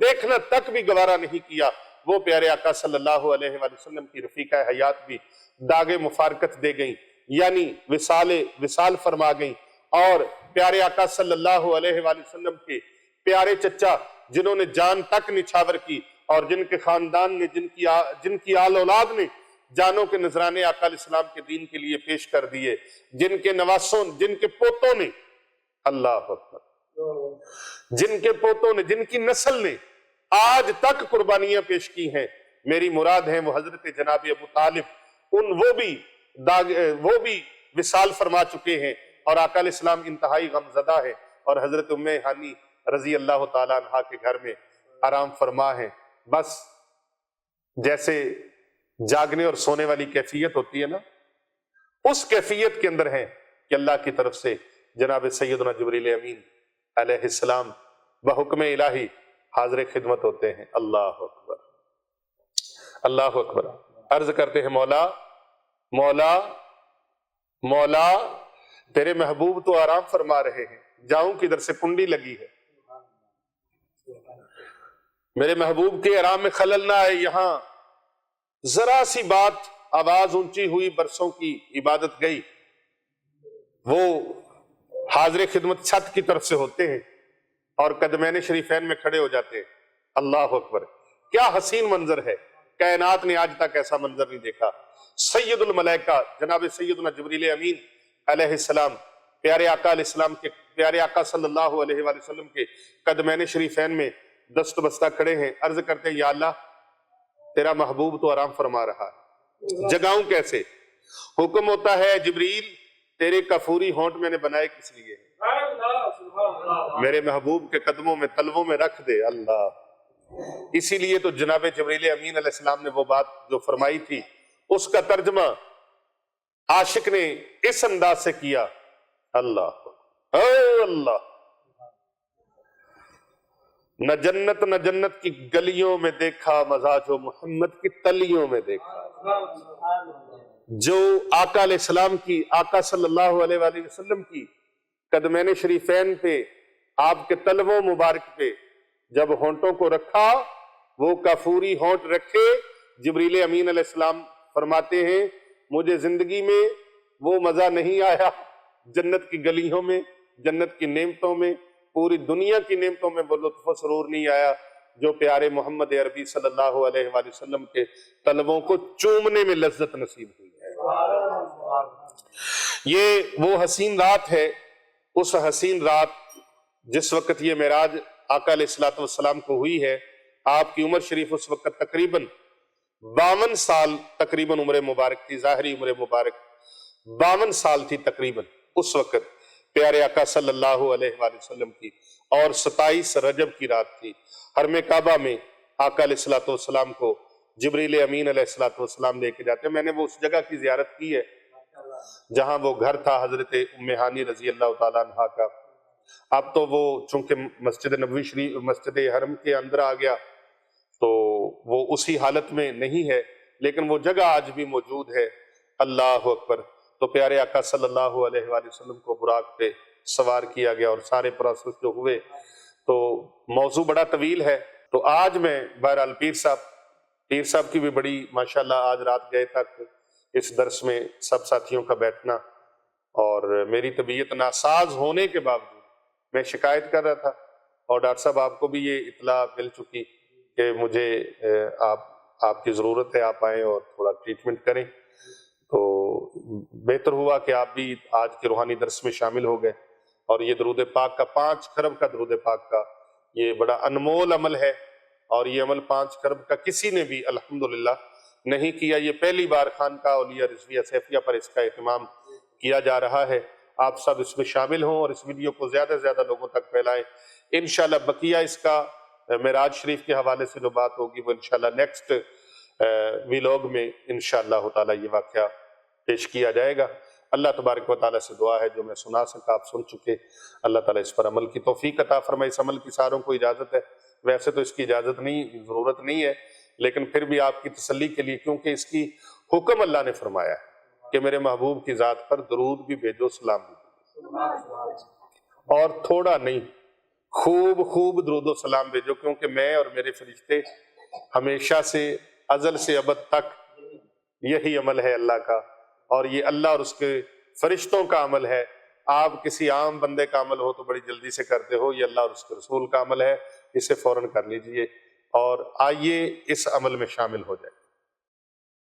دیکھنا تک بھی گوارا نہیں کیا، وہ پیارے آقا صلی اللہ علیہ وآلہ وسلم کی رفیقہ حیات بھی داغ مفارقت دے گئیں، یعنی وصال فرما گئیں، اور پیارے آقا صلی اللہ علیہ وآلہ وسلم کے پیارے چچا جنہوں نے جان تک نچھاور کی، اور جن کے خاندان نے، جن کی آل اولاد نے جانوں کے نذرانے آقا علیہ السلام کے دین کے لیے پیش کر دیے، جن کے نواسوں، جن کے پوتوں نے، اللہ اکبر، جن کے پوتوں نے، جن کی نسل نے آج تک قربانیاں پیش کی ہیں، میری مراد ہیں وہ حضرت جناب ابو طالب، وہ بھی وصال فرما چکے ہیں، اور آقا علیہ السلام انتہائی غمزدہ ہے، اور حضرت ام ہانی رضی اللہ تعالیٰ عنہ کے گھر میں آرام فرما ہے۔ بس جیسے جاگنے اور سونے والی کیفیت ہوتی ہے نا، اس کیفیت کے اندر ہے کہ اللہ کی طرف سے جناب سیدنا جبریل امین علیہ السلام بحکم الہی حاضر خدمت ہوتے ہیں۔ اللہ اکبر، اللہ اکبر، عرض کرتے ہیں مولا مولا مولا تیرے محبوب تو آرام فرما رہے ہیں، جاؤں کدھر سے، کنڈی لگی ہے، میرے محبوب کے آرام میں خلل نہ آئے۔ یہاں ذرا سی بات، آواز اونچی ہوئی، برسوں کی عبادت گئی، وہ حاضر خدمت چھت کی طرف سے ہوتے ہیں اور قدمین شریفین میں کھڑے ہو جاتے ہیں۔ اللہ اکبر، کیا حسین منظر ہے، کائنات نے آج تک ایسا منظر نہیں دیکھا۔ سید الملائکہ جناب سیدنا جبریل امین علیہ السلام پیارے آقا علیہ السلام کے، پیارے آقا صلی اللہ علیہ وآلہ وسلم کے قدمین شریفین میں دست بستہ کھڑے ہیں، عرض کرتے ہیں یا اللہ تیرا محبوب تو آرام فرما رہا ہے، جگاؤں کیسے؟ حکم ہوتا ہے جبریل تیرے کافوری ہونٹ میں نے بنائے کس لیے، میرے محبوب کے قدموں میں تلووں میں رکھ دے۔ اللہ، اسی لیے تو جناب جبریل امین علیہ السلام نے وہ بات جو فرمائی تھی، اس کا ترجمہ عاشق نے اس انداز سے کیا، اللہ اے اللہ، نہ جنت نہ جنت کی گلیوں میں دیکھا مزہ، جو محمد کی تلیوں میں دیکھا، جو آقا علیہ السلام کی، آقا صلی اللہ علیہ وآلہ وسلم کی قدمین شریفین پہ، آپ کے تلووں مبارک پہ جب ہونٹوں کو رکھا، وہ کافوری ہونٹ رکھے، جبریل امین علیہ السلام فرماتے ہیں مجھے زندگی میں وہ مزہ نہیں آیا جنت کی گلیوں میں، جنت کی نعمتوں میں، پوری دنیا کی نعمتوں میں وہ لطف و سرور نہیں آیا جو پیارے محمد عربی صلی اللہ علیہ وآلہ وسلم کے طلبوں کو چومنے میں لذت نصیب ہوئی ہے۔ یہ وہ حسین رات ہے، اس حسین رات جس وقت یہ معراج آقا علیہ الصلوۃ والسلام کو ہوئی ہے۔ آپ کی عمر شریف اس وقت تقریباً 52 سال تقریباً عمر مبارک تھی، ظاہری عمر مبارک 52 سال تھی تقریباً اس وقت پیارے آقا صلی اللہ علیہ وآلہ وسلم کی، اور 27 رجب کی رات تھی۔ حرم کعبہ میں آقا علیہ الصلوۃ والسلام کو جبریل امین علیہ الصلوۃ والسلام لے کے جاتے ہیں۔ میں نے وہ اس جگہ کی زیارت کی ہے جہاں وہ گھر تھا حضرت ام ہانی رضی اللہ تعالیٰ عنہ کا۔ اب تو وہ چونکہ مسجد نبوی شریف مسجد حرم کے اندر آ گیا تو وہ اسی حالت میں نہیں ہے، لیکن وہ جگہ آج بھی موجود ہے۔ اللہ اکبر۔ تو پیارے آقا صلی اللہ علیہ وآلہ وسلم کو براق پہ سوار کیا گیا اور سارے پروسیس جو ہوئے، تو موضوع بڑا طویل ہے۔ تو آج میں بہرحال پیر صاحب کی بھی بڑی ماشاءاللہ آج رات گئے تک اس درس میں سب ساتھیوں کا بیٹھنا، اور میری طبیعت ناساز ہونے کے باوجود میں شکایت کر رہا تھا، اور ڈاکٹر صاحب آپ کو بھی یہ اطلاع مل چکی کہ مجھے آپ کی ضرورت ہے، آپ آئیں اور تھوڑا ٹریٹمنٹ کریں۔ تو بہتر ہوا کہ آپ بھی آج کے روحانی درس میں شامل ہو گئے، اور یہ درود پاک کا 5 خرب کا درود پاک کا یہ بڑا انمول عمل ہے، اور یہ عمل 5 خرب کا کسی نے بھی الحمدللہ نہیں کیا۔ یہ پہلی بار خانقاہ اولیاء رضویہ سیفیہ پر اس کا اہتمام کیا جا رہا ہے۔ آپ سب اس میں شامل ہوں اور اس ویڈیو کو زیادہ سے زیادہ لوگوں تک پھیلائیں۔ انشاءاللہ بقیہ اس کا معراج شریف کے حوالے سے جو بات ہوگی وہ انشاءاللہ نیکسٹ ویلوگ میں انشاءاللہ تعالی یہ واقعہ پیش کیا جائے گا۔ اللہ تبارک و تعالیٰ سے دعا ہے جو میں سنا سکا آپ سن چکے، اللہ تعالیٰ اس پر عمل کی توفیق عطا فرمائے۔ اس عمل کی ساروں کو اجازت ہے، ویسے تو اس کی اجازت نہیں، ضرورت نہیں ہے، لیکن پھر بھی آپ کی تسلی کے لیے، کیونکہ اس کی حکم اللہ نے فرمایا ہے کہ میرے محبوب کی ذات پر درود بھی بھیجو، سلام بھی بھیجو، اور تھوڑا نہیں، خوب درود و سلام بھیجو، کیونکہ میں اور میرے فرشتے ہمیشہ سے ازل سے ابد تک یہی عمل ہے اللہ کا، اور یہ اللہ اور اس کے فرشتوں کا عمل ہے۔ آپ کسی عام بندے کا عمل ہو تو بڑی جلدی سے کرتے ہو، یہ اللہ اور اس کے رسول کا عمل ہے، اسے فوراً کر لیجئے اور آئیے اس عمل میں شامل ہو جائے۔